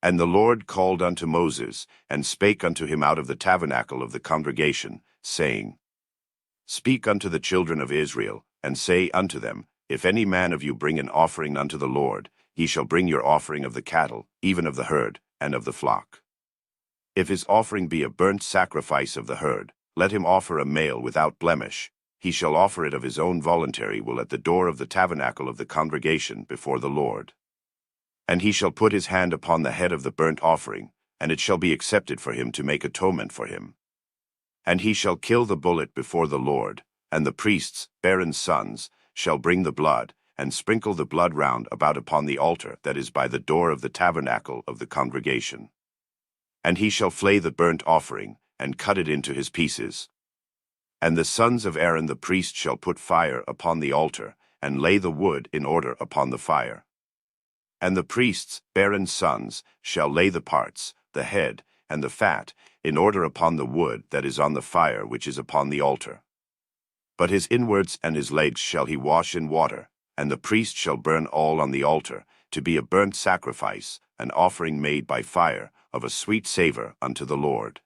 And the Lord called unto Moses, and spake unto him out of the tabernacle of the congregation, saying, Speak unto the children of Israel, and say unto them, If any man of you bring an offering unto the Lord, ye shall bring your offering of the cattle, even of the herd, and of the flock. If his offering be a burnt sacrifice of the herd, let him offer a male without blemish. He shall offer it of his own voluntary will at the door of the tabernacle of the congregation before the Lord. And he shall put his hand upon the head of the burnt offering, and it shall be accepted for him to make atonement for him. And he shall kill the bullock before the Lord, and the priests, Aaron's sons, shall bring the blood, and sprinkle the blood round about upon the altar that is by the door of the tabernacle of the congregation. And he shall flay the burnt offering, and cut it into his pieces. And the sons of Aaron the priest shall put fire upon the altar, and lay the wood in order upon the fire. And the priests, Aaron's sons, shall lay the parts, the head, and the fat, in order upon the wood that is on the fire which is upon the altar. But his inwards and his legs shall he wash in water, and the priest shall burn all on the altar, to be a burnt sacrifice, an offering made by fire, of a sweet savour unto the Lord.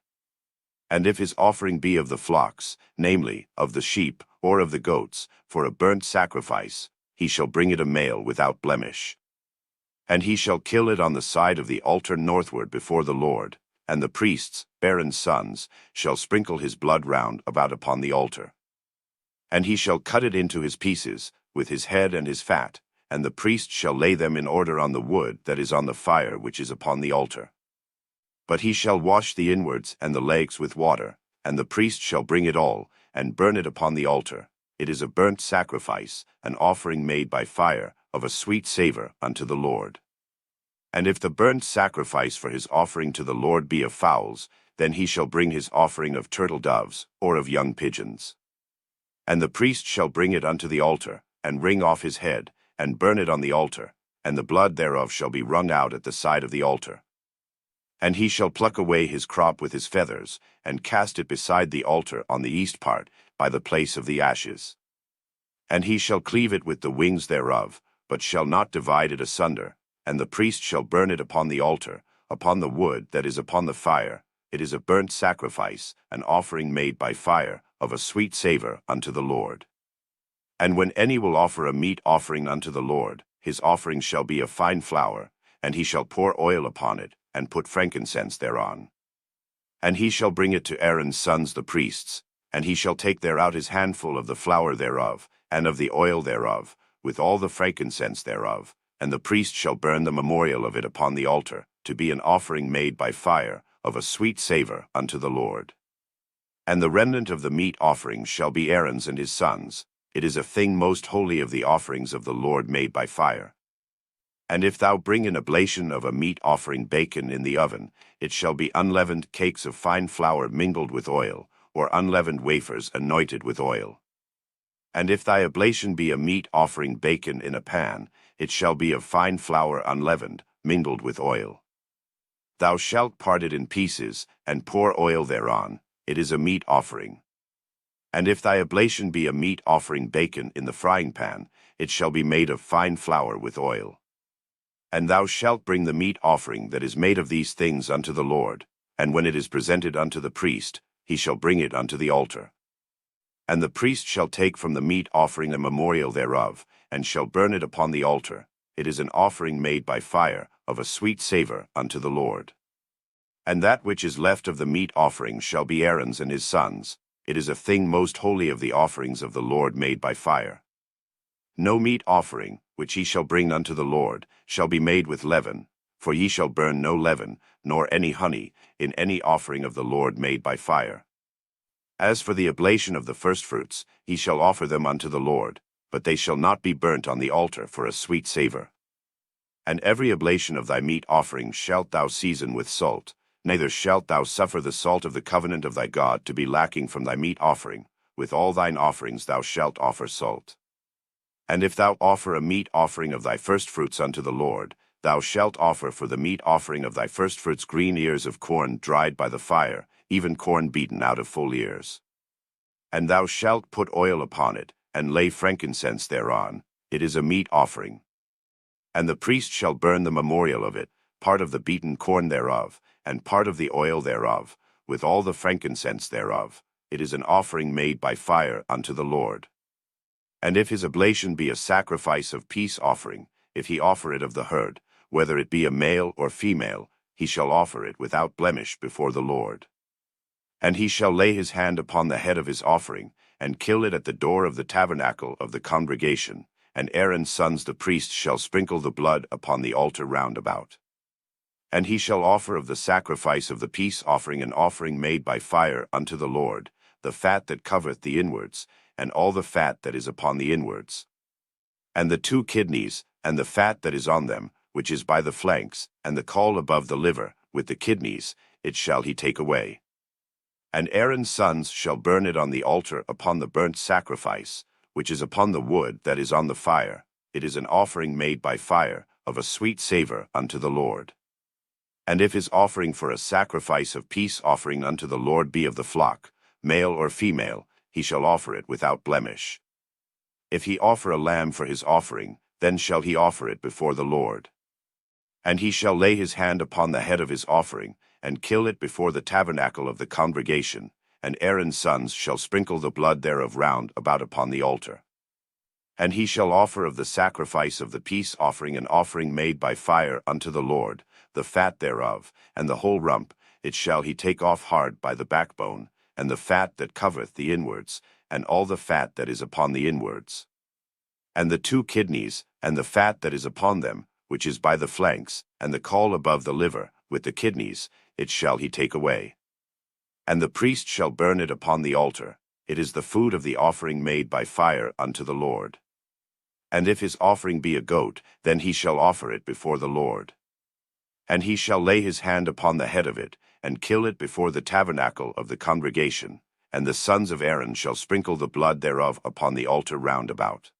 And if his offering be of the flocks, namely, of the sheep, or of the goats, for a burnt sacrifice, he shall bring it a male without blemish. And he shall kill it on the side of the altar northward before the Lord, and the priests, Aaron's sons, shall sprinkle his blood round about upon the altar. And he shall cut it into his pieces, with his head and his fat, and the priest shall lay them in order on the wood that is on the fire which is upon the altar. But he shall wash the inwards and the legs with water, and the priest shall bring it all, and burn it upon the altar. It is a burnt sacrifice, an offering made by fire, of a sweet savour unto the Lord. And if the burnt sacrifice for his offering to the Lord be of fowls, then he shall bring his offering of turtle doves, or of young pigeons. And the priest shall bring it unto the altar, and wring off his head, and burn it on the altar, and the blood thereof shall be wrung out at the side of the altar. And he shall pluck away his crop with his feathers, and cast it beside the altar on the east part, by the place of the ashes. And he shall cleave it with the wings thereof, but shall not divide it asunder, and the priest shall burn it upon the altar, upon the wood that is upon the fire. It is a burnt sacrifice, an offering made by fire, of a sweet savour unto the Lord. And when any will offer a meat offering unto the Lord, his offering shall be of fine flour, and he shall pour oil upon it, and put frankincense thereon. And he shall bring it to Aaron's sons the priests, and he shall take thereout his handful of the flour thereof, and of the oil thereof, with all the frankincense thereof, and the priest shall burn the memorial of it upon the altar, to be an offering made by fire, of a sweet savour unto the Lord. And the remnant of the meat offering shall be Aaron's and his sons. It is a thing most holy of the offerings of the Lord made by fire. And if thou bring an oblation of a meat offering baken in the oven, it shall be unleavened cakes of fine flour mingled with oil, or unleavened wafers anointed with oil. And if thy oblation be a meat offering baken in a pan, it shall be of fine flour unleavened, mingled with oil. Thou shalt part it in pieces, and pour oil thereon. It is a meat offering. And if thy oblation be a meat offering baken in the frying pan, it shall be made of fine flour with oil. And thou shalt bring the meat offering that is made of these things unto the Lord, and when it is presented unto the priest, he shall bring it unto the altar. And the priest shall take from the meat offering a memorial thereof, and shall burn it upon the altar. It is an offering made by fire, of a sweet savour unto the Lord. And that which is left of the meat offering shall be Aaron's and his sons. It is a thing most holy of the offerings of the Lord made by fire. No meat offering, which ye shall bring unto the Lord, shall be made with leaven, for ye shall burn no leaven, nor any honey, in any offering of the Lord made by fire. As for the oblation of the firstfruits, ye shall offer them unto the Lord, but they shall not be burnt on the altar for a sweet savour. And every oblation of thy meat offering shalt thou season with salt, neither shalt thou suffer the salt of the covenant of thy God to be lacking from thy meat offering. With all thine offerings thou shalt offer salt. And if thou offer a meat offering of thy firstfruits unto the Lord, thou shalt offer for the meat offering of thy firstfruits green ears of corn dried by the fire, even corn beaten out of full ears. And thou shalt put oil upon it, and lay frankincense thereon. It is a meat offering. And the priest shall burn the memorial of it, part of the beaten corn thereof, and part of the oil thereof, with all the frankincense thereof. It is an offering made by fire unto the Lord. And if his oblation be a sacrifice of peace offering, if he offer it of the herd, whether it be a male or female, he shall offer it without blemish before the Lord. And he shall lay his hand upon the head of his offering, and kill it at the door of the tabernacle of the congregation, and Aaron's sons the priests shall sprinkle the blood upon the altar round about. And he shall offer of the sacrifice of the peace offering an offering made by fire unto the Lord, the fat that covereth the inwards, and all the fat that is upon the inwards. And the 2 kidneys, and the fat that is on them, which is by the flanks, and the caul above the liver, with the kidneys, it shall he take away. And Aaron's sons shall burn it on the altar upon the burnt sacrifice, which is upon the wood that is on the fire. It is an offering made by fire, of a sweet savor unto the Lord. And if his offering for a sacrifice of peace offering unto the Lord be of the flock, male or female, he shall offer it without blemish. If he offer a lamb for his offering, then shall he offer it before the Lord. And he shall lay his hand upon the head of his offering, and kill it before the tabernacle of the congregation, and Aaron's sons shall sprinkle the blood thereof round about upon the altar. And he shall offer of the sacrifice of the peace offering an offering made by fire unto the Lord, the fat thereof, and the whole rump, it shall he take off hard by the backbone, and the fat that covereth the inwards, and all the fat that is upon the inwards. And the 2 kidneys, and the fat that is upon them, which is by the flanks, and the caul above the liver, with the kidneys, it shall he take away. And the priest shall burn it upon the altar. It is the food of the offering made by fire unto the Lord. And if his offering be a goat, then he shall offer it before the Lord. And he shall lay his hand upon the head of it, and kill it before the tabernacle of the congregation, and the sons of Aaron shall sprinkle the blood thereof upon the altar round about.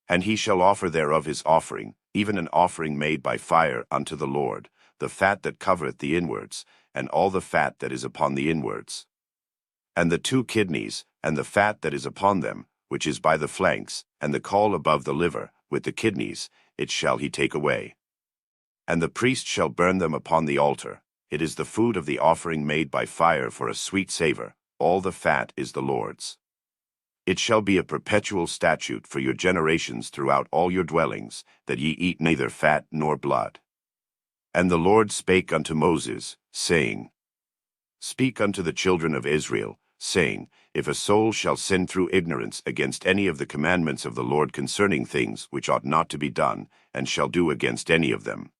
And he shall offer thereof his offering, even an offering made by fire unto the Lord, the fat that covereth the inwards, and all the fat that is upon the inwards. And the 2 kidneys, and the fat that is upon them, which is by the flanks, and the caul above the liver, with the kidneys, it shall he take away. And the priest shall burn them upon the altar. It is the food of the offering made by fire for a sweet savor. All the fat is the Lord's. It shall be a perpetual statute for your generations throughout all your dwellings, that ye eat neither fat nor blood. And the Lord spake unto Moses, saying, Speak unto the children of Israel, saying, If a soul shall sin through ignorance against any of the commandments of the Lord concerning things which ought not to be done, and shall do against any of them.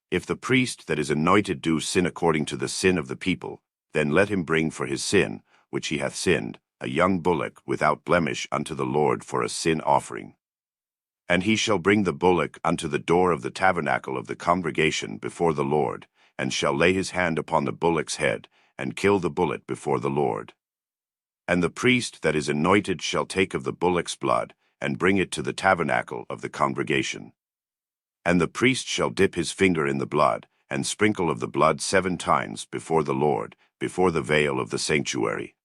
If the priest that is anointed do sin according to the sin of the people, then let him bring for his sin, which he hath sinned, a young bullock without blemish unto the Lord for a sin offering. And he shall bring the bullock unto the door of the tabernacle of the congregation before the Lord, and shall lay his hand upon the bullock's head, and kill the bullock before the Lord. And the priest that is anointed shall take of the bullock's blood, and bring it to the tabernacle of the congregation. And the priest shall dip his finger in the blood, and sprinkle of the blood 7 times before the Lord, before the veil of the sanctuary.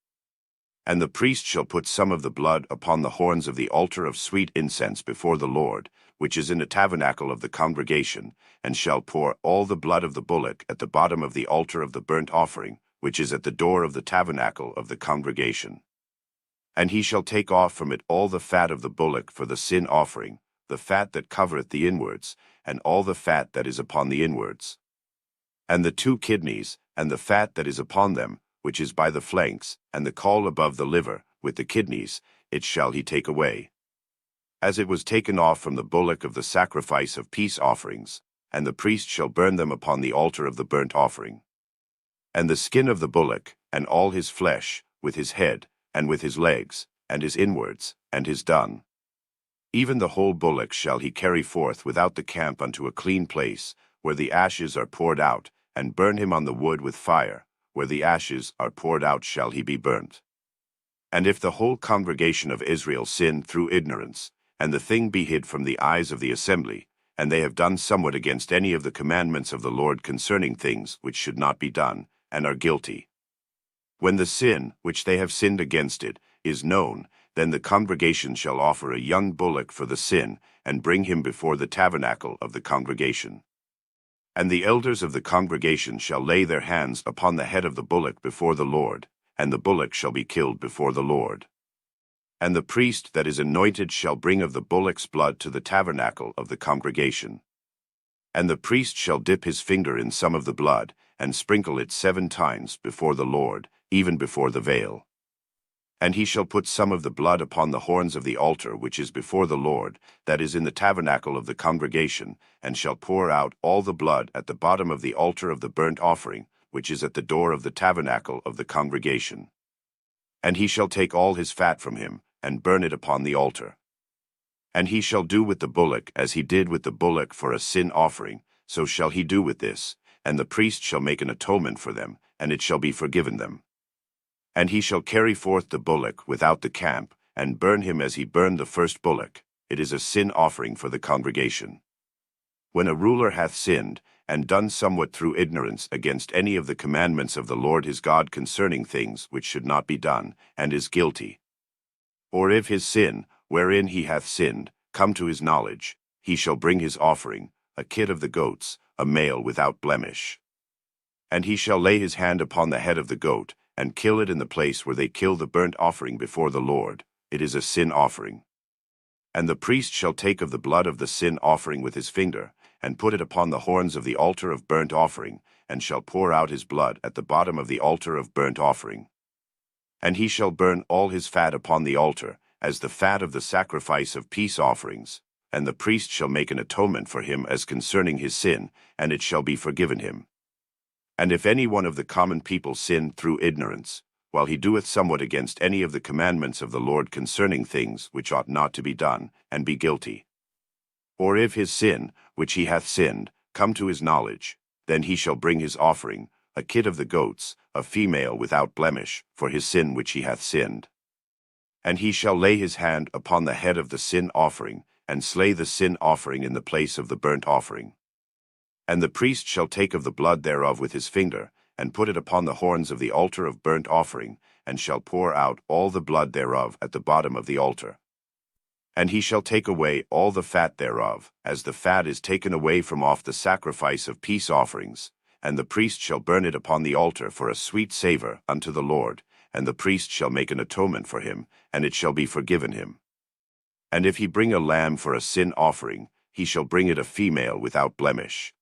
And the priest shall put some of the blood upon the horns of the altar of sweet incense before the Lord, which is in the tabernacle of the congregation, and shall pour all the blood of the bullock at the bottom of the altar of the burnt offering, which is at the door of the tabernacle of the congregation. And he shall take off from it all the fat of the bullock for the sin offering, the fat that covereth the inwards, and all the fat that is upon the inwards. And the 2 kidneys, and the fat that is upon them, which is by the flanks, and the caul above the liver, with the kidneys, it shall he take away. As it was taken off from the bullock of the sacrifice of peace offerings, and the priest shall burn them upon the altar of the burnt offering. And the skin of the bullock, and all his flesh, with his head, and with his legs, and his inwards, and his dung. Even the whole bullock shall he carry forth without the camp unto a clean place, where the ashes are poured out, and burn him on the wood with fire. Where the ashes are poured out shall he be burnt. And if the whole congregation of Israel sin through ignorance, and the thing be hid from the eyes of the assembly, and they have done somewhat against any of the commandments of the Lord concerning things which should not be done, and are guilty. When the sin, which they have sinned against it, is known, then the congregation shall offer a young bullock for the sin, and bring him before the tabernacle of the congregation. And the elders of the congregation shall lay their hands upon the head of the bullock before the Lord, and the bullock shall be killed before the Lord. And the priest that is anointed shall bring of the bullock's blood to the tabernacle of the congregation. And the priest shall dip his finger in some of the blood, and sprinkle it 7 times before the Lord, even before the veil. And he shall put some of the blood upon the horns of the altar which is before the Lord, that is in the tabernacle of the congregation, and shall pour out all the blood at the bottom of the altar of the burnt offering, which is at the door of the tabernacle of the congregation. And he shall take all his fat from him, and burn it upon the altar. And he shall do with the bullock as he did with the bullock for a sin offering, so shall he do with this, and the priest shall make an atonement for them, and it shall be forgiven them. And he shall carry forth the bullock without the camp, and burn him as he burned the first bullock. It is a sin offering for the congregation. When a ruler hath sinned, and done somewhat through ignorance against any of the commandments of the Lord his God concerning things which should not be done, and is guilty, or if his sin, wherein he hath sinned, come to his knowledge, he shall bring his offering, a kid of the goats, a male without blemish. And he shall lay his hand upon the head of the goat, and kill it in the place where they kill the burnt offering before the Lord. It is a sin offering. And the priest shall take of the blood of the sin offering with his finger, and put it upon the horns of the altar of burnt offering, and shall pour out his blood at the bottom of the altar of burnt offering. And he shall burn all his fat upon the altar, as the fat of the sacrifice of peace offerings, and the priest shall make an atonement for him as concerning his sin, and it shall be forgiven him. And if any one of the common people sin through ignorance, while he doeth somewhat against any of the commandments of the Lord concerning things which ought not to be done, and be guilty, or if his sin, which he hath sinned, come to his knowledge, then he shall bring his offering, a kid of the goats, a female without blemish, for his sin which he hath sinned. And he shall lay his hand upon the head of the sin offering, and slay the sin offering in the place of the burnt offering. And the priest shall take of the blood thereof with his finger, and put it upon the horns of the altar of burnt offering, and shall pour out all the blood thereof at the bottom of the altar. And he shall take away all the fat thereof, as the fat is taken away from off the sacrifice of peace offerings, and the priest shall burn it upon the altar for a sweet savour unto the Lord, and the priest shall make an atonement for him, and it shall be forgiven him. And if he bring a lamb for a sin offering, he shall bring it a female without blemish.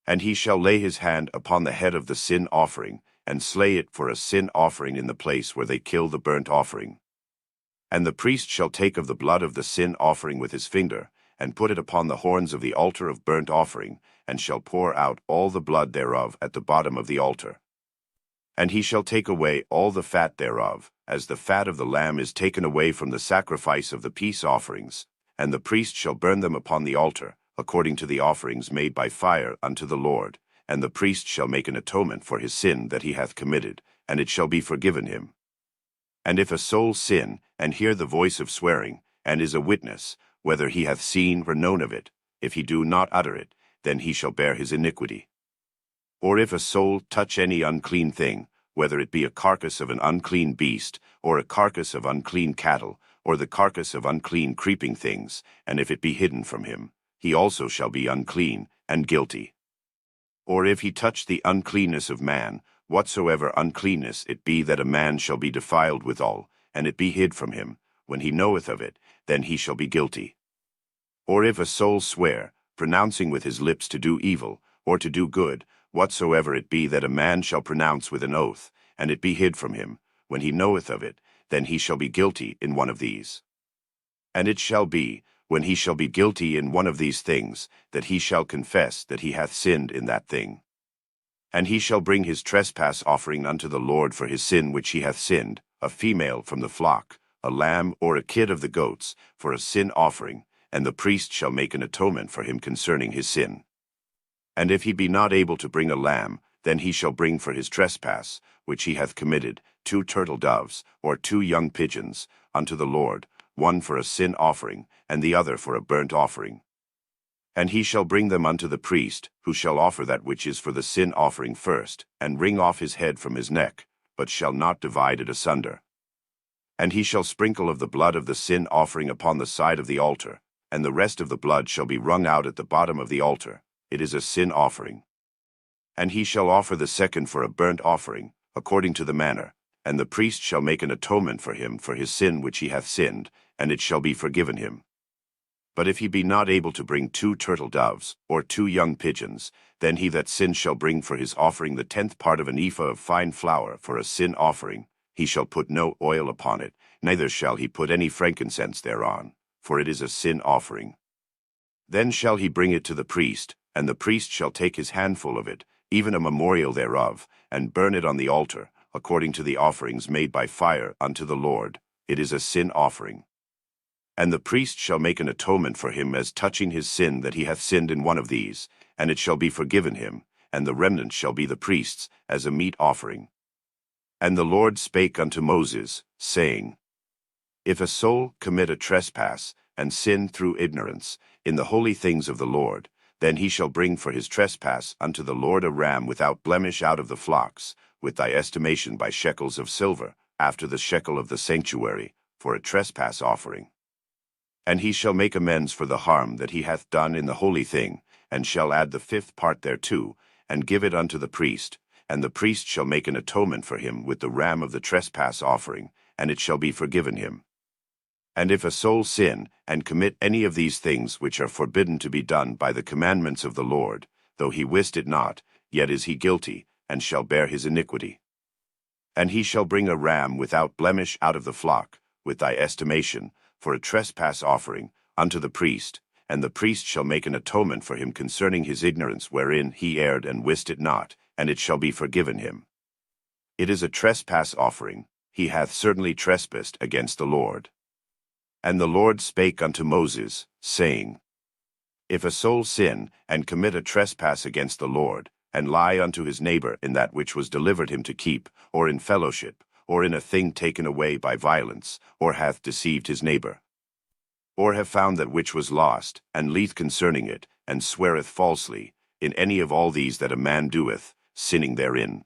And he shall lay his hand upon the head of the sin offering, and slay it for a sin offering in the place where they kill the burnt offering. And the priest shall take of the blood of the sin offering with his finger, and put it upon the horns of the altar of burnt offering, and shall pour out all the blood thereof at the bottom of the altar. And he shall take away all the fat thereof, as the fat of the lamb is taken away from the sacrifice of the peace offerings, and the priest shall burn them upon the altar, according to the offerings made by fire unto the Lord, and the priest shall make an atonement for his sin that he hath committed, and it shall be forgiven him. And if a soul sin, and hear the voice of swearing, and is a witness, whether he hath seen or known of it, if he do not utter it, then he shall bear his iniquity. Or if a soul touch any unclean thing, whether it be a carcass of an unclean beast, or a carcass of unclean cattle, or the carcass of unclean creeping things, and if it be hidden from him, he also shall be unclean, and guilty. Or if he touch the uncleanness of man, whatsoever uncleanness it be that a man shall be defiled withal, and it be hid from him, when he knoweth of it, then he shall be guilty. Or if a soul swear, pronouncing with his lips to do evil, or to do good, whatsoever it be that a man shall pronounce with an oath, and it be hid from him, when he knoweth of it, then he shall be guilty in one of these. And it shall be, when he shall be guilty in one of these things, that he shall confess that he hath sinned in that thing. And he shall bring his trespass offering unto the Lord for his sin which he hath sinned, a female from the flock, a lamb or a kid of the goats, for a sin offering, and the priest shall make an atonement for him concerning his sin. And if he be not able to bring a lamb, then he shall bring for his trespass, which he hath committed, 2 turtle doves, or 2 young pigeons, unto the Lord, one for a sin offering, and the other for a burnt offering. And he shall bring them unto the priest, who shall offer that which is for the sin offering first, and wring off his head from his neck, but shall not divide it asunder. And he shall sprinkle of the blood of the sin offering upon the side of the altar, and the rest of the blood shall be wrung out at the bottom of the altar, it is a sin offering. And he shall offer the second for a burnt offering, according to the manner, and the priest shall make an atonement for him for his sin which he hath sinned, and it shall be forgiven him. But if he be not able to bring 2 turtle doves, or 2 young pigeons, then he that sinned shall bring for his offering the 10th part of an ephah of fine flour for a sin offering. He shall put no oil upon it, neither shall he put any frankincense thereon, for it is a sin offering. Then shall he bring it to the priest, and the priest shall take his handful of it, even a memorial thereof, and burn it on the altar, according to the offerings made by fire unto the Lord. It is a sin offering. And the priest shall make an atonement for him as touching his sin that he hath sinned in one of these, and it shall be forgiven him, and the remnant shall be the priest's, as a meat offering. And the Lord spake unto Moses, saying, If a soul commit a trespass, and sin through ignorance, in the holy things of the Lord, then he shall bring for his trespass unto the Lord a ram without blemish out of the flocks, with thy estimation by shekels of silver, after the shekel of the sanctuary, for a trespass offering. And he shall make amends for the harm that he hath done in the holy thing, and shall add the 5th part thereto, and give it unto the priest, and the priest shall make an atonement for him with the ram of the trespass offering, and it shall be forgiven him. And if a soul sin, and commit any of these things which are forbidden to be done by the commandments of the Lord, though he wist it not, yet is he guilty, and shall bear his iniquity. And he shall bring a ram without blemish out of the flock, with thy estimation, for a trespass offering, unto the priest, and the priest shall make an atonement for him concerning his ignorance wherein he erred and wist it not, and it shall be forgiven him. It is a trespass offering, he hath certainly trespassed against the Lord. And the Lord spake unto Moses, saying, If a soul sin, and commit a trespass against the Lord, and lie unto his neighbor in that which was delivered him to keep, or in fellowship, or in a thing taken away by violence, or hath deceived his neighbor, or have found that which was lost, and lieth concerning it, and sweareth falsely, in any of all these that a man doeth, sinning therein.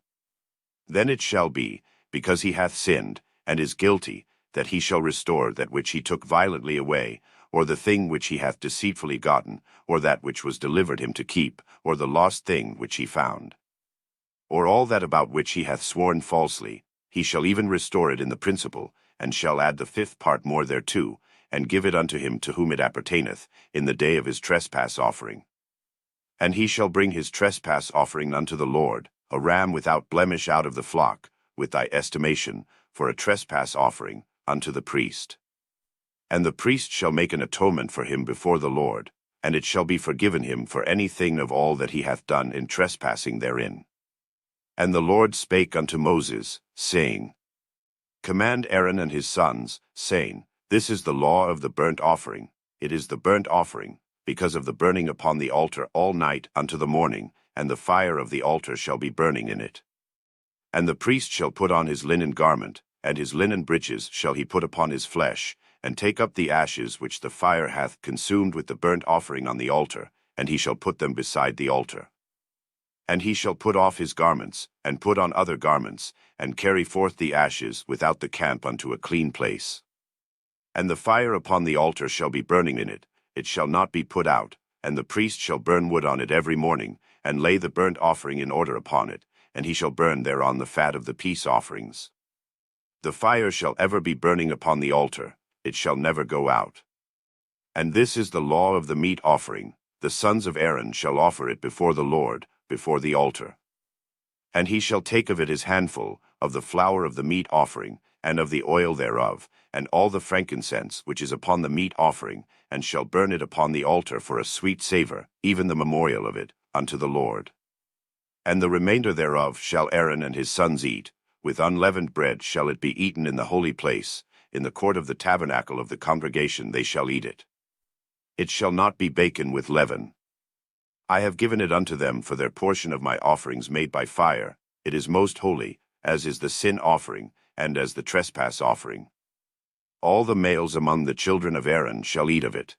Then it shall be, because he hath sinned, and is guilty, that he shall restore that which he took violently away, or the thing which he hath deceitfully gotten, or that which was delivered him to keep, or the lost thing which he found. Or all that about which he hath sworn falsely, he shall even restore it in the principal, and shall add the 5th part more thereto, and give it unto him to whom it appertaineth, in the day of his trespass offering. And he shall bring his trespass offering unto the Lord, a ram without blemish out of the flock, with thy estimation, for a trespass offering, unto the priest. And the priest shall make an atonement for him before the Lord, and it shall be forgiven him for any thing of all that he hath done in trespassing therein. And the Lord spake unto Moses, saying, Command Aaron and his sons, saying, This is the law of the burnt offering. It is the burnt offering, because of the burning upon the altar all night unto the morning, and the fire of the altar shall be burning in it. And the priest shall put on his linen garment, and his linen breeches shall he put upon his flesh, and take up the ashes which the fire hath consumed with the burnt offering on the altar, and he shall put them beside the altar. And he shall put off his garments, and put on other garments, and carry forth the ashes without the camp unto a clean place. And the fire upon the altar shall be burning in it, it shall not be put out, and the priest shall burn wood on it every morning, and lay the burnt offering in order upon it, and he shall burn thereon the fat of the peace offerings. The fire shall ever be burning upon the altar, it shall never go out. And this is the law of the meat offering, the sons of Aaron shall offer it before the Lord, before the altar. And he shall take of it his handful, of the flour of the meat offering, and of the oil thereof, and all the frankincense which is upon the meat offering, and shall burn it upon the altar for a sweet savour, even the memorial of it, unto the Lord. And the remainder thereof shall Aaron and his sons eat, with unleavened bread shall it be eaten in the holy place, in the court of the tabernacle of the congregation they shall eat it. It shall not be baken with leaven. I have given it unto them for their portion of my offerings made by fire. It is most holy, as is the sin offering, and as the trespass offering. All the males among the children of Aaron shall eat of it.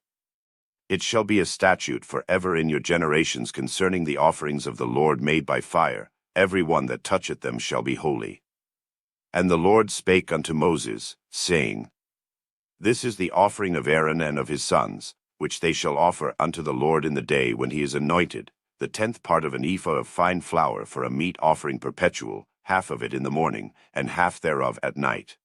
It shall be a statute for ever in your generations concerning the offerings of the Lord made by fire. Every one that toucheth them shall be holy. And the Lord spake unto Moses, saying, This is the offering of Aaron and of his sons, which they shall offer unto the Lord in the day when he is anointed, the 10th part of an ephah of fine flour for a meat offering perpetual, half of it in the morning, and half thereof at night.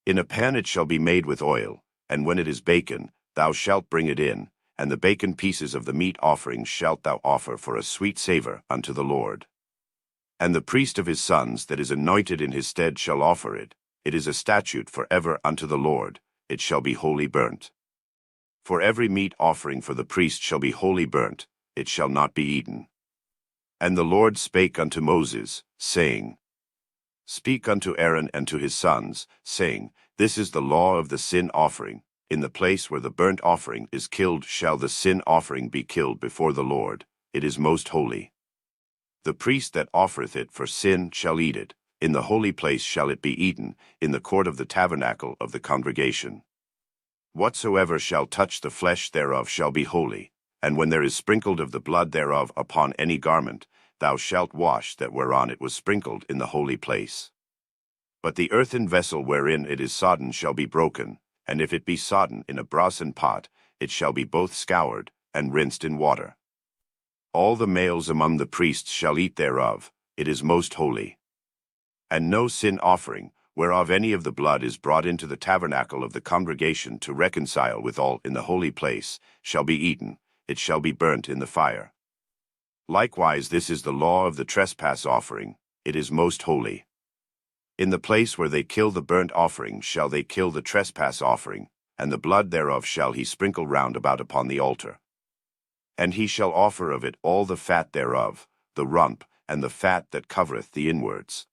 In a pan it shall be made with oil, and when it is baken, thou shalt bring it in, and the baken pieces of the meat offering shalt thou offer for a sweet savour unto the Lord. And the priest of his sons that is anointed in his stead shall offer it. It is a statute for ever unto the Lord, it shall be wholly burnt. For every meat offering for the priest shall be wholly burnt, it shall not be eaten. And the Lord spake unto Moses, saying, Speak unto Aaron and to his sons, saying, This is the law of the sin offering. In the place where the burnt offering is killed shall the sin offering be killed before the Lord. It is most holy. The priest that offereth it for sin shall eat it. In the holy place shall it be eaten, in the court of the tabernacle of the congregation. Whatsoever shall touch the flesh thereof shall be holy. And when there is sprinkled of the blood thereof upon any garment, thou shalt wash that whereon it was sprinkled in the holy place. But the earthen vessel wherein it is sodden shall be broken, and if it be sodden in a brasen pot, it shall be both scoured and rinsed in water. All the males among the priests shall eat thereof, it is most holy. And no sin offering, whereof any of the blood is brought into the tabernacle of the congregation to reconcile withal in the holy place, shall be eaten, it shall be burnt in the fire. Likewise this is the law of the trespass offering, it is most holy. In the place where they kill the burnt offering shall they kill the trespass offering, and the blood thereof shall he sprinkle round about upon the altar. And he shall offer of it all the fat thereof, the rump, and the fat that covereth the inwards.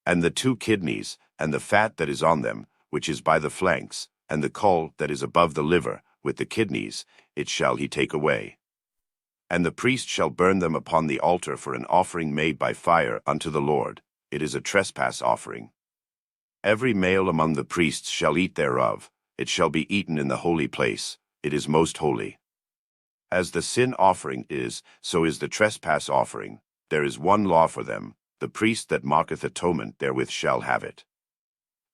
And the 2 kidneys, and the fat that is on them, which is by the flanks, and the caul that is above the liver, with the kidneys, it shall he take away. And the priest shall burn them upon the altar for an offering made by fire unto the Lord. It is a trespass offering. Every male among the priests shall eat thereof. It shall be eaten in the holy place. It is most holy. As the sin offering is, so is the trespass offering. There is one law for them. The priest that maketh atonement therewith shall have it.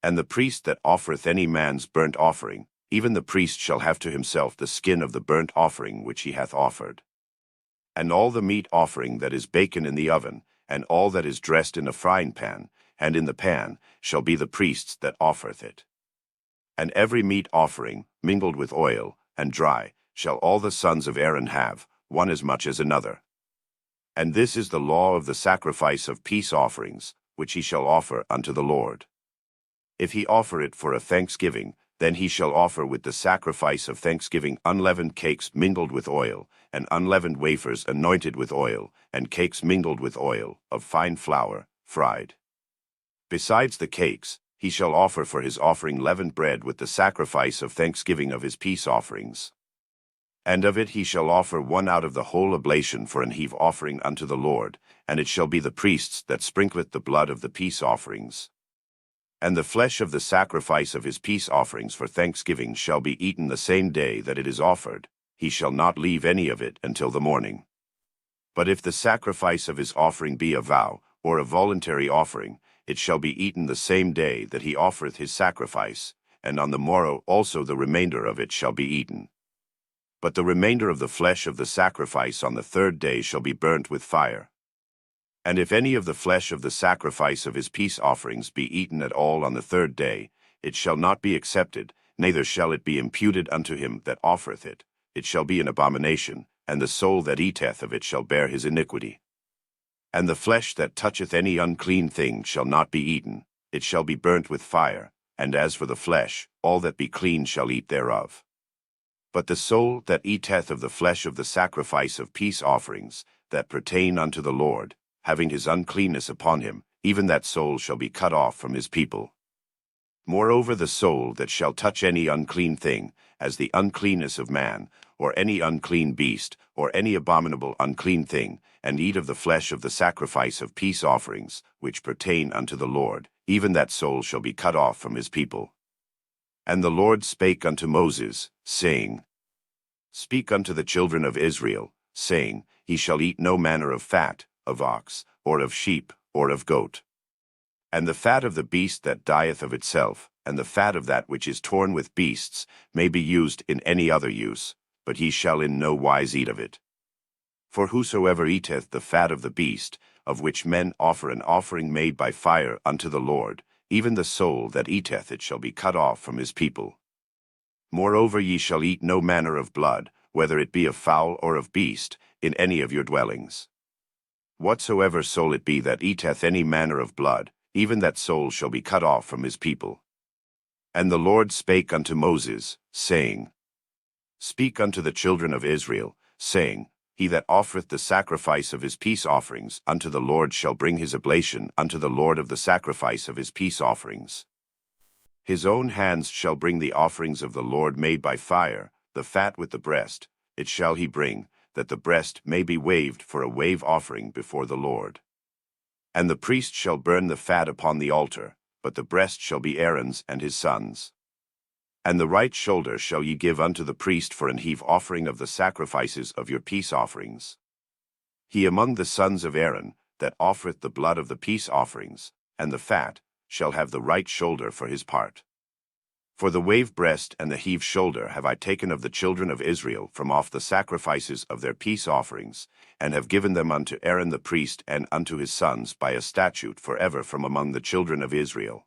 And the priest that offereth any man's burnt offering, even the priest shall have to himself the skin of the burnt offering which he hath offered. And all the meat offering that is baken in the oven, and all that is dressed in a frying pan, and in the pan, shall be the priest's that offereth it. And every meat offering, mingled with oil, and dry, shall all the sons of Aaron have, one as much as another. And this is the law of the sacrifice of peace offerings, which he shall offer unto the Lord. If he offer it for a thanksgiving, then he shall offer with the sacrifice of thanksgiving unleavened cakes mingled with oil, and unleavened wafers anointed with oil, and cakes mingled with oil, of fine flour, fried. Besides the cakes, he shall offer for his offering leavened bread with the sacrifice of thanksgiving of his peace offerings. And of it he shall offer one out of the whole oblation for an heave offering unto the Lord, and it shall be the priest's that sprinkleth the blood of the peace offerings. And the flesh of the sacrifice of his peace offerings for thanksgiving shall be eaten the same day that it is offered. He shall not leave any of it until the morning. But if the sacrifice of his offering be a vow, or a voluntary offering, it shall be eaten the same day that he offereth his sacrifice, and on the morrow also the remainder of it shall be eaten. But the remainder of the flesh of the sacrifice on the 3rd day shall be burnt with fire. And if any of the flesh of the sacrifice of his peace offerings be eaten at all on the 3rd day, it shall not be accepted, neither shall it be imputed unto him that offereth it. It shall be an abomination, and the soul that eateth of it shall bear his iniquity. And the flesh that toucheth any unclean thing shall not be eaten, it shall be burnt with fire, and as for the flesh, all that be clean shall eat thereof. But the soul that eateth of the flesh of the sacrifice of peace offerings, that pertain unto the Lord, having his uncleanness upon him, even that soul shall be cut off from his people. Moreover the soul that shall touch any unclean thing, as the uncleanness of man, or any unclean beast, or any abominable unclean thing, and eat of the flesh of the sacrifice of peace offerings, which pertain unto the Lord, even that soul shall be cut off from his people. And the Lord spake unto Moses, saying, Speak unto the children of Israel, saying, He shall eat no manner of fat, of ox, or of sheep, or of goat. And the fat of the beast that dieth of itself, and the fat of that which is torn with beasts, may be used in any other use, but he shall in no wise eat of it. For whosoever eateth the fat of the beast, of which men offer an offering made by fire unto the Lord, even the soul that eateth it shall be cut off from his people. Moreover ye shall eat no manner of blood, whether it be of fowl or of beast, in any of your dwellings. Whatsoever soul it be that eateth any manner of blood, even that soul shall be cut off from his people. And the Lord spake unto Moses, saying, Speak unto the children of Israel, saying, He that offereth the sacrifice of his peace offerings unto the Lord shall bring his oblation unto the Lord of the sacrifice of his peace offerings. His own hands shall bring the offerings of the Lord made by fire, the fat with the breast, it shall he bring, that the breast may be waved for a wave offering before the Lord. And the priest shall burn the fat upon the altar, but the breast shall be Aaron's and his sons'. And the right shoulder shall ye give unto the priest for an heave offering of the sacrifices of your peace offerings. He among the sons of Aaron, that offereth the blood of the peace offerings, and the fat, shall have the right shoulder for his part. For the wave breast and the heave shoulder have I taken of the children of Israel from off the sacrifices of their peace offerings, and have given them unto Aaron the priest and unto his sons by a statute forever from among the children of Israel.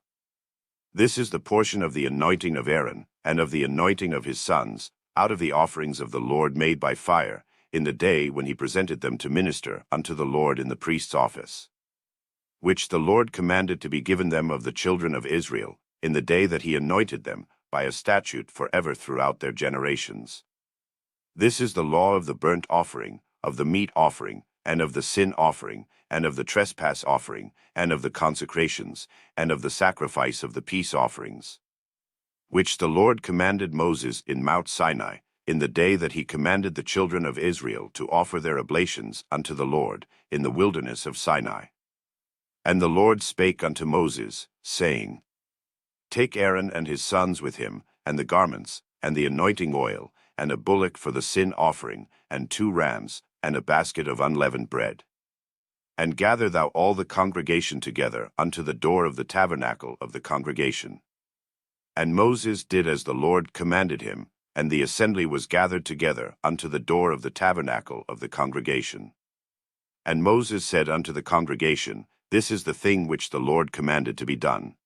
This is the portion of the anointing of Aaron, and of the anointing of his sons, out of the offerings of the Lord made by fire, in the day when he presented them to minister unto the Lord in the priest's office, which the Lord commanded to be given them of the children of Israel, in the day that he anointed them, by a statute forever throughout their generations. This is the law of the burnt offering, of the meat offering, and of the sin offering, and of the trespass offering, and of the consecrations, and of the sacrifice of the peace offerings, which the Lord commanded Moses in Mount Sinai, in the day that he commanded the children of Israel to offer their oblations unto the Lord, in the wilderness of Sinai. And the Lord spake unto Moses, saying, Take Aaron and his sons with him, and the garments, and the anointing oil, and a bullock for the sin offering, and 2 rams, and a basket of unleavened bread. And gather thou all the congregation together unto the door of the tabernacle of the congregation. And Moses did as the Lord commanded him, and the assembly was gathered together unto the door of the tabernacle of the congregation. And Moses said unto the congregation, This is the thing which the Lord commanded to be done.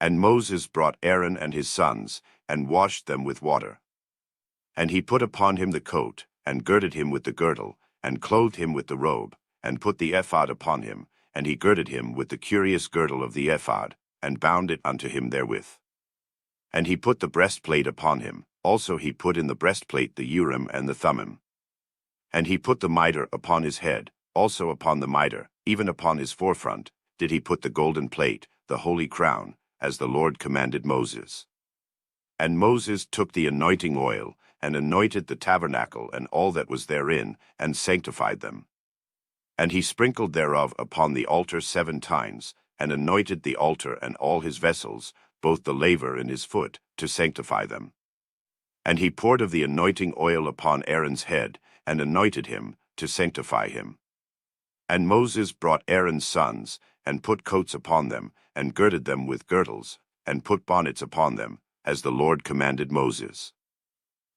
And Moses brought Aaron and his sons, and washed them with water. And he put upon him the coat, and girded him with the girdle, and clothed him with the robe, and put the ephod upon him, and he girded him with the curious girdle of the ephod, and bound it unto him therewith. And he put the breastplate upon him, also he put in the breastplate the Urim and the Thummim. And he put the mitre upon his head, also upon the mitre, even upon his forefront, did he put the golden plate, the holy crown, as the Lord commanded Moses. And Moses took the anointing oil, and anointed the tabernacle and all that was therein, and sanctified them. And he sprinkled thereof upon the altar 7 times, and anointed the altar and all his vessels, both the laver and his foot, to sanctify them. And he poured of the anointing oil upon Aaron's head, and anointed him, to sanctify him. And Moses brought Aaron's sons, and put coats upon them, and girded them with girdles, and put bonnets upon them, as the Lord commanded Moses.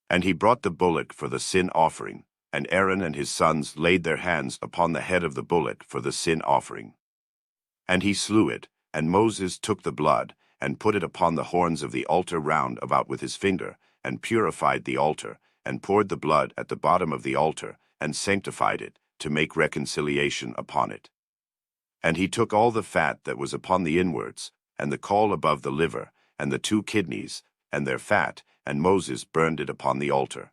And he brought the bullock for the sin offering, and Aaron and his sons laid their hands upon the head of the bullock for the sin offering. And he slew it, and Moses took the blood, and put it upon the horns of the altar round about with his finger, and purified the altar, and poured the blood at the bottom of the altar, and sanctified it, to make reconciliation upon it. And he took all the fat that was upon the inwards, and the caul above the liver, and the 2 kidneys, and their fat, and Moses burned it upon the altar.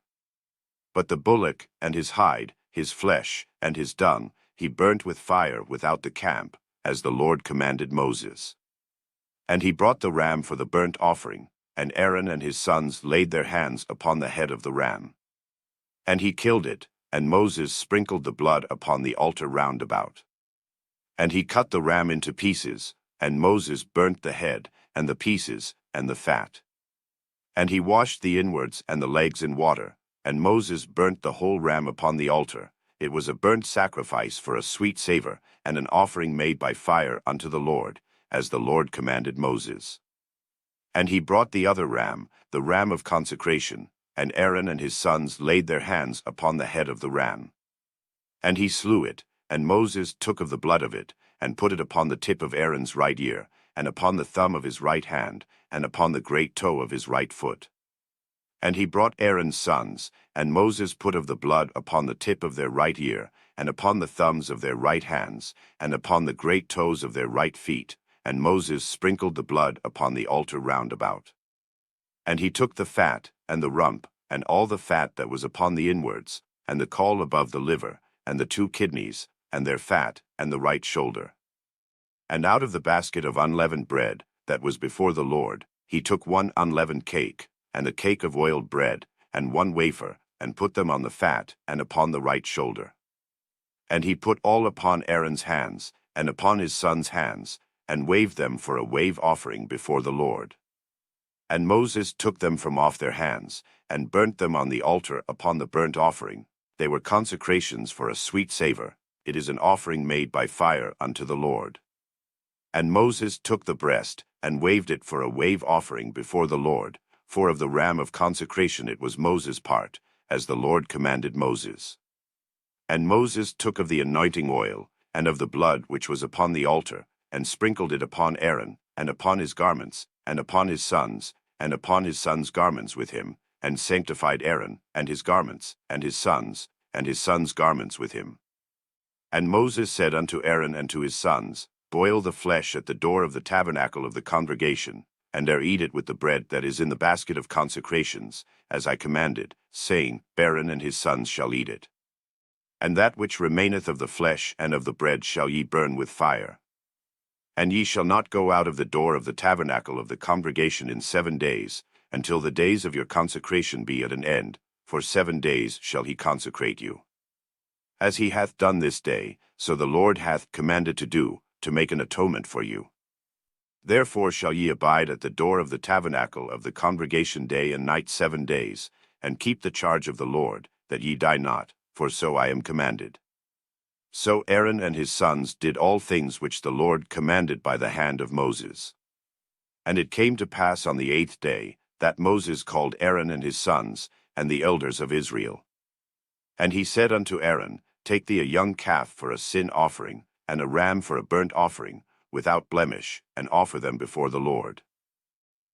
But the bullock, and his hide, his flesh, and his dung, he burnt with fire without the camp, as the Lord commanded Moses. And he brought the ram for the burnt offering, and Aaron and his sons laid their hands upon the head of the ram. And he killed it, and Moses sprinkled the blood upon the altar round about. And he cut the ram into pieces, and Moses burnt the head, and the pieces, and the fat. And he washed the inwards and the legs in water, and Moses burnt the whole ram upon the altar. It was a burnt sacrifice for a sweet savor, and an offering made by fire unto the Lord, as the Lord commanded Moses. And he brought the other ram, the ram of consecration, and Aaron and his sons laid their hands upon the head of the ram. And he slew it, and Moses took of the blood of it, and put it upon the tip of Aaron's right ear, and upon the thumb of his right hand, and upon the great toe of his right foot. And he brought Aaron's sons, and Moses put of the blood upon the tip of their right ear, and upon the thumbs of their right hands, and upon the great toes of their right feet, and Moses sprinkled the blood upon the altar round about. And he took the fat, and the rump, and all the fat that was upon the inwards, and the caul above the liver, and the 2 kidneys, and their fat, and the right shoulder. And out of the basket of unleavened bread, that was before the Lord, he took 1 unleavened cake, and a cake of oiled bread, and 1 wafer, and put them on the fat, and upon the right shoulder. And he put all upon Aaron's hands, and upon his sons' hands, and waved them for a wave offering before the Lord. And Moses took them from off their hands, and burnt them on the altar upon the burnt offering. They were consecrations for a sweet savor. It is an offering made by fire unto the Lord. And Moses took the breast, and waved it for a wave offering before the Lord, for of the ram of consecration it was Moses' part, as the Lord commanded Moses. And Moses took of the anointing oil, and of the blood which was upon the altar, and sprinkled it upon Aaron, and upon his garments, and upon his sons, and upon his sons' garments with him, and sanctified Aaron, and his garments, and his sons' garments with him. And Moses said unto Aaron and to his sons, Boil the flesh at the door of the tabernacle of the congregation, and there eat it with the bread that is in the basket of consecrations, as I commanded, saying, Aaron and his sons shall eat it. And that which remaineth of the flesh and of the bread shall ye burn with fire. And ye shall not go out of the door of the tabernacle of the congregation in 7 days, until the days of your consecration be at an end, for 7 days shall he consecrate you. As he hath done this day, so the Lord hath commanded to do, to make an atonement for you. Therefore shall ye abide at the door of the tabernacle of the congregation day and night 7 days, and keep the charge of the Lord, that ye die not, for so I am commanded. So Aaron and his sons did all things which the Lord commanded by the hand of Moses. And it came to pass on the 8th day, that Moses called Aaron and his sons, and the elders of Israel. And he said unto Aaron, Take thee a young calf for a sin offering, and a ram for a burnt offering, without blemish, and offer them before the Lord.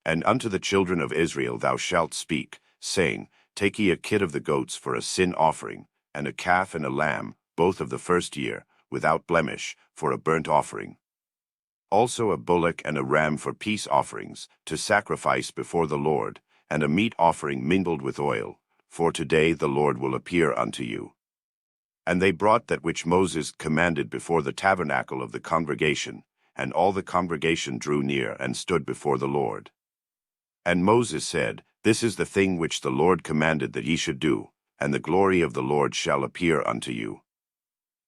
And unto the children of Israel thou shalt speak, saying, Take ye a kid of the goats for a sin offering, and a calf and a lamb, both of the 1st year, without blemish, for a burnt offering. Also a bullock and a ram for peace offerings, to sacrifice before the Lord, and a meat offering mingled with oil, for today the Lord will appear unto you. And they brought that which Moses commanded before the tabernacle of the congregation, and all the congregation drew near and stood before the Lord. And Moses said, This is the thing which the Lord commanded that ye should do, and the glory of the Lord shall appear unto you.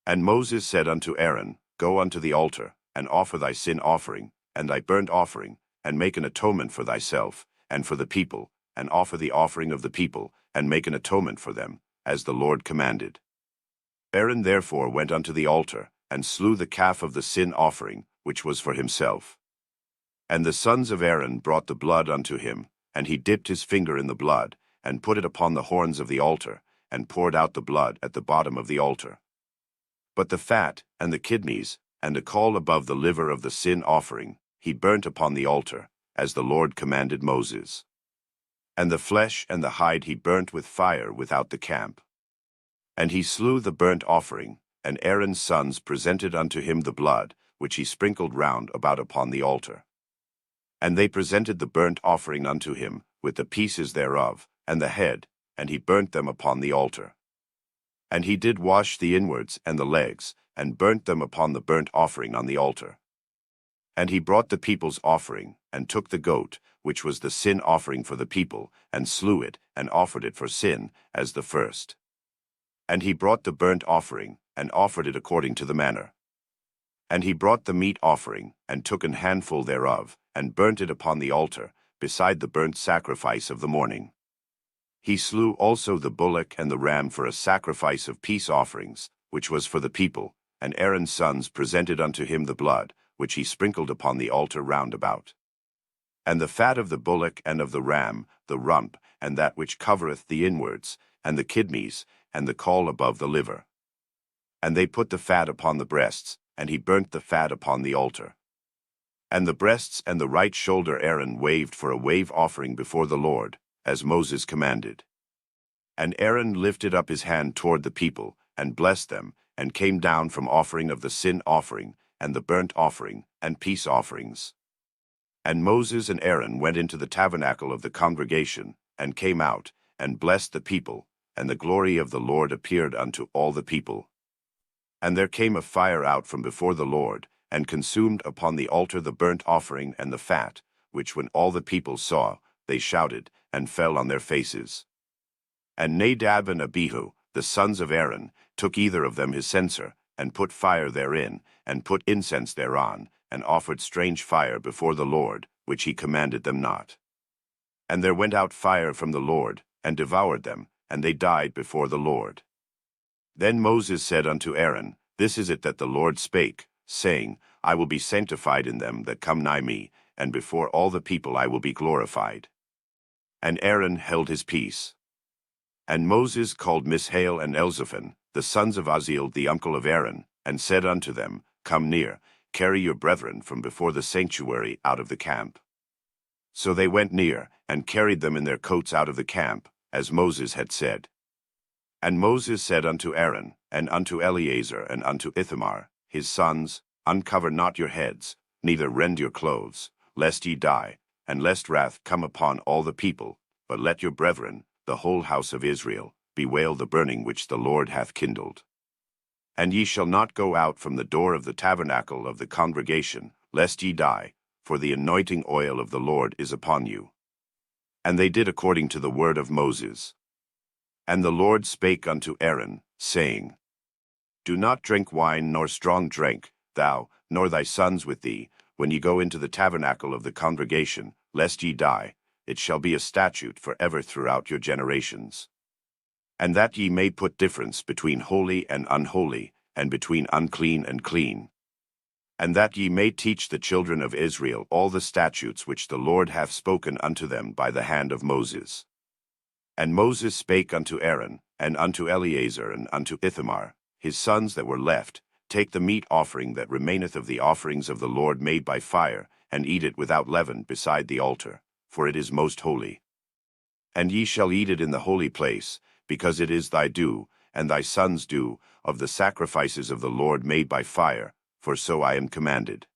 And Moses said unto Aaron, Go unto the altar, and offer thy sin offering, and thy burnt offering, and make an atonement for thyself, and for the people, and offer the offering of the people, and make an atonement for them, as the Lord commanded. Aaron therefore went unto the altar, and slew the calf of the sin offering, which was for himself. And the sons of Aaron brought the blood unto him, and he dipped his finger in the blood, and put it upon the horns of the altar, and poured out the blood at the bottom of the altar. But the fat, and the kidneys, and the caul above the liver of the sin offering, he burnt upon the altar, as the Lord commanded Moses. And the flesh and the hide he burnt with fire without the camp. And he slew the burnt offering, and Aaron's sons presented unto him the blood, which he sprinkled round about upon the altar. And they presented the burnt offering unto him, with the pieces thereof, and the head, and he burnt them upon the altar. And he did wash the inwards and the legs, and burnt them upon the burnt offering on the altar. And he brought the people's offering, and took the goat, which was the sin offering for the people, and slew it, and offered it for sin, as the first. And he brought the burnt offering, and offered it according to the manner. And he brought the meat offering, and took an handful thereof, and burnt it upon the altar, beside the burnt sacrifice of the morning. He slew also the bullock and the ram for a sacrifice of peace offerings, which was for the people, and Aaron's sons presented unto him the blood, which he sprinkled upon the altar round about. And the fat of the bullock and of the ram, the rump, and that which covereth the inwards, and the kidneys, and the caul above the liver. And they put the fat upon the breasts, and he burnt the fat upon the altar. And the breasts and the right shoulder Aaron waved for a wave offering before the Lord, as Moses commanded. And Aaron lifted up his hand toward the people, and blessed them, and came down from offering of the sin offering, and the burnt offering, and peace offerings. And Moses and Aaron went into the tabernacle of the congregation, and came out, and blessed the people, and the glory of the Lord appeared unto all the people. And there came a fire out from before the Lord, and consumed upon the altar the burnt offering and the fat, which when all the people saw, they shouted, and fell on their faces. And Nadab and Abihu, the sons of Aaron, took either of them his censer, and put fire therein, and put incense thereon, and offered strange fire before the Lord, which he commanded them not. And there went out fire from the Lord, and devoured them, and they died before the Lord. Then Moses said unto Aaron, This is it that the Lord spake, saying, I will be sanctified in them that come nigh me, and before all the people I will be glorified. And Aaron held his peace. And Moses called Mishael and Elzaphan, the sons of Uzziel the uncle of Aaron, and said unto them, Come near, carry your brethren from before the sanctuary out of the camp. So they went near, and carried them in their coats out of the camp, as Moses had said. And Moses said unto Aaron, and unto Eleazar, and unto Ithamar, his sons, Uncover not your heads, neither rend your clothes, lest ye die, and lest wrath come upon all the people, but let your brethren, the whole house of Israel, bewail the burning which the Lord hath kindled. And ye shall not go out from the door of the tabernacle of the congregation, lest ye die, for the anointing oil of the Lord is upon you. And they did according to the word of Moses. And the Lord spake unto Aaron, saying, Do not drink wine nor strong drink, thou, nor thy sons with thee, when ye go into the tabernacle of the congregation, lest ye die. It shall be a statute forever throughout your generations. And that ye may put difference between holy and unholy, and between unclean and clean. And that ye may teach the children of Israel all the statutes which the Lord hath spoken unto them by the hand of Moses. And Moses spake unto Aaron, and unto Eleazar, and unto Ithamar, his sons that were left, Take the meat offering that remaineth of the offerings of the Lord made by fire, and eat it without leaven beside the altar, for it is most holy. And ye shall eat it in the holy place, because it is thy due, and thy sons' due, of the sacrifices of the Lord made by fire, for so I am commanded.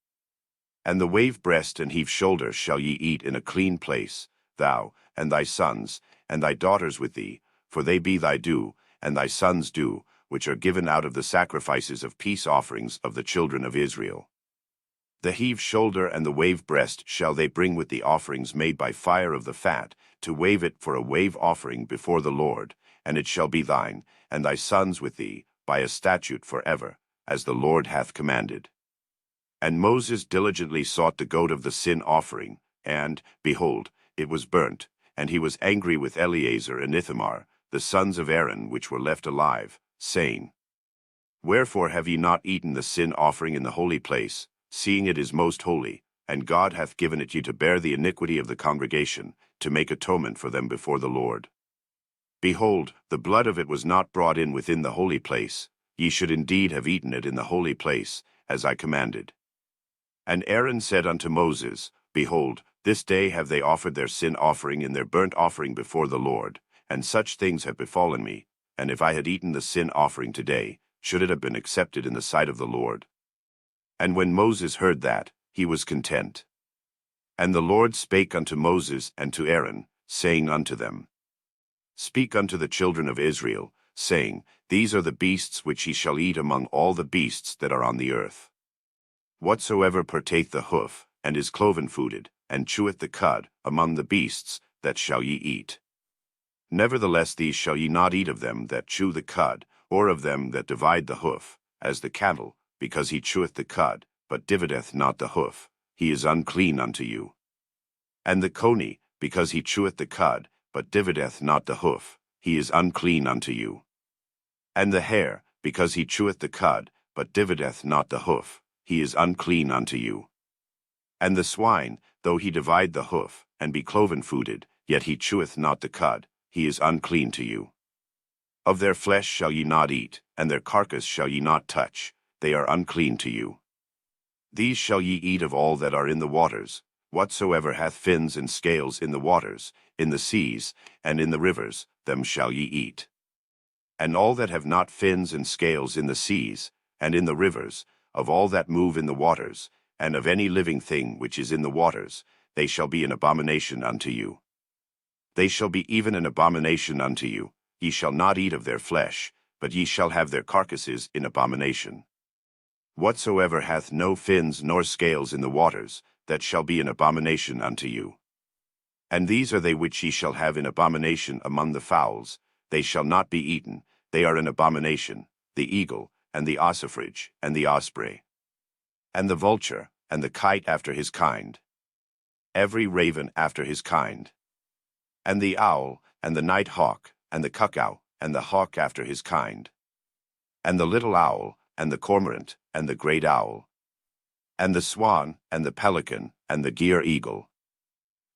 And the wave breast and heave shoulder shall ye eat in a clean place, thou, and thy sons, and thy daughters with thee, for they be thy due, and thy sons' due, which are given out of the sacrifices of peace offerings of the children of Israel. The heave shoulder and the wave breast shall they bring with the offerings made by fire of the fat, to wave it for a wave offering before the Lord, and it shall be thine, and thy sons with thee, by a statute forever, as the Lord hath commanded. And Moses diligently sought the goat of the sin offering, and, behold, it was burnt, and he was angry with Eleazar and Ithamar, the sons of Aaron which were left alive, saying, Wherefore have ye not eaten the sin offering in the holy place, seeing it is most holy, and God hath given it you to bear the iniquity of the congregation, to make atonement for them before the Lord? Behold, the blood of it was not brought in within the holy place. Ye should indeed have eaten it in the holy place, as I commanded. And Aaron said unto Moses, Behold, this day have they offered their sin offering and their burnt offering before the Lord, and such things have befallen me, and if I had eaten the sin offering today, should it have been accepted in the sight of the Lord? And when Moses heard that, he was content. And the Lord spake unto Moses and to Aaron, saying unto them, Speak unto the children of Israel, saying, These are the beasts which ye shall eat among all the beasts that are on the earth. Whatsoever partake the hoof, and is cloven-footed, and cheweth the cud, among the beasts, that shall ye eat. Nevertheless these shall ye not eat of them that chew the cud, or of them that divide the hoof, as the cattle, because he cheweth the cud, but divideth not the hoof, he is unclean unto you. And the coney, because he cheweth the cud, but divideth not the hoof, he is unclean unto you. And the hare, because he cheweth the cud, but divideth not the hoof, he is unclean unto you. And the swine, though he divide the hoof, and be cloven-footed, yet he cheweth not the cud, he is unclean to you. Of their flesh shall ye not eat, and their carcass shall ye not touch, they are unclean to you. These shall ye eat of all that are in the waters, whatsoever hath fins and scales in the waters, in the seas, and in the rivers, them shall ye eat. And all that have not fins and scales in the seas, and in the rivers, of all that move in the waters, and of any living thing which is in the waters, they shall be an abomination unto you. They shall be even an abomination unto you. Ye shall not eat of their flesh, but ye shall have their carcasses in abomination. Whatsoever hath no fins nor scales in the waters, that shall be an abomination unto you. And these are they which ye shall have in abomination among the fowls, they shall not be eaten, they are an abomination, the eagle, and the ossifrage, and the osprey, and the vulture, and the kite after his kind, every raven after his kind, and the owl, and the night hawk, and the cuckow, and the hawk after his kind, and the little owl, and the cormorant, and the great owl, and the swan, and the pelican, and the gier eagle,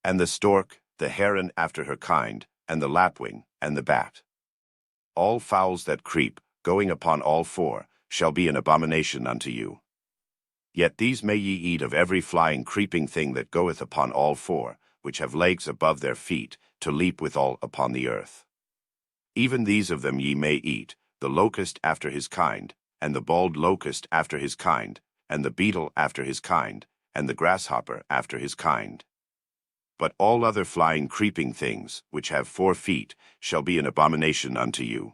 and the stork, the heron after her kind, and the lapwing, and the bat. All fowls that creep, going upon all four, shall be an abomination unto you. Yet these may ye eat of every flying creeping thing that goeth upon all four, which have legs above their feet, to leap withal upon the earth. Even these of them ye may eat, the locust after his kind, and the bald locust after his kind, and the beetle after his kind, and the grasshopper after his kind. But all other flying creeping things, which have 4 feet, shall be an abomination unto you.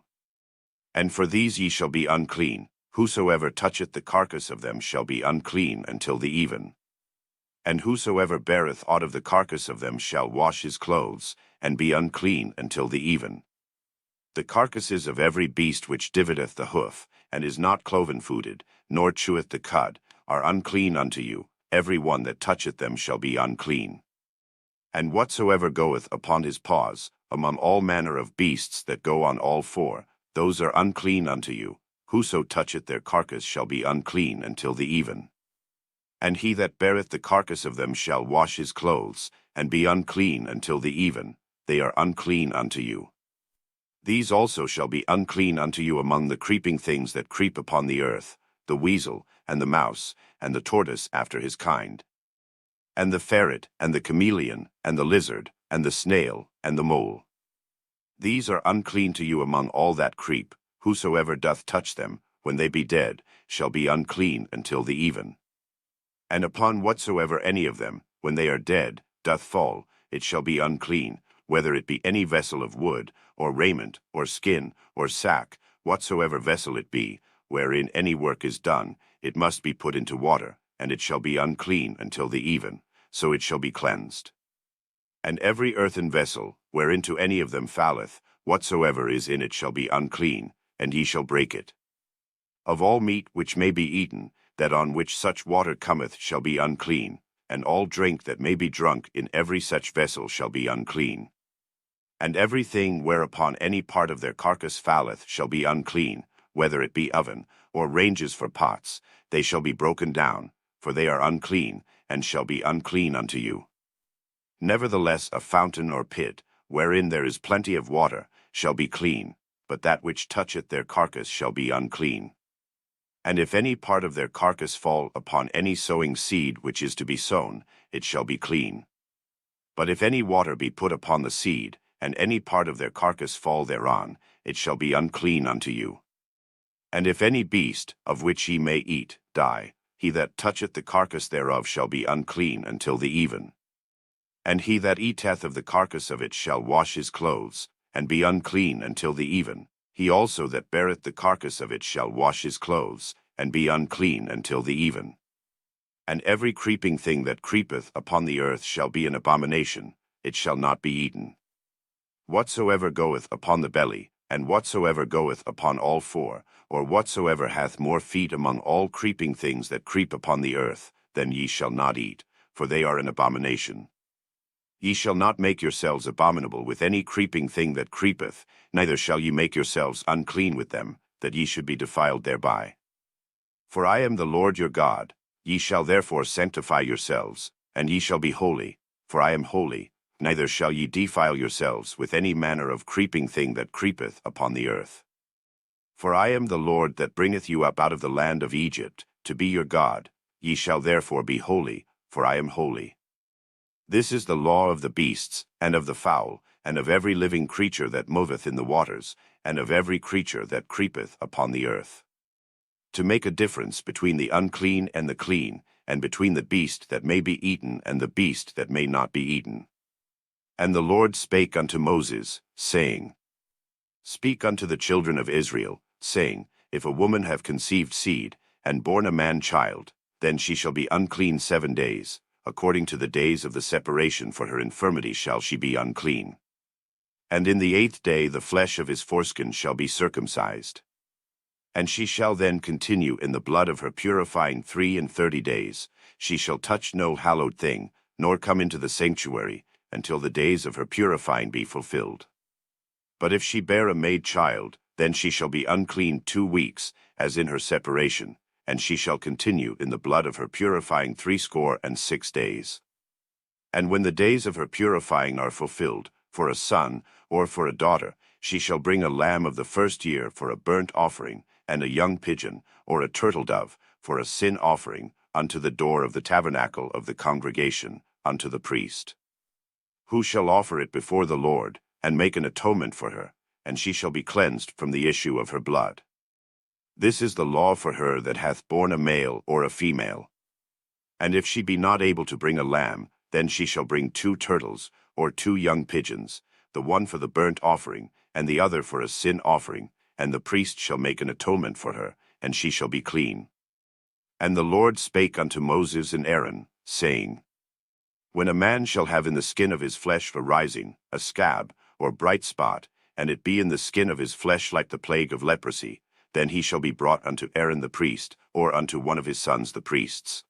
And for these ye shall be unclean, whosoever toucheth the carcass of them shall be unclean until the even. And whosoever beareth aught of the carcass of them shall wash his clothes, and be unclean until the even. The carcasses of every beast which divideth the hoof, and is not cloven-footed, nor cheweth the cud, are unclean unto you, every one that toucheth them shall be unclean. And whatsoever goeth upon his paws, among all manner of beasts that go on all four, those are unclean unto you, whoso toucheth their carcass shall be unclean until the even. And he that beareth the carcass of them shall wash his clothes, and be unclean until the even, they are unclean unto you. These also shall be unclean unto you among the creeping things that creep upon the earth, the weasel, and the mouse, and the tortoise after his kind, and the ferret, and the chameleon, and the lizard, and the snail, and the mole. These are unclean to you among all that creep, whosoever doth touch them, when they be dead, shall be unclean until the even. And upon whatsoever any of them, when they are dead, doth fall, it shall be unclean, whether it be any vessel of wood, or raiment, or skin, or sack, whatsoever vessel it be, wherein any work is done, it must be put into water, and it shall be unclean until the even, so it shall be cleansed. And every earthen vessel, whereinto any of them falleth, whatsoever is in it shall be unclean, and ye shall break it. Of all meat which may be eaten, that on which such water cometh shall be unclean, and all drink that may be drunk in every such vessel shall be unclean. And every thing whereupon any part of their carcass falleth shall be unclean, whether it be oven, or ranges for pots, they shall be broken down, for they are unclean, and shall be unclean unto you. Nevertheless a fountain or pit, wherein there is plenty of water, shall be clean, but that which toucheth their carcass shall be unclean. And if any part of their carcass fall upon any sowing seed which is to be sown, it shall be clean. But if any water be put upon the seed, and any part of their carcass fall thereon, it shall be unclean unto you. And if any beast, of which ye may eat, die, he that toucheth the carcass thereof shall be unclean until the even. And he that eateth of the carcass of it shall wash his clothes, and be unclean until the even. He also that beareth the carcass of it shall wash his clothes, and be unclean until the even. And every creeping thing that creepeth upon the earth shall be an abomination, it shall not be eaten. Whatsoever goeth upon the belly, and whatsoever goeth upon all four, or whatsoever hath more feet among all creeping things that creep upon the earth, then ye shall not eat, for they are an abomination. Ye shall not make yourselves abominable with any creeping thing that creepeth, neither shall ye make yourselves unclean with them, that ye should be defiled thereby. For I am the Lord your God, ye shall therefore sanctify yourselves, and ye shall be holy, for I am holy, neither shall ye defile yourselves with any manner of creeping thing that creepeth upon the earth. For I am the Lord that bringeth you up out of the land of Egypt, to be your God. Ye shall therefore be holy, for I am holy. This is the law of the beasts, and of the fowl, and of every living creature that moveth in the waters, and of every creature that creepeth upon the earth. To make a difference between the unclean and the clean, and between the beast that may be eaten and the beast that may not be eaten. And the Lord spake unto Moses, saying, Speak unto the children of Israel, saying, If a woman have conceived seed, and born a man-child, then she shall be unclean 7 days. According to the days of the separation for her infirmity shall she be unclean. And in the 8th day the flesh of his foreskin shall be circumcised. And she shall then continue in the blood of her purifying 33 days. She shall touch no hallowed thing, nor come into the sanctuary, until the days of her purifying be fulfilled. But if she bear a maid child, then she shall be unclean 2 weeks, as in her separation, and she shall continue in the blood of her purifying 66 days. And when the days of her purifying are fulfilled, for a son, or for a daughter, she shall bring a lamb of the 1st year for a burnt offering, and a young pigeon, or a turtle-dove, for a sin offering, unto the door of the tabernacle of the congregation, unto the priest. Who shall offer it before the Lord, and make an atonement for her, and she shall be cleansed from the issue of her blood. This is the law for her that hath borne a male or a female. And if she be not able to bring a lamb, then she shall bring 2 turtles, or 2 young pigeons, the one for the burnt offering, and the other for a sin offering, and the priest shall make an atonement for her, and she shall be clean. And the Lord spake unto Moses and Aaron, saying, When a man shall have in the skin of his flesh a rising, a scab, or bright spot, and it be in the skin of his flesh like the plague of leprosy, then he shall be brought unto Aaron the priest, or unto one of his sons the priests.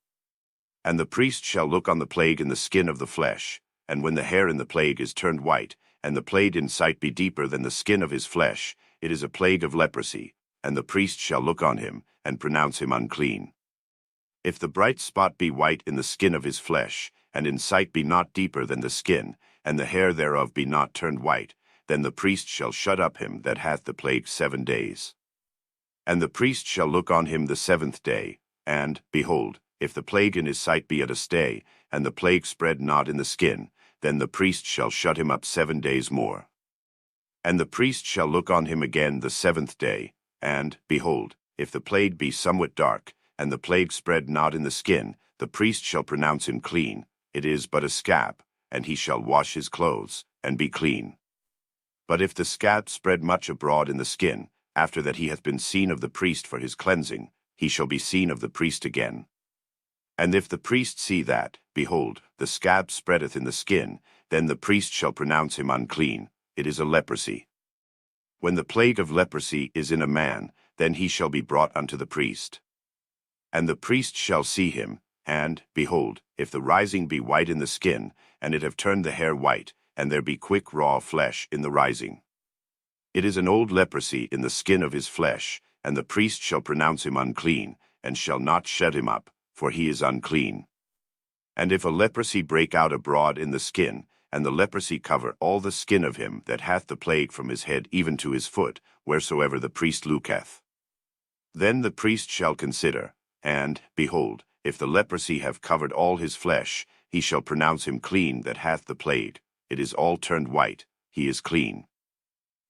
And the priest shall look on the plague in the skin of the flesh, and when the hair in the plague is turned white, and the plague in sight be deeper than the skin of his flesh, it is a plague of leprosy, and the priest shall look on him, and pronounce him unclean. If the bright spot be white in the skin of his flesh, and in sight be not deeper than the skin, and the hair thereof be not turned white, then the priest shall shut up him that hath the plague 7 days. And the priest shall look on him the 7th day, and, behold, if the plague in his sight be at a stay, and the plague spread not in the skin, then the priest shall shut him up 7 days more. And the priest shall look on him again the 7th day, and, behold, if the plague be somewhat dark, and the plague spread not in the skin, the priest shall pronounce him clean. It is but a scab, and he shall wash his clothes, and be clean. But if the scab spread much abroad in the skin, after that he hath been seen of the priest for his cleansing, he shall be seen of the priest again. And if the priest see that, behold, the scab spreadeth in the skin, then the priest shall pronounce him unclean. It is a leprosy. When the plague of leprosy is in a man, then he shall be brought unto the priest. And the priest shall see him, and, behold, if the rising be white in the skin, and it have turned the hair white, and there be quick raw flesh in the rising, it is an old leprosy in the skin of his flesh, and the priest shall pronounce him unclean, and shall not shut him up, for he is unclean. And if a leprosy break out abroad in the skin, and the leprosy cover all the skin of him that hath the plague from his head even to his foot, wheresoever the priest looketh, then the priest shall consider, and, behold, if the leprosy have covered all his flesh, he shall pronounce him clean that hath the plague. It is all turned white, he is clean.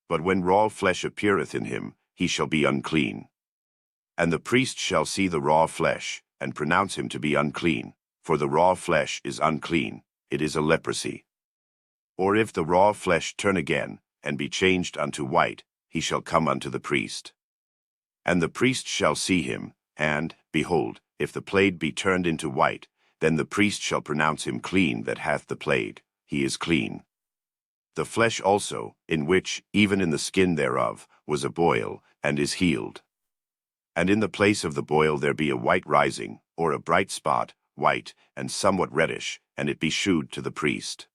But when raw flesh appeareth in him, he shall be unclean. And the priest shall see the raw flesh, and pronounce him to be unclean, for the raw flesh is unclean, it is a leprosy. Or if the raw flesh turn again, and be changed unto white, he shall come unto the priest. And the priest shall see him, and, behold, if the plague be turned into white, then the priest shall pronounce him clean that hath the plague, he is clean. The flesh also, in which, even in the skin thereof, was a boil, and is healed. And in the place of the boil there be a white rising, or a bright spot, white, and somewhat reddish, and it be shewed to the priest.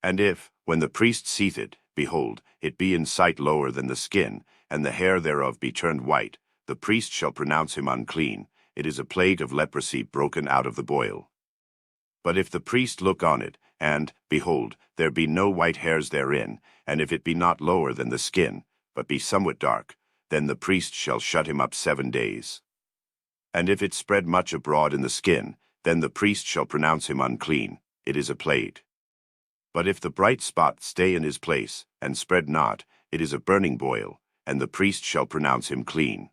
And if, when the priest seeth it, behold, it be in sight lower than the skin, and the hair thereof be turned white, the priest shall pronounce him unclean. It is a plague of leprosy broken out of the boil. But if the priest look on it, and, behold, there be no white hairs therein, and if it be not lower than the skin, but be somewhat dark, then the priest shall shut him up 7 days. And if it spread much abroad in the skin, then the priest shall pronounce him unclean. It is a plague. But if the bright spot stay in his place, and spread not, it is a burning boil, and the priest shall pronounce him clean.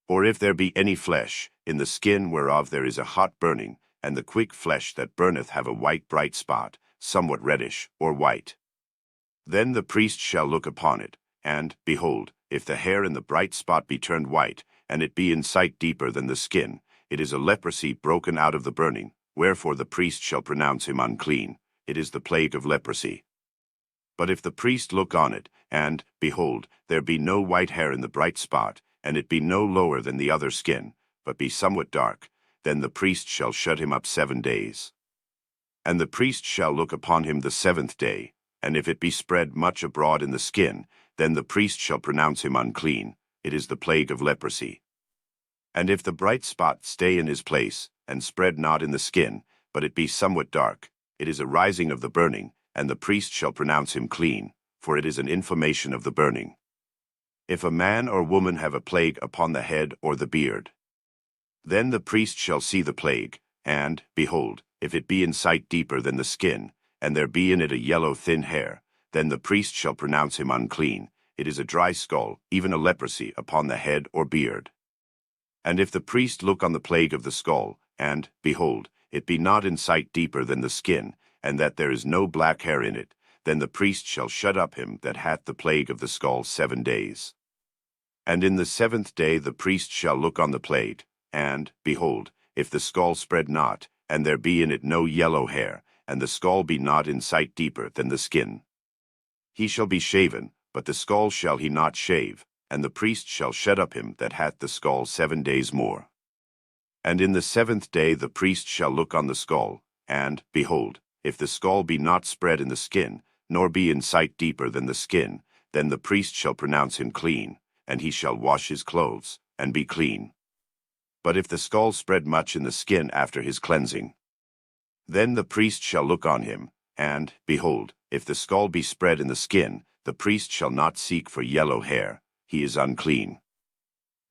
Or if there be any flesh, in the skin whereof there is a hot burning, and the quick flesh that burneth have a white bright spot, somewhat reddish, or white. Then the priest shall look upon it, and, behold, if the hair in the bright spot be turned white, and it be in sight deeper than the skin, it is a leprosy broken out of the burning, wherefore the priest shall pronounce him unclean. It is the plague of leprosy. But if the priest look on it, and, behold, there be no white hair in the bright spot, and it be no lower than the other skin, but be somewhat dark, then the priest shall shut him up 7 days. And the priest shall look upon him the 7th day, and if it be spread much abroad in the skin, then the priest shall pronounce him unclean. It is the plague of leprosy. And if the bright spot stay in his place, and spread not in the skin, but it be somewhat dark, it is a rising of the burning, and the priest shall pronounce him clean, for it is an inflammation of the burning. If a man or woman have a plague upon the head or the beard, then the priest shall see the plague, and, behold, if it be in sight deeper than the skin, and there be in it a yellow thin hair, then the priest shall pronounce him unclean. It is a dry skull, even a leprosy, upon the head or beard. And if the priest look on the plague of the skull, and, behold, it be not in sight deeper than the skin, and that there is no black hair in it, then the priest shall shut up him that hath the plague of the skull 7 days. And in the 7th day the priest shall look on the plague, and, behold, if the skull spread not, and there be in it no yellow hair, and the skull be not in sight deeper than the skin, he shall be shaven, but the skull shall he not shave, and the priest shall shut up him that hath the skull 7 days more. And in the 7th day the priest shall look on the skull, and, behold, if the skull be not spread in the skin, nor be in sight deeper than the skin, then the priest shall pronounce him clean, and he shall wash his clothes, and be clean. But if the skull spread much in the skin after his cleansing, then the priest shall look on him, and, behold, if the skull be spread in the skin, the priest shall not seek for yellow hair, he is unclean.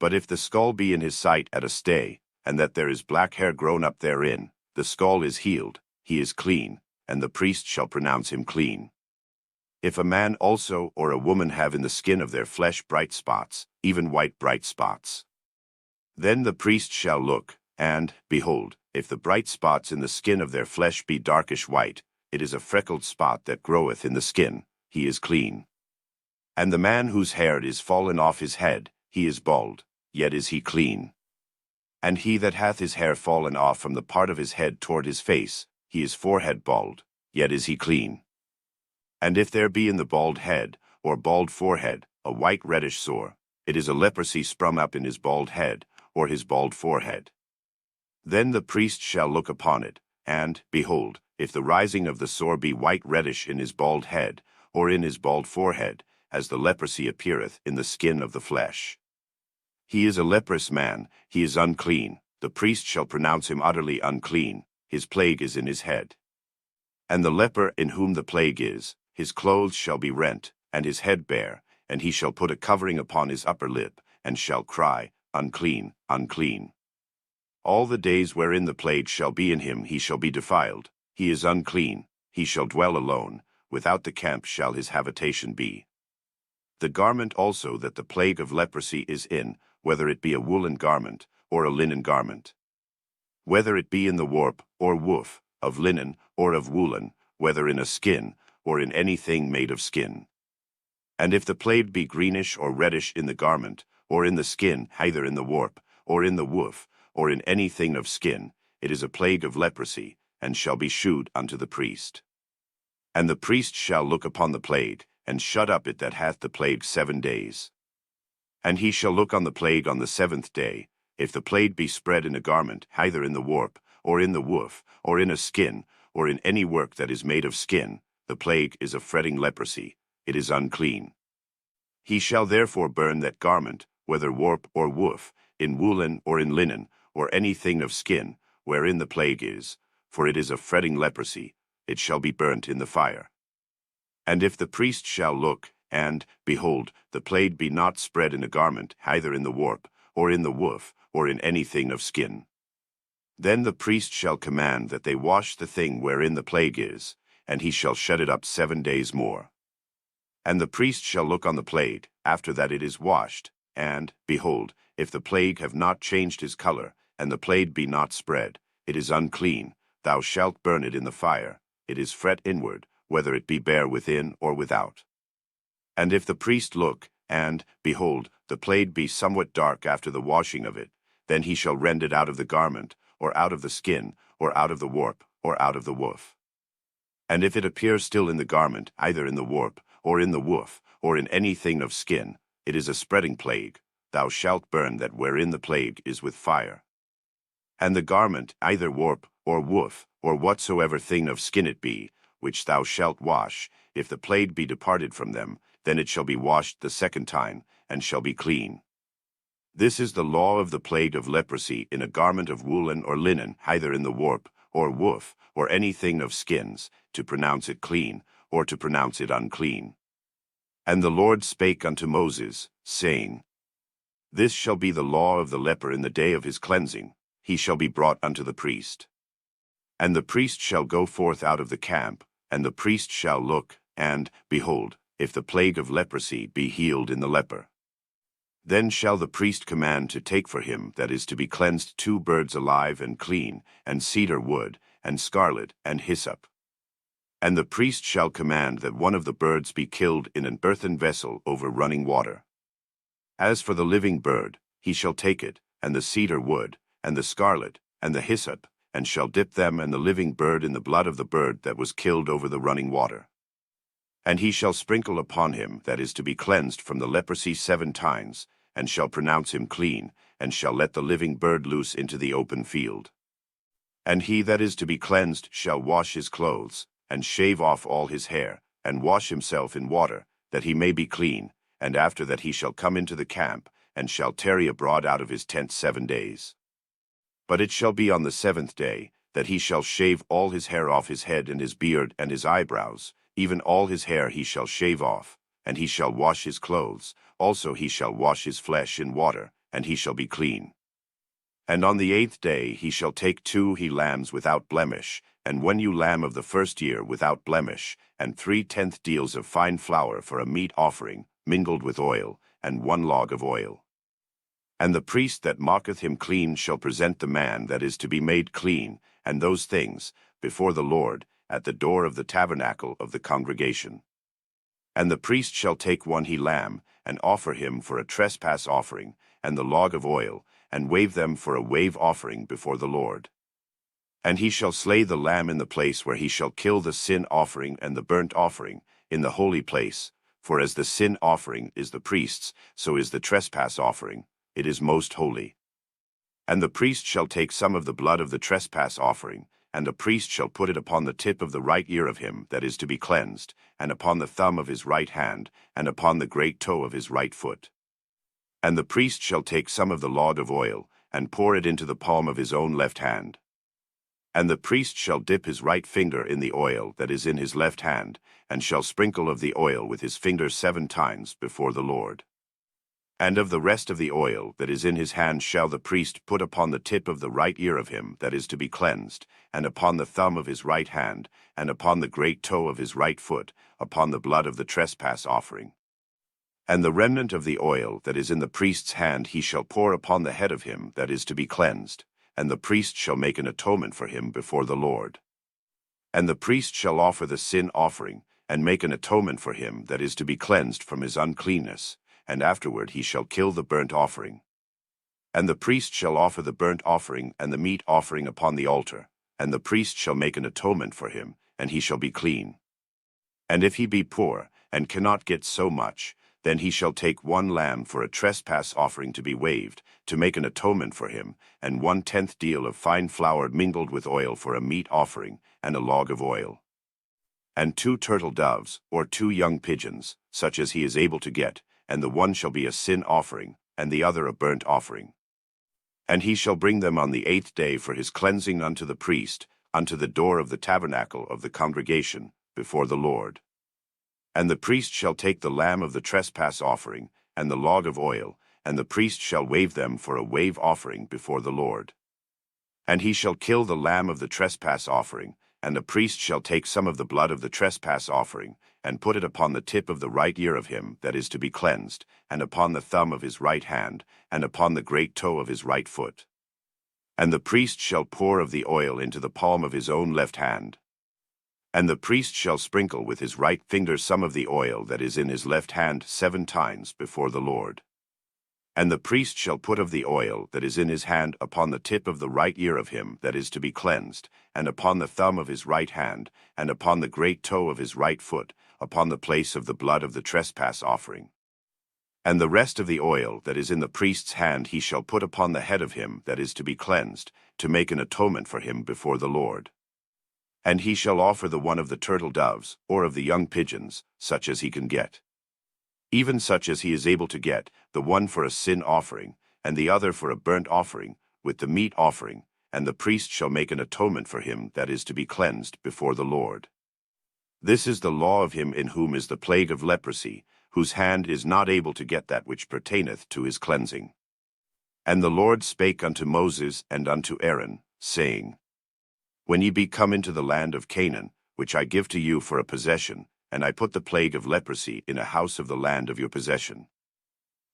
But if the skull be in his sight at a stay, and that there is black hair grown up therein, the skull is healed, he is clean, and the priest shall pronounce him clean. If a man also or a woman have in the skin of their flesh bright spots, even white bright spots, then the priest shall look, and, behold, if the bright spots in the skin of their flesh be darkish white, it is a freckled spot that groweth in the skin, he is clean. And the man whose hair is fallen off his head, he is bald, yet is he clean. And he that hath his hair fallen off from the part of his head toward his face, he is forehead bald, yet is he clean. And if there be in the bald head, or bald forehead, a white reddish sore, it is a leprosy sprung up in his bald head, or his bald forehead. Then the priest shall look upon it, and, behold, if the rising of the sore be white reddish in his bald head, or in his bald forehead, as the leprosy appeareth in the skin of the flesh, he is a leprous man, he is unclean, the priest shall pronounce him utterly unclean, his plague is in his head. And the leper in whom the plague is, his clothes shall be rent, and his head bare, and he shall put a covering upon his upper lip, and shall cry, Unclean, unclean. All the days wherein the plague shall be in him he shall be defiled, he is unclean, he shall dwell alone, without the camp shall his habitation be. The garment also that the plague of leprosy is in, whether it be a woolen garment, or a linen garment, whether it be in the warp, or woof, of linen, or of woolen, whether in a skin, or in anything made of skin. And if the plague be greenish or reddish in the garment, or in the skin, either in the warp, or in the woof, or in anything of skin, it is a plague of leprosy, and shall be shewed unto the priest. And the priest shall look upon the plague, and shut up it that hath the plague 7 days. And he shall look on the plague on the 7th day, if the plague be spread in a garment, either in the warp, or in the woof, or in a skin, or in any work that is made of skin, the plague is a fretting leprosy, it is unclean. He shall therefore burn that garment, whether warp or woof, in woolen or in linen, or anything of skin, wherein the plague is, for it is a fretting leprosy, it shall be burnt in the fire. And if the priest shall look, and, behold, the plague be not spread in a garment, either in the warp, or in the woof, or in anything of skin. Then the priest shall command that they wash the thing wherein the plague is, and he shall shut it up 7 days more. And the priest shall look on the plague, after that it is washed, and, behold, if the plague have not changed his color, and the plague be not spread, it is unclean, thou shalt burn it in the fire, it is fret inward, whether it be bare within or without. And if the priest look, and, behold, the plague be somewhat dark after the washing of it, then he shall rend it out of the garment, or out of the skin, or out of the warp, or out of the woof. And if it appear still in the garment, either in the warp, or in the woof, or in anything of skin, it is a spreading plague, thou shalt burn that wherein the plague is with fire. And the garment, either warp, or woof, or whatsoever thing of skin it be, which thou shalt wash, if the plague be departed from them, then it shall be washed the second time, and shall be clean. This is the law of the plague of leprosy in a garment of woolen or linen, either in the warp, or woof, or anything of skins, to pronounce it clean, or to pronounce it unclean. And the Lord spake unto Moses, saying, This shall be the law of the leper in the day of his cleansing, he shall be brought unto the priest. And the priest shall go forth out of the camp, and the priest shall look, and, behold, if the plague of leprosy be healed in the leper. Then shall the priest command to take for him that is to be cleansed 2 birds alive and clean, and cedar wood, and scarlet, and hyssop. And the priest shall command that one of the birds be killed in an earthen vessel over running water. As for the living bird, he shall take it, and the cedar wood, and the scarlet, and the hyssop, and shall dip them and the living bird in the blood of the bird that was killed over the running water. And he shall sprinkle upon him that is to be cleansed from the leprosy 7 times, and shall pronounce him clean, and shall let the living bird loose into the open field. And he that is to be cleansed shall wash his clothes, and shave off all his hair, and wash himself in water, that he may be clean, and after that he shall come into the camp, and shall tarry abroad out of his tent 7 days. But it shall be on the 7th day, that he shall shave all his hair off his head and his beard and his eyebrows, even all his hair he shall shave off, and he shall wash his clothes, also he shall wash his flesh in water, and he shall be clean. And on the 8th day he shall take 2 he-lambs without blemish, and 1 ewe lamb of the first year without blemish, and 3/10 deals of fine flour for a meat offering, mingled with oil, and 1 log of oil. And the priest that maketh him clean shall present the man that is to be made clean, and those things, before the Lord, at the door of the tabernacle of the congregation. And the priest shall take 1 he-lamb, and offer him for a trespass offering, and the log of oil, and wave them for a wave offering before the Lord. And he shall slay the lamb in the place where he shall kill the sin offering and the burnt offering, in the holy place, for as the sin offering is the priest's, so is the trespass offering, it is most holy. And the priest shall take some of the blood of the trespass offering, and the priest shall put it upon the tip of the right ear of him that is to be cleansed, and upon the thumb of his right hand, and upon the great toe of his right foot. And the priest shall take some of the log of oil, and pour it into the palm of his own left hand. And the priest shall dip his right finger in the oil that is in his left hand, and shall sprinkle of the oil with his finger 7 times before the Lord. And of the rest of the oil that is in his hand shall the priest put upon the tip of the right ear of him that is to be cleansed, and upon the thumb of his right hand, and upon the great toe of his right foot, upon the blood of the trespass offering. And the remnant of the oil that is in the priest's hand he shall pour upon the head of him that is to be cleansed, and the priest shall make an atonement for him before the Lord. And the priest shall offer the sin offering, and make an atonement for him that is to be cleansed from his uncleanness, and afterward he shall kill the burnt offering. And the priest shall offer the burnt offering and the meat offering upon the altar, and the priest shall make an atonement for him, and he shall be clean. And if he be poor, and cannot get so much, then he shall take 1 lamb for a trespass offering to be waved, to make an atonement for him, and 1/10 deal of fine flour mingled with oil for a meat offering, and a log of oil. And 2 turtle doves, or 2 young pigeons, such as he is able to get, and the one shall be a sin offering, and the other a burnt offering. And he shall bring them on the 8th day for his cleansing unto the priest, unto the door of the tabernacle of the congregation, before the Lord. And the priest shall take the lamb of the trespass offering, and the log of oil, and the priest shall wave them for a wave offering before the Lord. And he shall kill the lamb of the trespass offering, and the priest shall take some of the blood of the trespass offering, and put it upon the tip of the right ear of him that is to be cleansed, and upon the thumb of his right hand, and upon the great toe of his right foot. And the priest shall pour of the oil into the palm of his own left hand. And the priest shall sprinkle with his right finger some of the oil that is in his left hand 7 times before the Lord. And the priest shall put of the oil that is in his hand upon the tip of the right ear of him that is to be cleansed, and upon the thumb of his right hand, and upon the great toe of his right foot, upon the place of the blood of the trespass offering. And the rest of the oil that is in the priest's hand he shall put upon the head of him that is to be cleansed, to make an atonement for him before the Lord. And he shall offer the one of the turtle doves, or of the young pigeons, such as he can get. Even such as he is able to get, the one for a sin offering, and the other for a burnt offering, with the meat offering, and the priest shall make an atonement for him that is to be cleansed before the Lord. This is the law of him in whom is the plague of leprosy, whose hand is not able to get that which pertaineth to his cleansing. And the Lord spake unto Moses and unto Aaron, saying, When ye be come into the land of Canaan, which I give to you for a possession, and I put the plague of leprosy in a house of the land of your possession.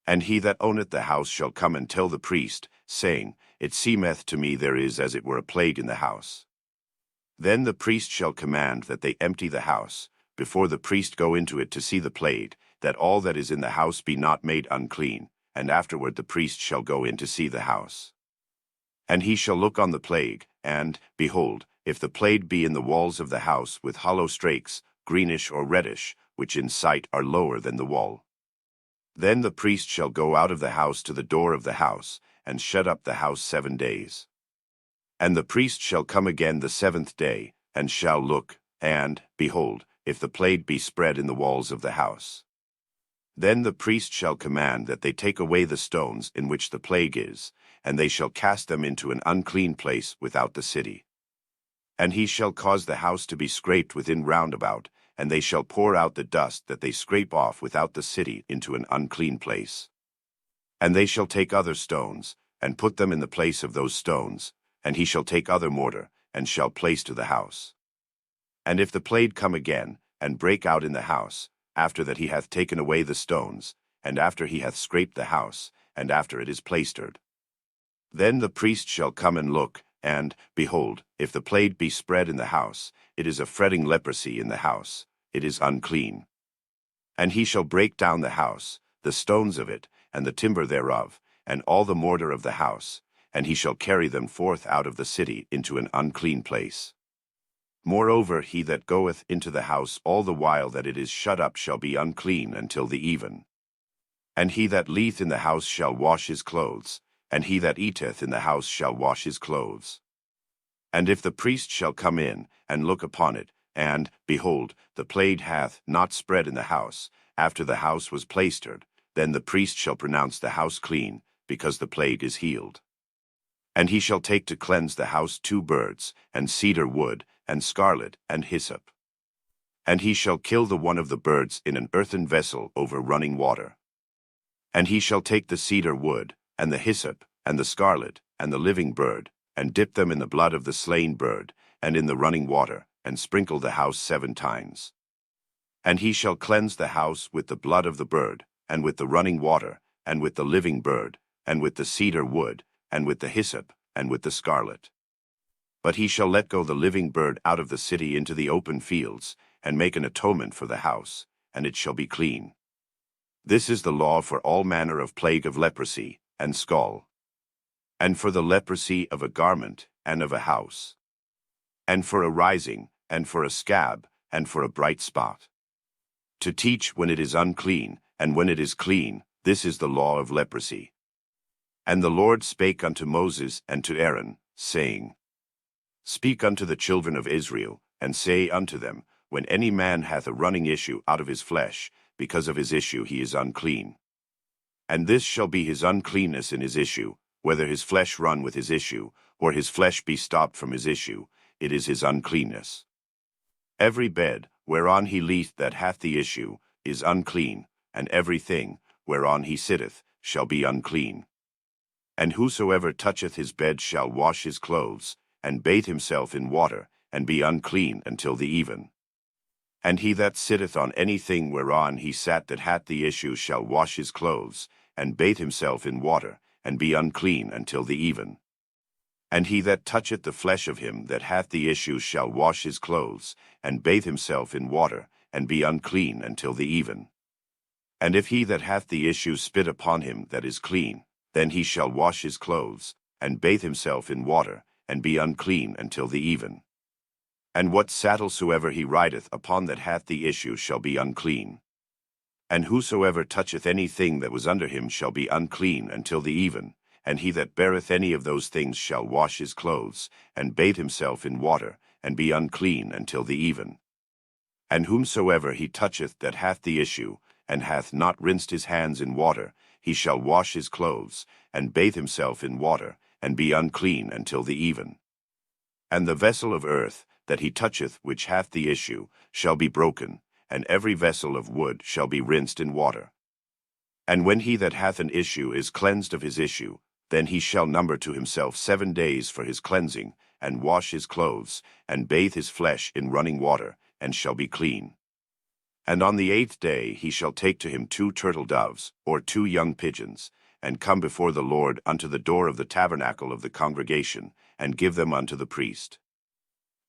And he that owneth the house shall come and tell the priest, saying, It seemeth to me there is as it were a plague in the house. Then the priest shall command that they empty the house, before the priest go into it to see the plague, that all that is in the house be not made unclean, and afterward the priest shall go in to see the house. And he shall look on the plague, and, behold, if the plague be in the walls of the house with hollow strakes, greenish or reddish, which in sight are lower than the wall. Then the priest shall go out of the house to the door of the house, and shut up the house 7 days. And the priest shall come again the 7th day, and shall look, and, behold, if the plague be spread in the walls of the house. Then the priest shall command that they take away the stones in which the plague is, and they shall cast them into an unclean place without the city. And he shall cause the house to be scraped within round about, and they shall pour out the dust that they scrape off without the city into an unclean place. And they shall take other stones, and put them in the place of those stones, and he shall take other mortar, and shall place to the house. And if the plague come again, and break out in the house, after that he hath taken away the stones, and after he hath scraped the house, and after it is plastered, then the priest shall come and look, and, behold, if the plague be spread in the house, it is a fretting leprosy in the house, it is unclean. And he shall break down the house, the stones of it, and the timber thereof, and all the mortar of the house, and he shall carry them forth out of the city into an unclean place. Moreover, he that goeth into the house all the while that it is shut up shall be unclean until the even. And he that lieth in the house shall wash his clothes, and he that eateth in the house shall wash his clothes. And if the priest shall come in, and look upon it, and, behold, the plague hath not spread in the house, after the house was plastered, then the priest shall pronounce the house clean, because the plague is healed. And he shall take to cleanse the house 2 birds, and cedar wood, and scarlet, and hyssop. And he shall kill the one of the birds in an earthen vessel over running water. And he shall take the cedar wood, and the hyssop, and the scarlet, and the living bird, and dip them in the blood of the slain bird, and in the running water, and sprinkle the house 7 times. And he shall cleanse the house with the blood of the bird, and with the running water, and with the living bird, and with the cedar wood, and with the hyssop, and with the scarlet. But he shall let go the living bird out of the city into the open fields, and make an atonement for the house, and it shall be clean. This is the law for all manner of plague of leprosy, and scall, and for the leprosy of a garment, and of a house, and for a rising, and for a scab, and for a bright spot. To teach when it is unclean, and when it is clean, this is the law of leprosy. And the Lord spake unto Moses and to Aaron, saying, Speak unto the children of Israel, and say unto them, When any man hath a running issue out of his flesh, because of his issue he is unclean. And this shall be his uncleanness in his issue, whether his flesh run with his issue, or his flesh be stopped from his issue, it is his uncleanness. Every bed, whereon he lieth that hath the issue, is unclean, and everything, whereon he sitteth, shall be unclean. And whosoever toucheth his bed shall wash his clothes, and bathe himself in water, and be unclean until the even. And he that sitteth on anything whereon he sat that hath the issue shall wash his clothes, and bathe himself in water, and be unclean until the even. And he that toucheth the flesh of him that hath the issue shall wash his clothes, and bathe himself in water, and be unclean until the even. And if he that hath the issue spit upon him that is clean, then he shall wash his clothes, and bathe himself in water, and be unclean until the even. And what saddle soever he rideth upon that hath the issue shall be unclean. And whosoever toucheth anything that was under him shall be unclean until the even, and he that beareth any of those things shall wash his clothes, and bathe himself in water, and be unclean until the even. And whomsoever he toucheth that hath the issue, and hath not rinsed his hands in water, he shall wash his clothes, and bathe himself in water, and be unclean until the even. And the vessel of earth, that he toucheth which hath the issue, shall be broken, and every vessel of wood shall be rinsed in water. And when he that hath an issue is cleansed of his issue, then he shall number to himself 7 days for his cleansing, and wash his clothes, and bathe his flesh in running water, and shall be clean. And on the 8th day he shall take to him 2 turtle doves, or 2 young pigeons, and come before the Lord unto the door of the tabernacle of the congregation, and give them unto the priest.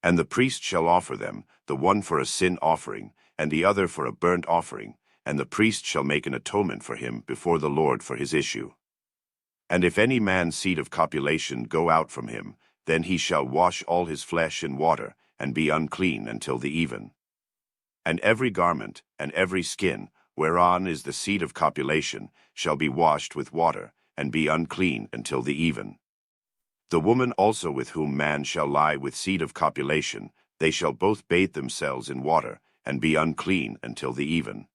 And the priest shall offer them, the one for a sin offering, and the other for a burnt offering, and the priest shall make an atonement for him before the Lord for his issue. And if any man's seed of copulation go out from him, then he shall wash all his flesh in water, and be unclean until the even. And every garment, and every skin, whereon is the seed of copulation, shall be washed with water, and be unclean until the even. The woman also with whom man shall lie with seed of copulation, they shall both bathe themselves in water, and be unclean until the even.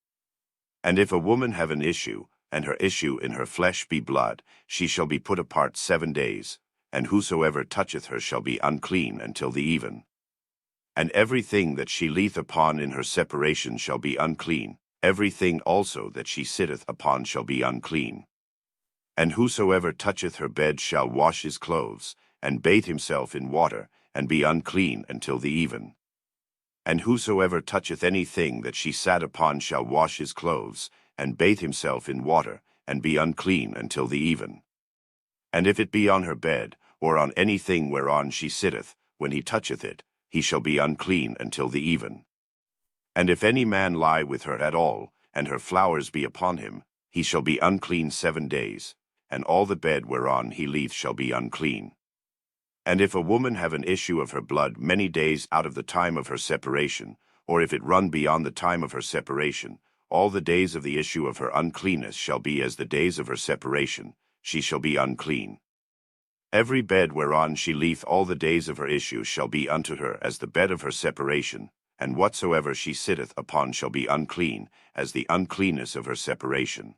And if a woman have an issue, and her issue in her flesh be blood, she shall be put apart 7 days, and whosoever toucheth her shall be unclean until the even. And everything that she lieth upon in her separation shall be unclean, everything also that she sitteth upon shall be unclean. And whosoever toucheth her bed shall wash his clothes, and bathe himself in water, and be unclean until the even. And whosoever toucheth anything that she sat upon shall wash his clothes, and bathe himself in water, and be unclean until the even. And if it be on her bed, or on anything whereon she sitteth, when he toucheth it, he shall be unclean until the even. And if any man lie with her at all, and her flowers be upon him, he shall be unclean 7 days, and all the bed whereon he lieth shall be unclean. And if a woman have an issue of her blood many days out of the time of her separation, or if it run beyond the time of her separation, all the days of the issue of her uncleanness shall be as the days of her separation, she shall be unclean. Every bed whereon she lieth all the days of her issue shall be unto her as the bed of her separation, and whatsoever she sitteth upon shall be unclean, as the uncleanness of her separation.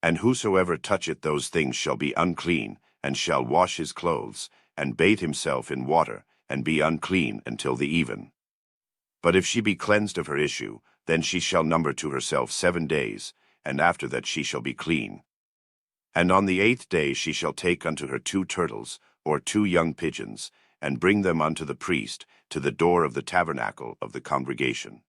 And whosoever toucheth those things shall be unclean, and shall wash his clothes, and bathe himself in water, and be unclean until the even. But if she be cleansed of her issue, then she shall number to herself 7 days, and after that she shall be clean. And on the 8th day she shall take unto her 2 turtles, or 2 young pigeons, and bring them unto the priest, to the door of the tabernacle of the congregation.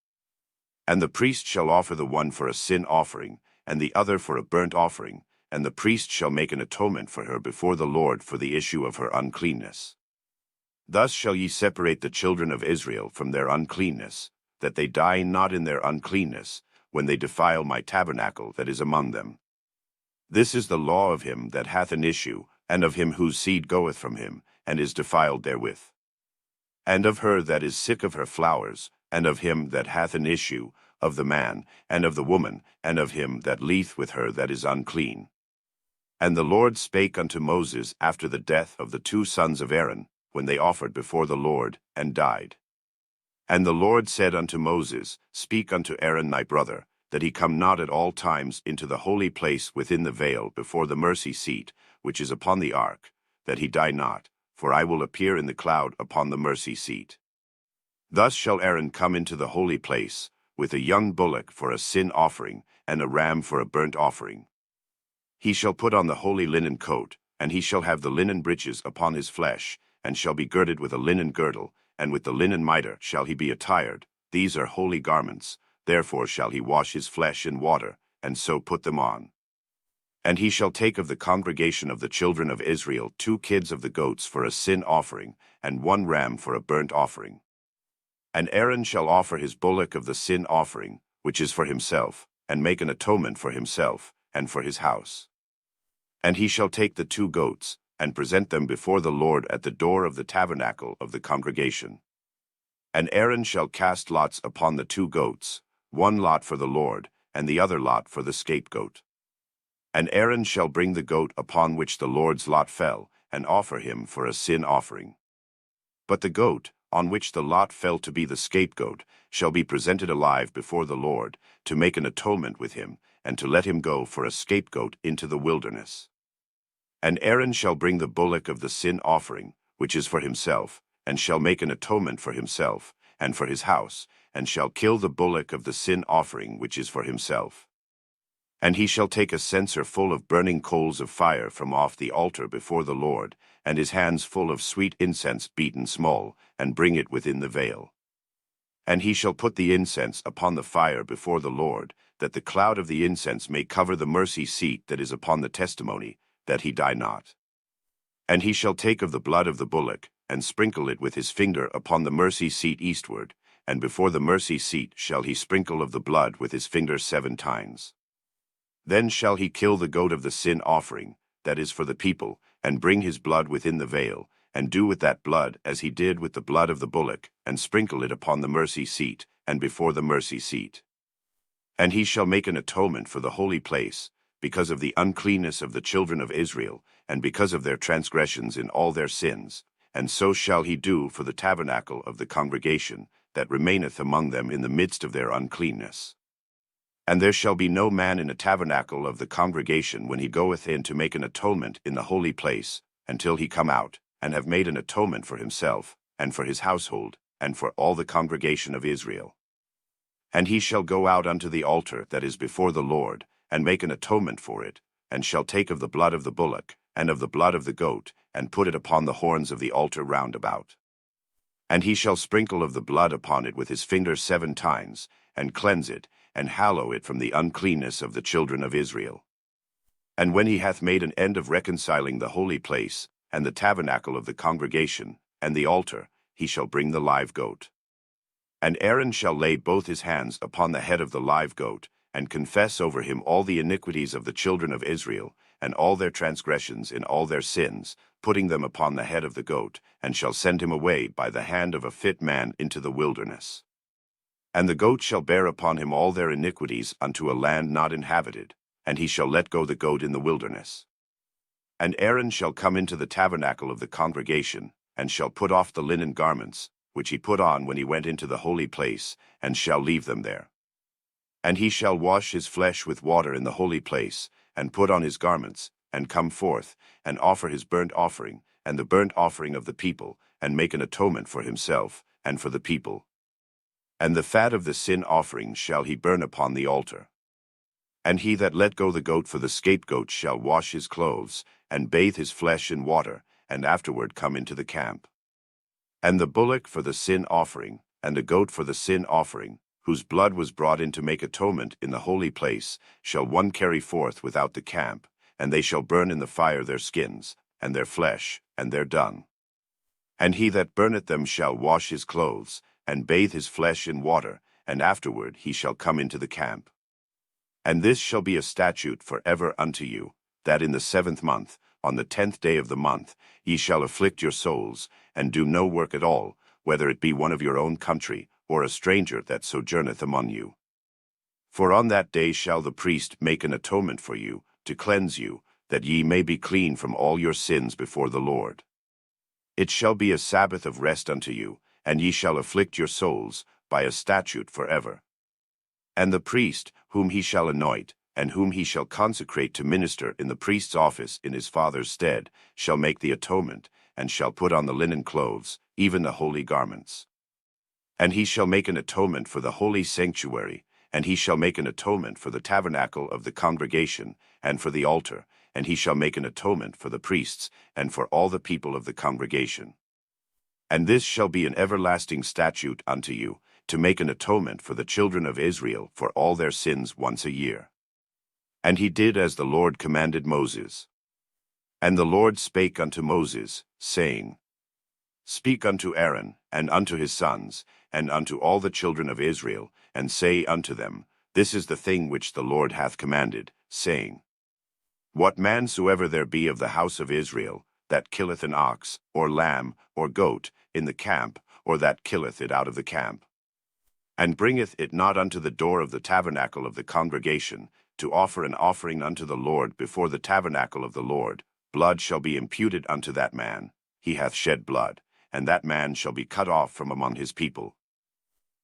And the priest shall offer the one for a sin offering, and the other for a burnt offering, and the priest shall make an atonement for her before the Lord for the issue of her uncleanness. Thus shall ye separate the children of Israel from their uncleanness, that they die not in their uncleanness, when they defile my tabernacle that is among them. This is the law of him that hath an issue, and of him whose seed goeth from him, and is defiled therewith. And of her that is sick of her flowers, and of him that hath an issue, of the man, and of the woman, and of him that lieth with her that is unclean. And the Lord spake unto Moses after the death of the 2 sons of Aaron, when they offered before the Lord, and died. And the Lord said unto Moses, Speak unto Aaron thy brother, that he come not at all times into the holy place within the veil before the mercy seat, which is upon the ark, that he die not, for I will appear in the cloud upon the mercy seat. Thus shall Aaron come into the holy place, with a young bullock for a sin offering, and a ram for a burnt offering. He shall put on the holy linen coat, and he shall have the linen breeches upon his flesh, and shall be girded with a linen girdle, and with the linen mitre shall he be attired. These are holy garments, therefore shall he wash his flesh in water, and so put them on. And he shall take of the congregation of the children of Israel 2 kids of the goats for a sin offering, and 1 ram for a burnt offering. And Aaron shall offer his bullock of the sin offering, which is for himself, and make an atonement for himself, and for his house. And he shall take the 2 goats, and present them before the Lord at the door of the tabernacle of the congregation. And Aaron shall cast lots upon the 2 goats, 1 lot for the Lord, and the other lot for the scapegoat. And Aaron shall bring the goat upon which the Lord's lot fell, and offer him for a sin offering. But the goat, on which the lot fell to be the scapegoat, shall be presented alive before the Lord, to make an atonement with him, and to let him go for a scapegoat into the wilderness. And Aaron shall bring the bullock of the sin offering, which is for himself, and shall make an atonement for himself, and for his house, and shall kill the bullock of the sin offering which is for himself. And he shall take a censer full of burning coals of fire from off the altar before the Lord, and his hands full of sweet incense beaten small, and bring it within the veil. And he shall put the incense upon the fire before the Lord, that the cloud of the incense may cover the mercy seat that is upon the testimony, that he die not. And he shall take of the blood of the bullock, and sprinkle it with his finger upon the mercy seat eastward, and before the mercy seat shall he sprinkle of the blood with his finger 7 times. Then shall he kill the goat of the sin offering, that is for the people, and bring his blood within the veil, and do with that blood as he did with the blood of the bullock, and sprinkle it upon the mercy seat, and before the mercy seat. And he shall make an atonement for the holy place, because of the uncleanness of the children of Israel, and because of their transgressions in all their sins, and so shall he do for the tabernacle of the congregation, that remaineth among them in the midst of their uncleanness. And there shall be no man in a tabernacle of the congregation when he goeth in to make an atonement in the holy place, until he come out, and have made an atonement for himself, and for his household, and for all the congregation of Israel. And he shall go out unto the altar that is before the Lord, and make an atonement for it, and shall take of the blood of the bullock, and of the blood of the goat, and put it upon the horns of the altar round about. And he shall sprinkle of the blood upon it with his finger 7 times, and cleanse it, and hallow it from the uncleanness of the children of Israel. And when he hath made an end of reconciling the holy place, and the tabernacle of the congregation, and the altar, he shall bring the live goat. And Aaron shall lay both his hands upon the head of the live goat, and confess over him all the iniquities of the children of Israel, and all their transgressions in all their sins, putting them upon the head of the goat, and shall send him away by the hand of a fit man into the wilderness. And the goat shall bear upon him all their iniquities unto a land not inhabited, and he shall let go the goat in the wilderness. And Aaron shall come into the tabernacle of the congregation, and shall put off the linen garments, which he put on when he went into the holy place, and shall leave them there. And he shall wash his flesh with water in the holy place, and put on his garments, and come forth, and offer his burnt offering, and the burnt offering of the people, and make an atonement for himself, and for the people. And the fat of the sin offering shall he burn upon the altar. And he that let go the goat for the scapegoat shall wash his clothes, and bathe his flesh in water, and afterward come into the camp. And the bullock for the sin offering, and the goat for the sin offering, whose blood was brought in to make atonement in the holy place, shall one carry forth without the camp, and they shall burn in the fire their skins, and their flesh, and their dung. And he that burneth them shall wash his clothes, and bathe his flesh in water, and afterward he shall come into the camp. And this shall be a statute for ever unto you, that in the 7th month, on the 10th day of the month, ye shall afflict your souls, and do no work at all, whether it be one of your own country, or a stranger that sojourneth among you. For on that day shall the priest make an atonement for you, to cleanse you, that ye may be clean from all your sins before the Lord. It shall be a Sabbath of rest unto you, and ye shall afflict your souls, by a statute forever. And the priest, whom he shall anoint, and whom he shall consecrate to minister in the priest's office in his father's stead, shall make the atonement, and shall put on the linen clothes, even the holy garments. And he shall make an atonement for the holy sanctuary, and he shall make an atonement for the tabernacle of the congregation, and for the altar, and he shall make an atonement for the priests, and for all the people of the congregation. And this shall be an everlasting statute unto you, to make an atonement for the children of Israel for all their sins once a year. And he did as the Lord commanded Moses. And the Lord spake unto Moses, saying, Speak unto Aaron, and unto his sons, and unto all the children of Israel, and say unto them, This is the thing which the Lord hath commanded, saying, What man soever there be of the house of Israel, that killeth an ox, or lamb, or goat, in the camp, or that killeth it out of the camp, and bringeth it not unto the door of the tabernacle of the congregation, to offer an offering unto the Lord before the tabernacle of the Lord, blood shall be imputed unto that man. He hath shed blood, and that man shall be cut off from among his people.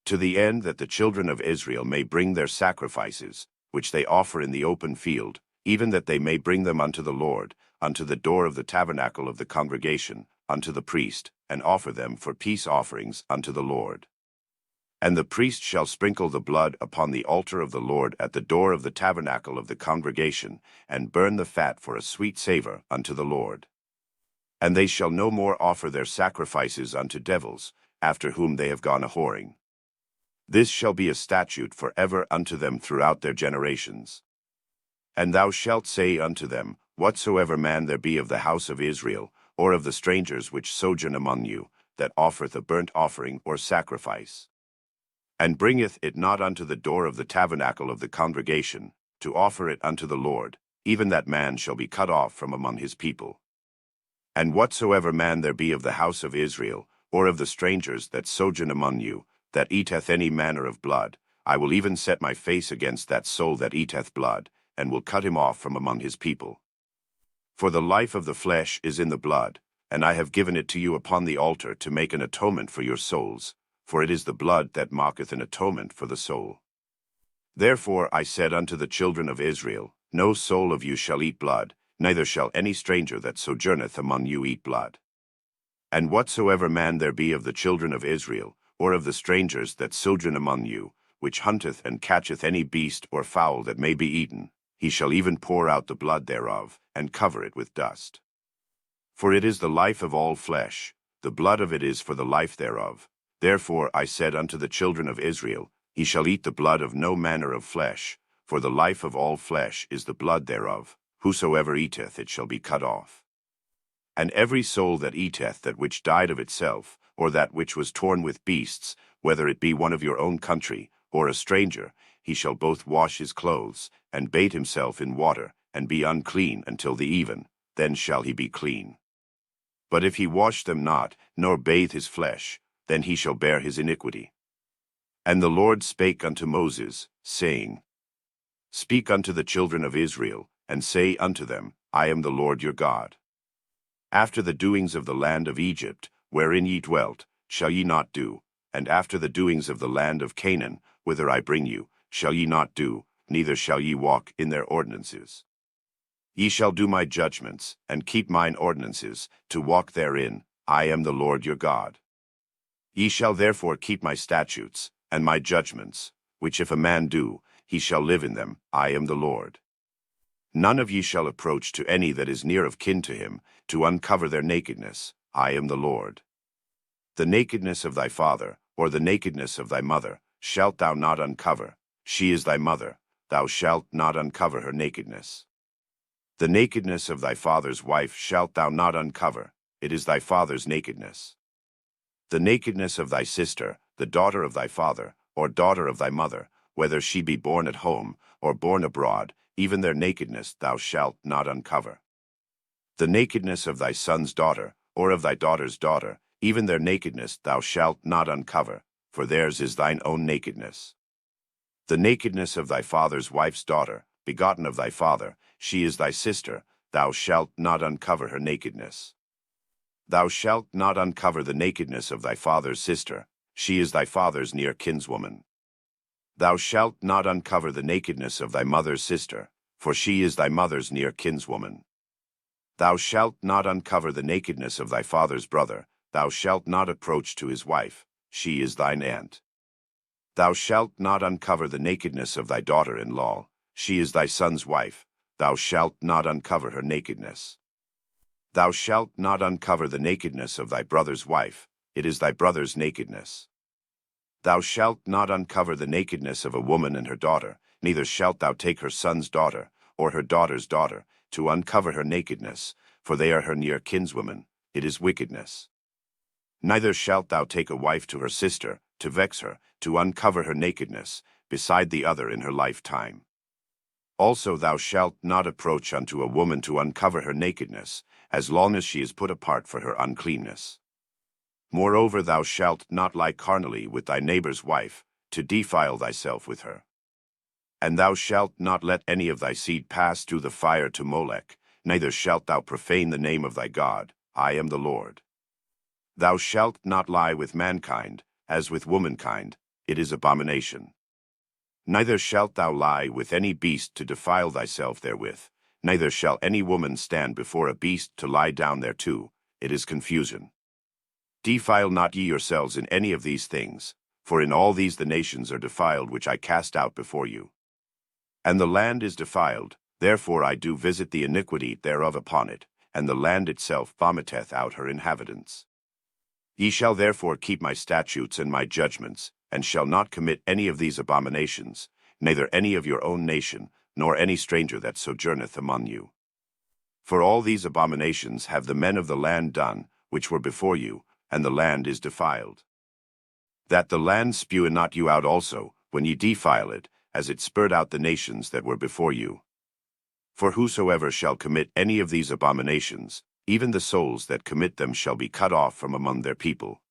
To the end that the children of Israel may bring their sacrifices, which they offer in the open field, even that they may bring them unto the Lord, unto the door of the tabernacle of the congregation, unto the priest, and offer them for peace offerings unto the Lord. And the priest shall sprinkle the blood upon the altar of the Lord at the door of the tabernacle of the congregation, and burn the fat for a sweet savour unto the Lord. And they shall no more offer their sacrifices unto devils, after whom they have gone a-whoring. This shall be a statute for ever unto them throughout their generations. And thou shalt say unto them, Whatsoever man there be of the house of Israel, or of the strangers which sojourn among you, that offereth a burnt offering or sacrifice, and bringeth it not unto the door of the tabernacle of the congregation, to offer it unto the Lord, even that man shall be cut off from among his people. And whatsoever man there be of the house of Israel, or of the strangers that sojourn among you, that eateth any manner of blood, I will even set my face against that soul that eateth blood, and will cut him off from among his people. For the life of the flesh is in the blood, and I have given it to you upon the altar to make an atonement for your souls, for it is the blood that maketh an atonement for the soul. Therefore I said unto the children of Israel, No soul of you shall eat blood, neither shall any stranger that sojourneth among you eat blood. And whatsoever man there be of the children of Israel, or of the strangers that sojourn among you, which hunteth and catcheth any beast or fowl that may be eaten, he shall even pour out the blood thereof, and cover it with dust. For it is the life of all flesh, the blood of it is for the life thereof. Therefore I said unto the children of Israel, He shall eat the blood of no manner of flesh, for the life of all flesh is the blood thereof. Whosoever eateth it shall be cut off. And every soul that eateth that which died of itself, or that which was torn with beasts, whether it be one of your own country, or a stranger, he shall both wash his clothes, and bathe himself in water, and be unclean until the even, then shall he be clean. But if he wash them not, nor bathe his flesh, then he shall bear his iniquity. And the Lord spake unto Moses, saying, Speak unto the children of Israel, and say unto them, I am the Lord your God. After the doings of the land of Egypt, wherein ye dwelt, shall ye not do, and after the doings of the land of Canaan, whither I bring you, shall ye not do, neither shall ye walk in their ordinances. Ye shall do my judgments, and keep mine ordinances, to walk therein. I am the Lord your God. Ye shall therefore keep my statutes, and my judgments, which if a man do, he shall live in them. I am the Lord. None of ye shall approach to any that is near of kin to him, to uncover their nakedness. I am the Lord. The nakedness of thy father, or the nakedness of thy mother, shalt thou not uncover. She is thy mother, thou shalt not uncover her nakedness. The nakedness of thy father's wife shalt thou not uncover, it is thy father's nakedness. The nakedness of thy sister, the daughter of thy father, or daughter of thy mother, whether she be born at home, or born abroad, even their nakedness thou shalt not uncover. The nakedness of thy son's daughter, or of thy daughter's daughter, even their nakedness thou shalt not uncover, for theirs is thine own nakedness. The nakedness of thy father's wife's daughter, begotten of thy father, she is thy sister, thou shalt not uncover her nakedness. Thou shalt not uncover the nakedness of thy father's sister, she is thy father's near kinswoman. Thou shalt not uncover the nakedness of thy mother's sister, for she is thy mother's near kinswoman. Thou shalt not uncover the nakedness of thy father's brother, thou shalt not approach to his wife, she is thine aunt. Thou shalt not uncover the nakedness of thy daughter-in-law, she is thy son's wife, thou shalt not uncover her nakedness. Thou shalt not uncover the nakedness of thy brother's wife, it is thy brother's nakedness. Thou shalt not uncover the nakedness of a woman and her daughter, neither shalt thou take her son's daughter, or her daughter's daughter, to uncover her nakedness, for they are her near kinswomen, it is wickedness. Neither shalt thou take a wife to her sister, to vex her, to uncover her nakedness, beside the other in her lifetime. Also thou shalt not approach unto a woman to uncover her nakedness, as long as she is put apart for her uncleanness. Moreover thou shalt not lie carnally with thy neighbor's wife, to defile thyself with her. And thou shalt not let any of thy seed pass through the fire to Molech, neither shalt thou profane the name of thy God, I am the Lord. Thou shalt not lie with mankind, as with womankind, it is abomination. Neither shalt thou lie with any beast to defile thyself therewith, neither shall any woman stand before a beast to lie down thereto, it is confusion. Defile not ye yourselves in any of these things, for in all these the nations are defiled which I cast out before you. And the land is defiled, therefore I do visit the iniquity thereof upon it, and the land itself vomiteth out her inhabitants. Ye shall therefore keep my statutes and my judgments, and shall not commit any of these abominations, neither any of your own nation, nor any stranger that sojourneth among you. For all these abominations have the men of the land done, which were before you, and the land is defiled. That the land spew not you out also, when ye defile it, as it spurred out the nations that were before you. For whosoever shall commit any of these abominations, even the souls that commit them shall be cut off from among their people.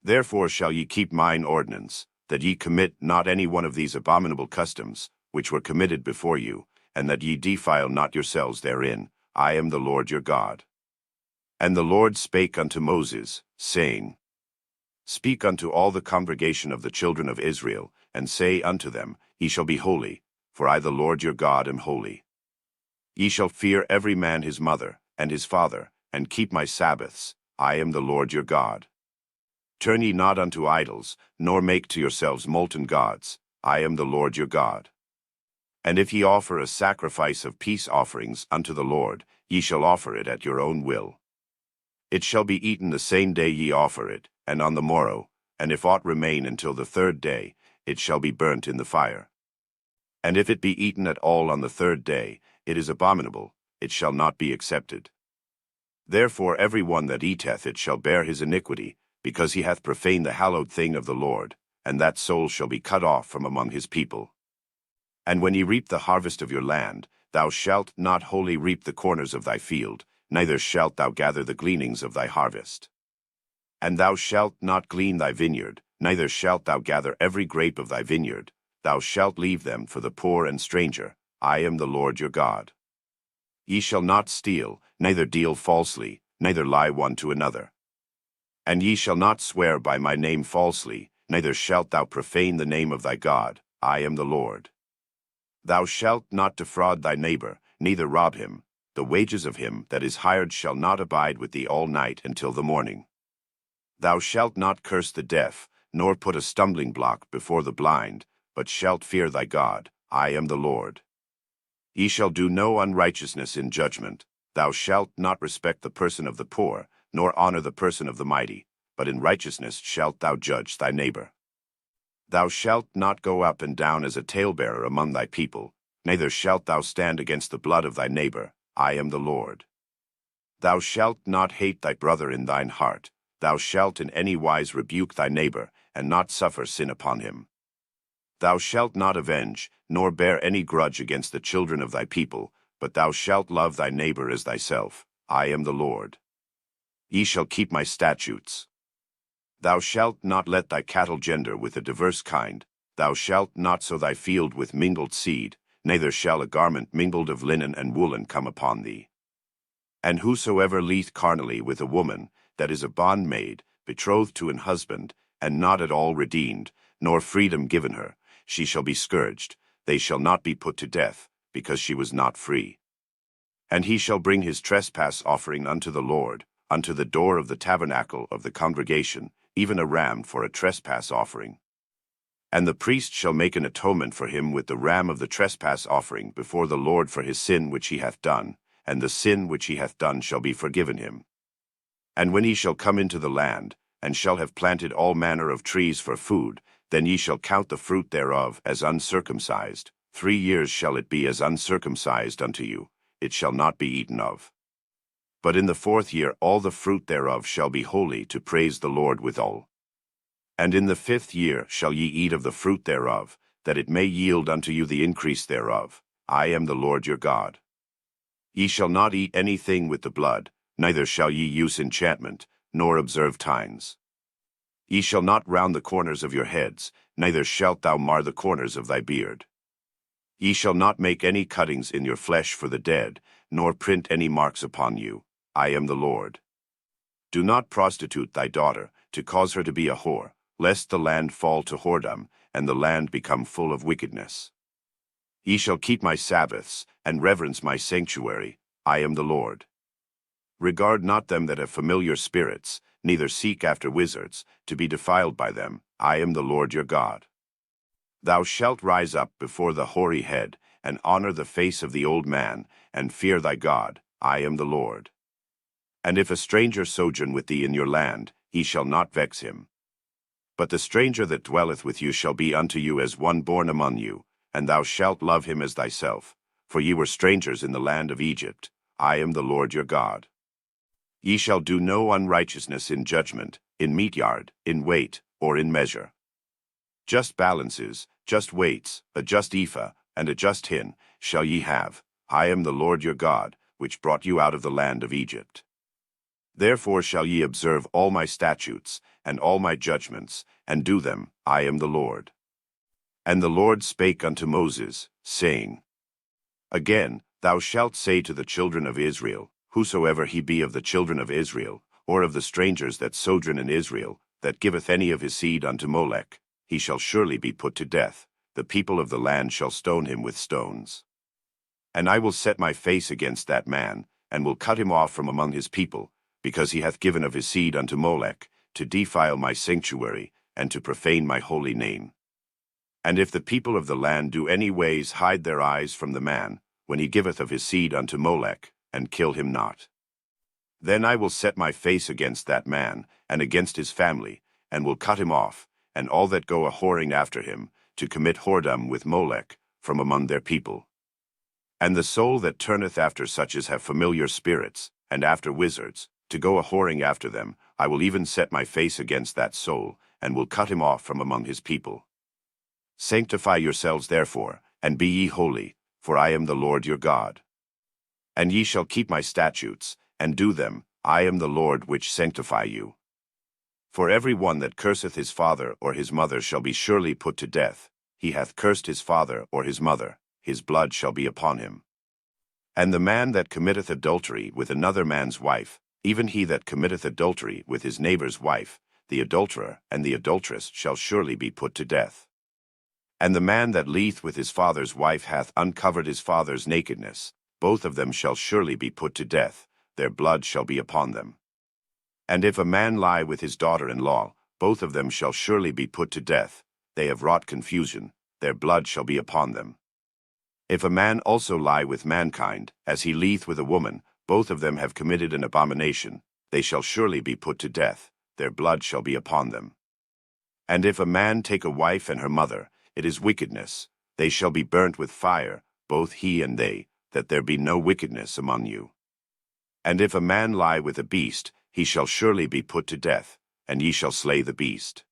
Therefore shall ye keep mine ordinance, that ye commit not any one of these abominable customs, which were committed before you, and that ye defile not yourselves therein, I am the Lord your God. And the Lord spake unto Moses, saying, Speak unto all the congregation of the children of Israel, and say unto them, Ye shall be holy, for I the Lord your God am holy. Ye shall fear every man his mother, and his father, and keep my Sabbaths, I am the Lord your God. Turn ye not unto idols, nor make to yourselves molten gods, I am the Lord your God. And if ye offer a sacrifice of peace offerings unto the Lord, ye shall offer it at your own will. It shall be eaten the same day ye offer it, and on the morrow, and if aught remain until the third day, it shall be burnt in the fire. And if it be eaten at all on the third day, it is abominable, it shall not be accepted. Therefore every one that eateth it shall bear his iniquity, because he hath profaned the hallowed thing of the Lord, and that soul shall be cut off from among his people. And when ye reap the harvest of your land, thou shalt not wholly reap the corners of thy field, neither shalt thou gather the gleanings of thy harvest. And thou shalt not glean thy vineyard, neither shalt thou gather every grape of thy vineyard, thou shalt leave them for the poor and stranger, I am the Lord your God. Ye shall not steal, neither deal falsely, neither lie one to another. And ye shall not swear by my name falsely, neither shalt thou profane the name of thy God, I am the Lord. Thou shalt not defraud thy neighbor, neither rob him, the wages of him that is hired shall not abide with thee all night until the morning. Thou shalt not curse the deaf, nor put a stumbling block before the blind, but shalt fear thy God, I am the Lord. Ye shall do no unrighteousness in judgment, thou shalt not respect the person of the poor, nor honor the person of the mighty, but in righteousness shalt thou judge thy neighbor. Thou shalt not go up and down as a talebearer among thy people, neither shalt thou stand against the blood of thy neighbor, I am the Lord. Thou shalt not hate thy brother in thine heart, thou shalt in any wise rebuke thy neighbor, and not suffer sin upon him. Thou shalt not avenge, nor bear any grudge against the children of thy people, but thou shalt love thy neighbor as thyself, I am the Lord. Ye shall keep my statutes. Thou shalt not let thy cattle gender with a diverse kind, thou shalt not sow thy field with mingled seed, neither shall a garment mingled of linen and woolen come upon thee. And whosoever lieth carnally with a woman, that is a bondmaid, betrothed to an husband, and not at all redeemed, nor freedom given her, she shall be scourged, they shall not be put to death, because she was not free. And he shall bring his trespass offering unto the Lord, unto the door of the tabernacle of the congregation, even a ram for a trespass offering. And the priest shall make an atonement for him with the ram of the trespass offering before the Lord for his sin which he hath done, and the sin which he hath done shall be forgiven him. And when he shall come into the land, and shall have planted all manner of trees for food, then ye shall count the fruit thereof as uncircumcised. 3 years shall it be as uncircumcised unto you, it shall not be eaten of. But in the 4th year all the fruit thereof shall be holy to praise the Lord withal. And in the 5th year shall ye eat of the fruit thereof, that it may yield unto you the increase thereof. I am the Lord your God. Ye shall not eat anything with the blood, neither shall ye use enchantment, nor observe times. Ye shall not round the corners of your heads, neither shalt thou mar the corners of thy beard. Ye shall not make any cuttings in your flesh for the dead, nor print any marks upon you. I am the Lord. Do not prostitute thy daughter, to cause her to be a whore, lest the land fall to whoredom, and the land become full of wickedness. Ye shall keep my Sabbaths, and reverence my sanctuary. I am the Lord. Regard not them that have familiar spirits, neither seek after wizards, to be defiled by them. I am the Lord your God. Thou shalt rise up before the hoary head, and honor the face of the old man, and fear thy God. I am the Lord. And if a stranger sojourn with thee in your land, he shall not vex him. But the stranger that dwelleth with you shall be unto you as one born among you, and thou shalt love him as thyself, for ye were strangers in the land of Egypt. I am the Lord your God. Ye shall do no unrighteousness in judgment, in meat yard, in weight, or in measure. Just balances, just weights, a just ephah, and a just hin, shall ye have. I am the Lord your God, which brought you out of the land of Egypt. Therefore shall ye observe all my statutes, and all my judgments, and do them. I am the Lord. And the Lord spake unto Moses, saying, Again, thou shalt say to the children of Israel, whosoever he be of the children of Israel, or of the strangers that sojourn in Israel, that giveth any of his seed unto Molech, he shall surely be put to death. The people of the land shall stone him with stones. And I will set my face against that man, and will cut him off from among his people, because he hath given of his seed unto Molech, to defile my sanctuary, and to profane my holy name. And if the people of the land do any ways hide their eyes from the man, when he giveth of his seed unto Molech, and kill him not, then I will set my face against that man, and against his family, and will cut him off, and all that go a-whoring after him, to commit whoredom with Molech, from among their people. And the soul that turneth after such as have familiar spirits, and after wizards, to go a-whoring after them, I will even set my face against that soul, and will cut him off from among his people. Sanctify yourselves therefore, and be ye holy, for I am the Lord your God. And ye shall keep my statutes, and do them. I am the Lord which sanctify you. For every one that curseth his father or his mother shall be surely put to death. He hath cursed his father or his mother, his blood shall be upon him. And the man that committeth adultery with another man's wife, even he that committeth adultery with his neighbor's wife, the adulterer and the adulteress shall surely be put to death. And the man that lieth with his father's wife hath uncovered his father's nakedness, both of them shall surely be put to death, their blood shall be upon them. And if a man lie with his daughter-in-law, both of them shall surely be put to death, they have wrought confusion, their blood shall be upon them. If a man also lie with mankind, as he lieth with a woman, both of them have committed an abomination, they shall surely be put to death, their blood shall be upon them. And if a man take a wife and her mother, it is wickedness, they shall be burnt with fire, both he and they, that there be no wickedness among you. And if a man lie with a beast, he shall surely be put to death, and ye shall slay the beast.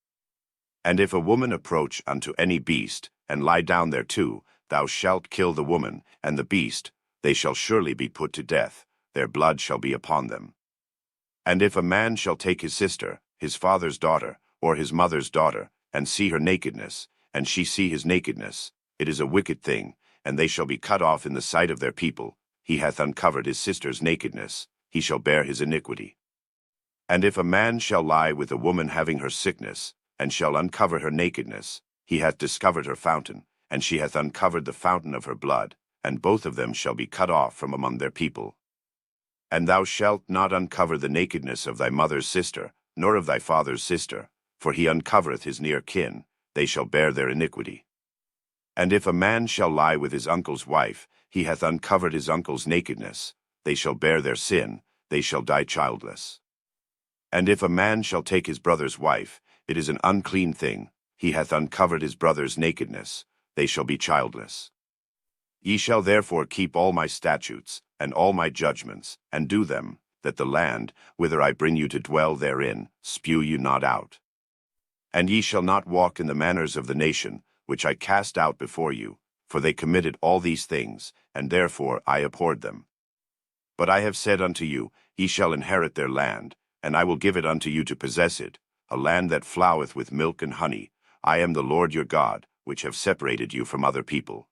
And if a woman approach unto any beast, and lie down thereto, thou shalt kill the woman and the beast, they shall surely be put to death, their blood shall be upon them. And if a man shall take his sister, his father's daughter, or his mother's daughter, and see her nakedness, and she see his nakedness, it is a wicked thing, and they shall be cut off in the sight of their people. He hath uncovered his sister's nakedness, he shall bear his iniquity. And if a man shall lie with a woman having her sickness, and shall uncover her nakedness, he hath discovered her fountain, and she hath uncovered the fountain of her blood, and both of them shall be cut off from among their people. And thou shalt not uncover the nakedness of thy mother's sister, nor of thy father's sister, for he uncovereth his near kin, they shall bear their iniquity. And if a man shall lie with his uncle's wife, he hath uncovered his uncle's nakedness, they shall bear their sin, they shall die childless. And if a man shall take his brother's wife, it is an unclean thing, he hath uncovered his brother's nakedness, they shall be childless. Ye shall therefore keep all my statutes, and all my judgments, and do them, that the land, whither I bring you to dwell therein, spew you not out. And ye shall not walk in the manners of the nation, which I cast out before you, for they committed all these things, and therefore I abhorred them. But I have said unto you, ye shall inherit their land, and I will give it unto you to possess it, a land that floweth with milk and honey. I am the Lord your God, which have separated you from other people.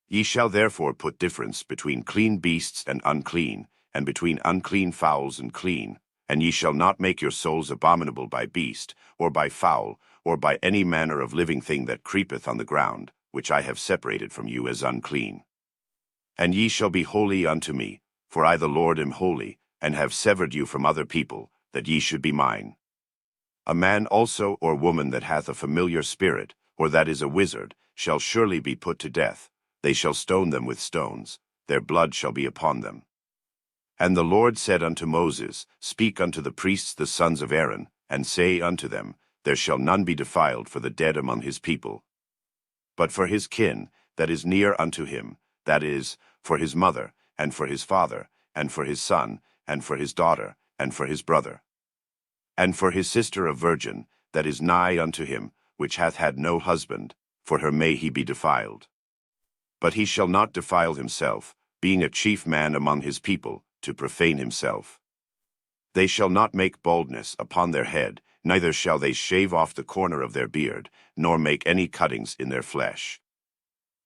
Ye shall therefore put difference between clean beasts and unclean, and between unclean fowls and clean, and ye shall not make your souls abominable by beast, or by fowl, or by any manner of living thing that creepeth on the ground, which I have separated from you as unclean. And ye shall be holy unto me, for I the Lord am holy, and have severed you from other people, that ye should be mine. A man also or woman that hath a familiar spirit, or that is a wizard, shall surely be put to death. They shall stone them with stones, their blood shall be upon them. And the Lord said unto Moses, Speak unto the priests the sons of Aaron, and say unto them, There shall none be defiled for the dead among his people. But for his kin, that is near unto him, that is, for his mother, and for his father, and for his son, and for his daughter, and for his brother. And for his sister a virgin, that is nigh unto him, which hath had no husband, for her may he be defiled. But he shall not defile himself, being a chief man among his people, to profane himself. They shall not make baldness upon their head, neither shall they shave off the corner of their beard, nor make any cuttings in their flesh.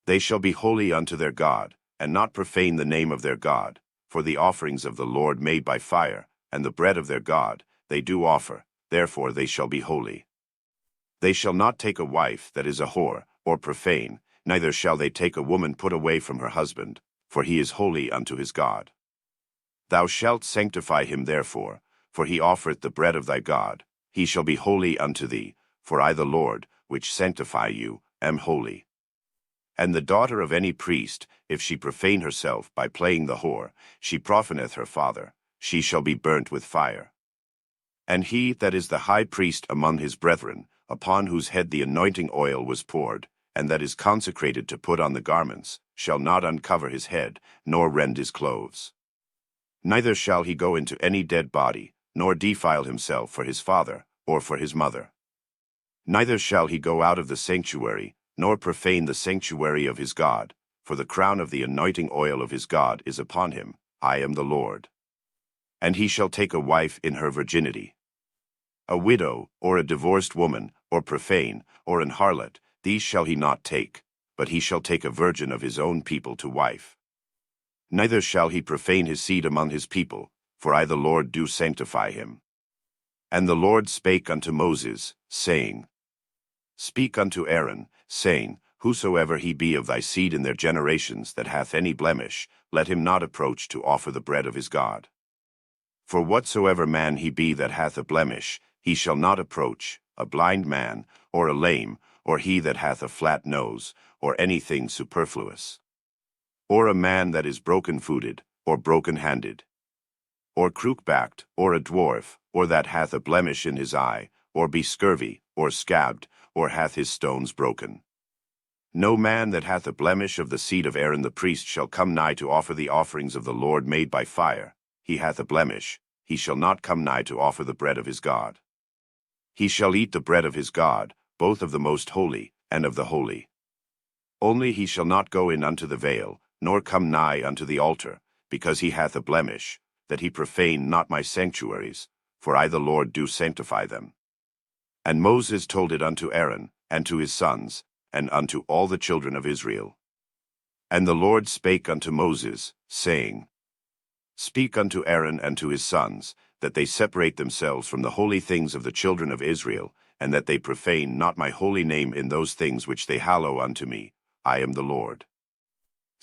They shall be holy unto their God, and not profane the name of their God, for the offerings of the Lord made by fire, and the bread of their God, they do offer, therefore they shall be holy. They shall not take a wife that is a whore, or profane, neither shall they take a woman put away from her husband, for he is holy unto his God. Thou shalt sanctify him therefore, for he offereth the bread of thy God. He shall be holy unto thee, for I the Lord, which sanctify you, am holy. And the daughter of any priest, if she profane herself by playing the whore, she profaneth her father, she shall be burnt with fire. And he that is the high priest among his brethren, upon whose head the anointing oil was poured, and that is consecrated to put on the garments, shall not uncover his head, nor rend his clothes. Neither shall he go into any dead body, nor defile himself for his father, or for his mother. Neither shall he go out of the sanctuary, nor profane the sanctuary of his God, for the crown of the anointing oil of his God is upon him. I am the Lord. And he shall take a wife in her virginity. A widow, or a divorced woman, or profane, or an harlot, these shall he not take, but he shall take a virgin of his own people to wife. Neither shall he profane his seed among his people, for I the Lord do sanctify him. And the Lord spake unto Moses, saying, Speak unto Aaron, saying, Whosoever he be of thy seed in their generations that hath any blemish, let him not approach to offer the bread of his God. For whatsoever man he be that hath a blemish, he shall not approach, a blind man, or a lame, or he that hath a flat nose, or anything superfluous. Or a man that is broken-footed, or broken-handed, or crook-backed, or a dwarf, or that hath a blemish in his eye, or be scurvy, or scabbed, or hath his stones broken. No man that hath a blemish of the seed of Aaron the priest shall come nigh to offer the offerings of the Lord made by fire. He hath a blemish, he shall not come nigh to offer the bread of his God. He shall eat the bread of his God, both of the most holy, and of the holy. Only he shall not go in unto the veil, nor come nigh unto the altar, because he hath a blemish, that he profane not my sanctuaries, for I the Lord do sanctify them. And Moses told it unto Aaron, and to his sons, and unto all the children of Israel. And the Lord spake unto Moses, saying, Speak unto Aaron and to his sons, that they separate themselves from the holy things of the children of Israel, and that they profane not my holy name in those things which they hallow unto me. I am the Lord.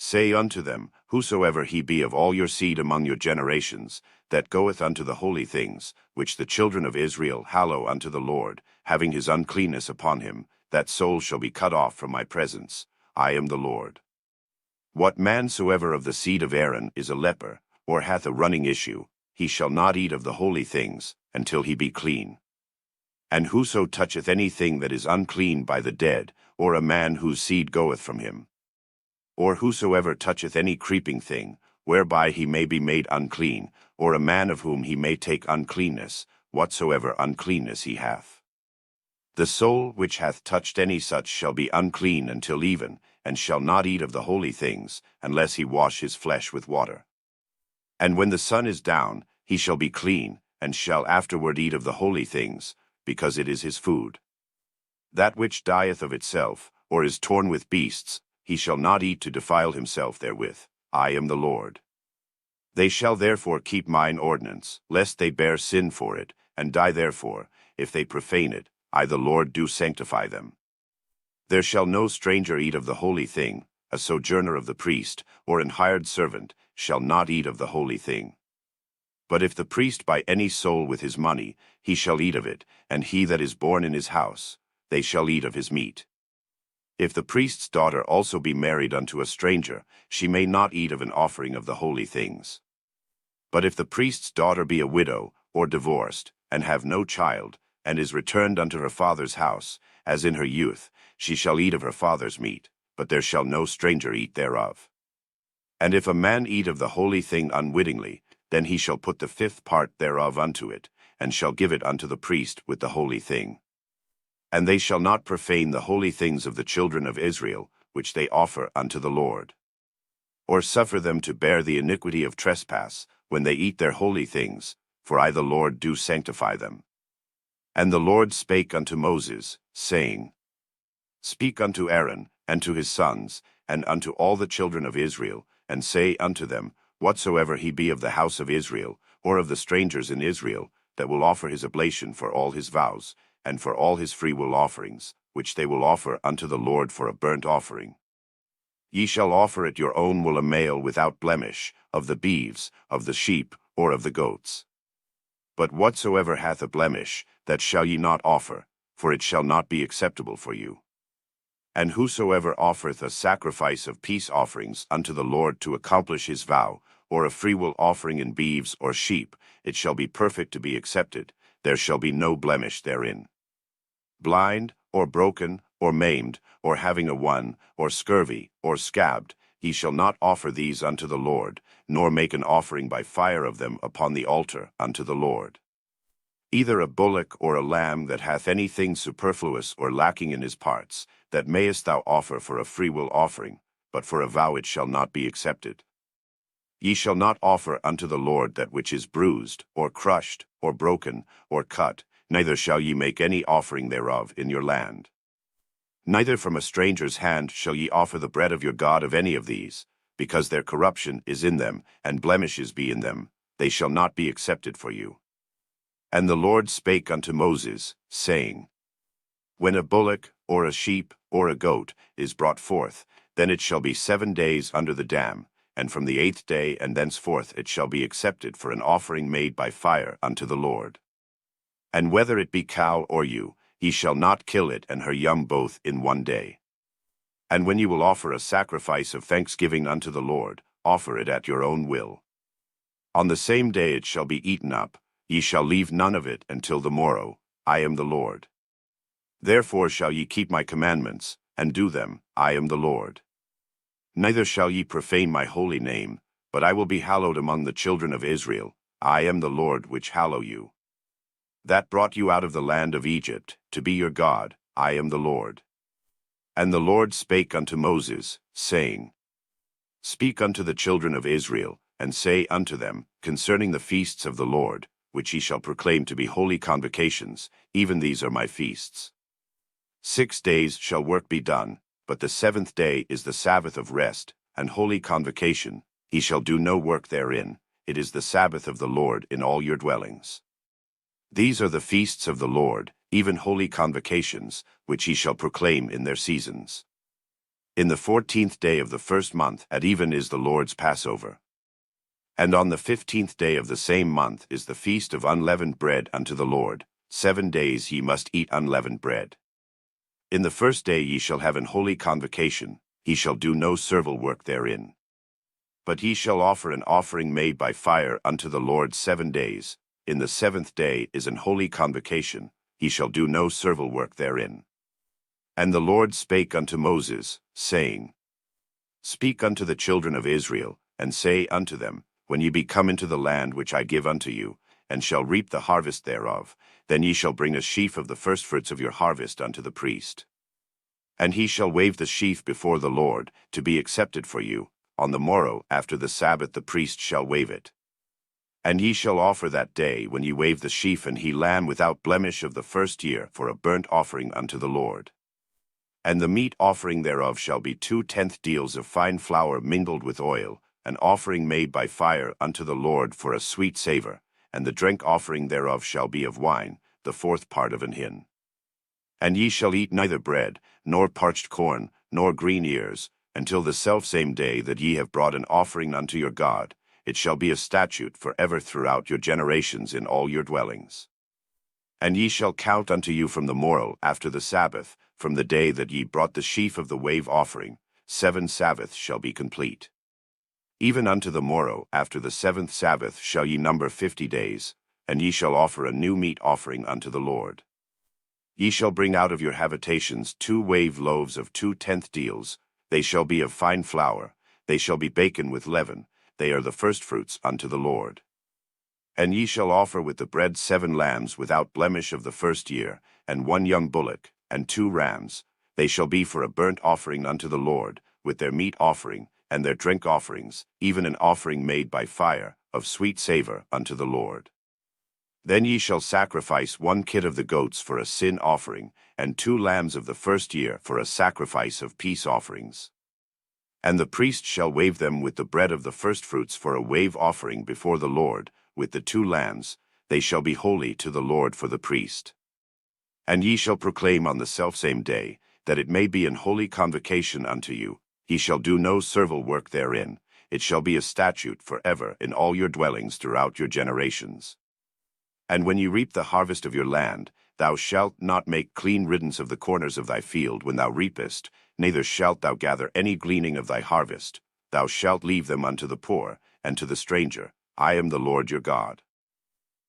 Say unto them, Whosoever he be of all your seed among your generations, that goeth unto the holy things, which the children of Israel hallow unto the Lord, having his uncleanness upon him, that soul shall be cut off from my presence. I am the Lord. What man soever of the seed of Aaron is a leper, or hath a running issue, he shall not eat of the holy things, until he be clean. And whoso toucheth any thing that is unclean by the dead, or a man whose seed goeth from him, or whosoever toucheth any creeping thing, whereby he may be made unclean, or a man of whom he may take uncleanness, whatsoever uncleanness he hath. The soul which hath touched any such shall be unclean until even, and shall not eat of the holy things, unless he wash his flesh with water. And when the sun is down, he shall be clean, and shall afterward eat of the holy things, because it is his food. That which dieth of itself, or is torn with beasts, he shall not eat to defile himself therewith. I am the Lord. They shall therefore keep mine ordinance, lest they bear sin for it, and die therefore, if they profane it. I the Lord do sanctify them. There shall no stranger eat of the holy thing, a sojourner of the priest, or an hired servant, shall not eat of the holy thing. But if the priest buy any soul with his money, he shall eat of it, and he that is born in his house, they shall eat of his meat. If the priest's daughter also be married unto a stranger, she may not eat of an offering of the holy things. But if the priest's daughter be a widow, or divorced, and have no child, and is returned unto her father's house, as in her youth, she shall eat of her father's meat, but there shall no stranger eat thereof. And if a man eat of the holy thing unwittingly, then he shall put the fifth part thereof unto it, and shall give it unto the priest with the holy thing. And they shall not profane the holy things of the children of Israel, which they offer unto the Lord, or suffer them to bear the iniquity of trespass, when they eat their holy things, for I the Lord do sanctify them. And the Lord spake unto Moses, saying, Speak unto Aaron, and to his sons, and unto all the children of Israel, and say unto them, Whatsoever he be of the house of Israel, or of the strangers in Israel, that will offer his oblation for all his vows, and for all his freewill offerings, which they will offer unto the Lord for a burnt offering. Ye shall offer at your own will a male without blemish, of the beeves, of the sheep, or of the goats. But whatsoever hath a blemish, that shall ye not offer, for it shall not be acceptable for you. And whosoever offereth a sacrifice of peace offerings unto the Lord to accomplish his vow, or a freewill offering in beeves or sheep, it shall be perfect to be accepted, there shall be no blemish therein. Blind, or broken, or maimed, or having a one, or scurvy, or scabbed, ye shall not offer these unto the Lord, nor make an offering by fire of them upon the altar unto the Lord. Either a bullock or a lamb that hath anything superfluous or lacking in his parts, that mayest thou offer for a freewill offering, but for a vow it shall not be accepted. Ye shall not offer unto the Lord that which is bruised, or crushed, or broken, or cut, neither shall ye make any offering thereof in your land. Neither from a stranger's hand shall ye offer the bread of your God of any of these, because their corruption is in them, and blemishes be in them, they shall not be accepted for you. And the Lord spake unto Moses, saying, When a bullock, or a sheep, or a goat, is brought forth, then it shall be 7 days under the dam, and from the 8th day and thenceforth it shall be accepted for an offering made by fire unto the Lord. And whether it be cow or ewe, ye shall not kill it and her young both in 1 day. And when ye will offer a sacrifice of thanksgiving unto the Lord, offer it at your own will. On the same day it shall be eaten up, ye shall leave none of it until the morrow. I am the Lord. Therefore shall ye keep my commandments, and do them. I am the Lord. Neither shall ye profane my holy name, but I will be hallowed among the children of Israel. I am the Lord which hallow you. That brought you out of the land of Egypt, to be your God. I am the Lord. And the Lord spake unto Moses, saying, Speak unto the children of Israel, and say unto them, concerning the feasts of the Lord, which ye shall proclaim to be holy convocations, even these are my feasts. 6 days shall work be done, but the 7th day is the Sabbath of rest, and holy convocation. Ye shall do no work therein. It is the Sabbath of the Lord in all your dwellings. These are the feasts of the Lord, even holy convocations, which ye shall proclaim in their seasons. In the 14th day of the 1st month at even is the Lord's Passover. And on the 15th day of the same month is the feast of unleavened bread unto the Lord. 7 days ye must eat unleavened bread. In the first day ye shall have an holy convocation, he shall do no servile work therein. But he shall offer an offering made by fire unto the Lord 7 days. In the 7th day is an holy convocation, he shall do no servile work therein. And the Lord spake unto Moses, saying, Speak unto the children of Israel, and say unto them, When ye be come into the land which I give unto you, and shall reap the harvest thereof, then ye shall bring a sheaf of the firstfruits of your harvest unto the priest. And he shall wave the sheaf before the Lord, to be accepted for you. On the morrow after the Sabbath the priest shall wave it. And ye shall offer that day when ye wave the sheaf an he lamb without blemish of the first year for a burnt offering unto the Lord. And the meat offering thereof shall be 2/10 deals of fine flour mingled with oil, an offering made by fire unto the Lord for a sweet savour, and the drink offering thereof shall be of wine, the 4th part of an hin. And ye shall eat neither bread, nor parched corn, nor green ears, until the selfsame day that ye have brought an offering unto your God. It shall be a statute for ever throughout your generations in all your dwellings. And ye shall count unto you from the morrow after the Sabbath, from the day that ye brought the sheaf of the wave offering, 7 Sabbaths shall be complete. Even unto the morrow after the 7th Sabbath shall ye number 50 days, and ye shall offer a new meat offering unto the Lord. Ye shall bring out of your habitations 2 wave loaves of 2/10 deals, they shall be of fine flour, they shall be baken with leaven, they are the firstfruits unto the Lord. And ye shall offer with the bread 7 lambs without blemish of the first year, and 1 young bullock, and 2 rams, they shall be for a burnt offering unto the Lord, with their meat offering, and their drink offerings, even an offering made by fire, of sweet savour unto the Lord. Then ye shall sacrifice 1 kid of the goats for a sin offering, and 2 lambs of the first year for a sacrifice of peace offerings. And the priest shall wave them with the bread of the firstfruits for a wave offering before the Lord, with the 2 lambs, they shall be holy to the Lord for the priest. And ye shall proclaim on the selfsame day, that it may be an holy convocation unto you, he shall do no servile work therein, it shall be a statute for ever in all your dwellings throughout your generations. And when ye reap the harvest of your land, thou shalt not make clean riddance of the corners of thy field when thou reapest, neither shalt thou gather any gleaning of thy harvest, thou shalt leave them unto the poor, and to the stranger. I am the Lord your God.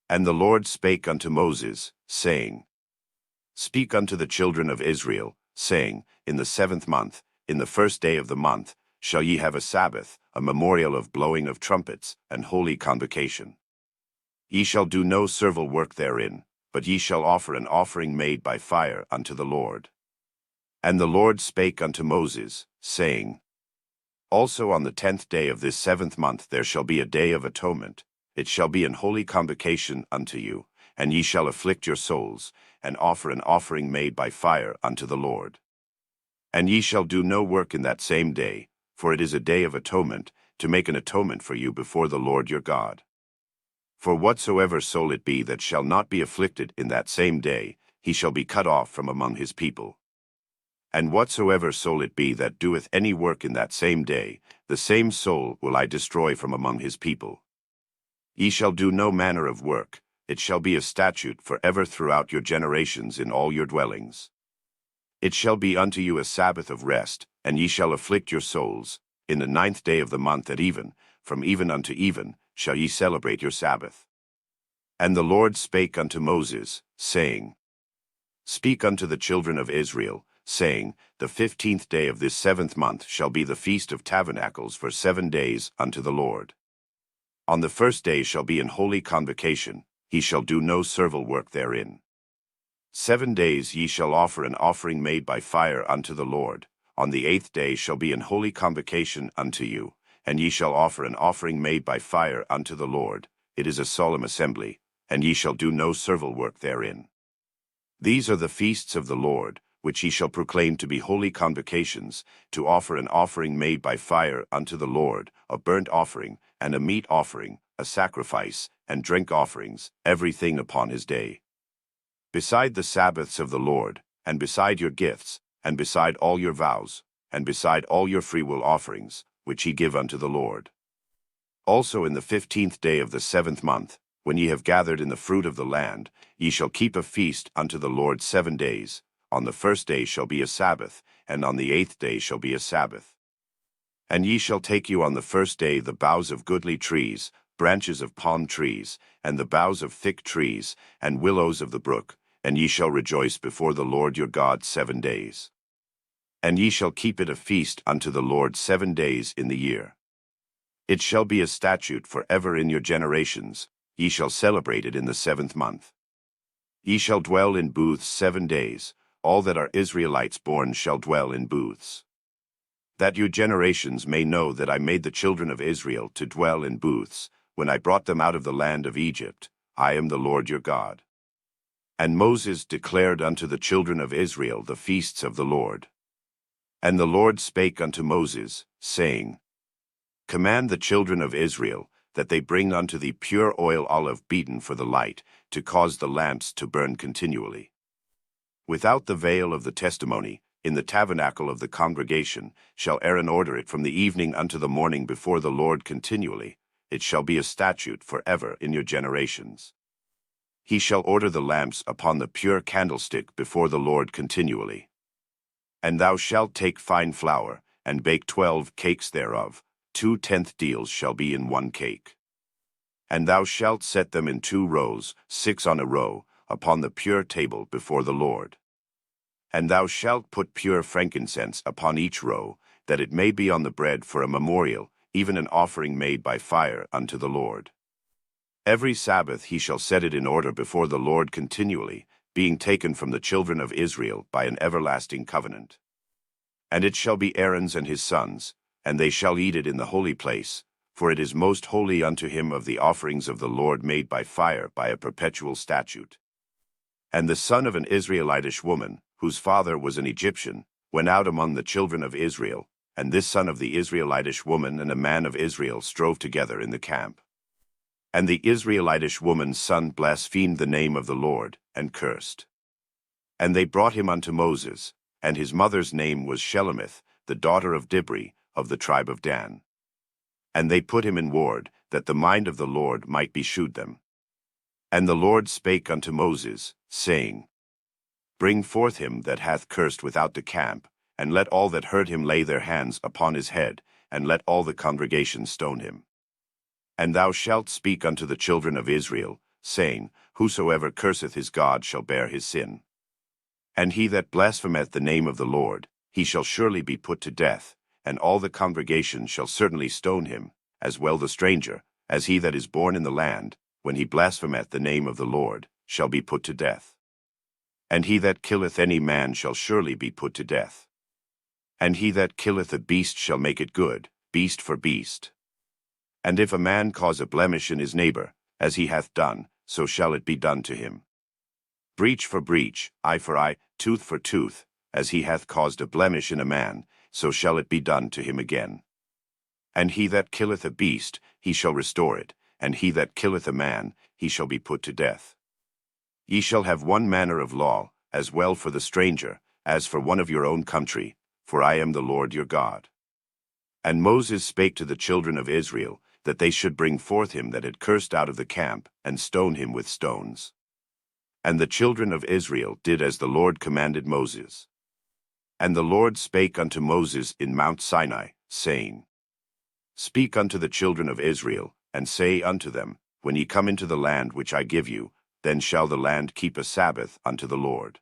And the Lord spake unto Moses, saying, Speak unto the children of Israel, saying, In the 7th month, in the 1st day of the month, shall ye have a Sabbath, a memorial of blowing of trumpets, and holy convocation. Ye shall do no servile work therein, but ye shall offer an offering made by fire unto the Lord. And the Lord spake unto Moses, saying, Also on the 10th day of this 7th month there shall be a day of atonement, it shall be an holy convocation unto you, and ye shall afflict your souls, and offer an offering made by fire unto the Lord. And ye shall do no work in that same day, for it is a day of atonement, to make an atonement for you before the Lord your God. For whatsoever soul it be that shall not be afflicted in that same day, he shall be cut off from among his people. And whatsoever soul it be that doeth any work in that same day, the same soul will I destroy from among his people. Ye shall do no manner of work, it shall be a statute for ever throughout your generations in all your dwellings. It shall be unto you a Sabbath of rest, and ye shall afflict your souls. In the 9th day of the month at even, from even unto even, shall ye celebrate your Sabbath. And the Lord spake unto Moses, saying, Speak unto the children of Israel, saying, The 15th day of this 7th month shall be the feast of tabernacles for 7 days unto the Lord. On the 1st day shall be an holy convocation, he shall do no servile work therein. 7 days ye shall offer an offering made by fire unto the Lord. On the 8th day shall be an holy convocation unto you, and ye shall offer an offering made by fire unto the Lord. It is a solemn assembly, and ye shall do no servile work therein. These are the feasts of the Lord, which ye shall proclaim to be holy convocations, to offer an offering made by fire unto the Lord, a burnt offering, and a meat offering, a sacrifice, and drink offerings, everything upon his day. Beside the Sabbaths of the Lord, and beside your gifts, and beside all your vows, and beside all your freewill offerings, which ye give unto the Lord. Also in the 15th day of the 7th month, when ye have gathered in the fruit of the land, ye shall keep a feast unto the Lord 7 days. On the first day shall be a Sabbath, and on the 8th day shall be a Sabbath. And ye shall take you on the first day the boughs of goodly trees, branches of palm trees, and the boughs of thick trees, and willows of the brook, and ye shall rejoice before the Lord your God 7 days. And ye shall keep it a feast unto the Lord 7 days in the year. It shall be a statute for ever in your generations. Ye shall celebrate it in the 7th month. Ye shall dwell in booths 7 days. All that are Israelites born shall dwell in booths. That your generations may know that I made the children of Israel to dwell in booths, when I brought them out of the land of Egypt. I am the Lord your God. And Moses declared unto the children of Israel the feasts of the Lord. And the Lord spake unto Moses, saying, Command the children of Israel, that they bring unto thee pure oil olive beaten for the light, to cause the lamps to burn continually. Without the veil of the testimony, in the tabernacle of the congregation, shall Aaron order it from the evening unto the morning before the Lord continually. It shall be a statute for ever in your generations. He shall order the lamps upon the pure candlestick before the Lord continually. And thou shalt take fine flour, and bake 12 cakes thereof. 2/10 deals shall be in 1 cake. And thou shalt set them in 2 rows, 6 on a row, upon the pure table before the Lord. And thou shalt put pure frankincense upon each row, that it may be on the bread for a memorial, even an offering made by fire unto the Lord. Every Sabbath he shall set it in order before the Lord continually, being taken from the children of Israel by an everlasting covenant. And it shall be Aaron's and his sons, and they shall eat it in the holy place, for it is most holy unto him of the offerings of the Lord made by fire by a perpetual statute. And the son of an Israelitish woman, whose father was an Egyptian, went out among the children of Israel, and this son of the Israelitish woman and a man of Israel strove together in the camp. And the Israelitish woman's son blasphemed the name of the Lord, and cursed. And they brought him unto Moses, and his mother's name was Shelemith, the daughter of Dibri, of the tribe of Dan. And they put him in ward, that the mind of the Lord might be shewed them. And the Lord spake unto Moses, saying, Bring forth him that hath cursed without the camp, and let all that heard him lay their hands upon his head, and let all the congregation stone him. And thou shalt speak unto the children of Israel, saying, Whosoever curseth his God shall bear his sin. And he that blasphemeth the name of the Lord, he shall surely be put to death, and all the congregation shall certainly stone him, as well the stranger, as he that is born in the land, when he blasphemeth the name of the Lord, shall be put to death. And he that killeth any man shall surely be put to death. And he that killeth a beast shall make it good, beast for beast. And if a man cause a blemish in his neighbor, as he hath done, so shall it be done to him. Breach for breach, eye for eye, tooth for tooth, as he hath caused a blemish in a man, so shall it be done to him again. And he that killeth a beast, he shall restore it, and he that killeth a man, he shall be put to death. Ye shall have one manner of law, as well for the stranger, as for one of your own country, for I am the Lord your God. And Moses spake to the children of Israel, that they should bring forth him that had cursed out of the camp, and stone him with stones. And the children of Israel did as the Lord commanded Moses. And the Lord spake unto Moses in Mount Sinai, saying, Speak unto the children of Israel, and say unto them, When ye come into the land which I give you, then shall the land keep a Sabbath unto the Lord.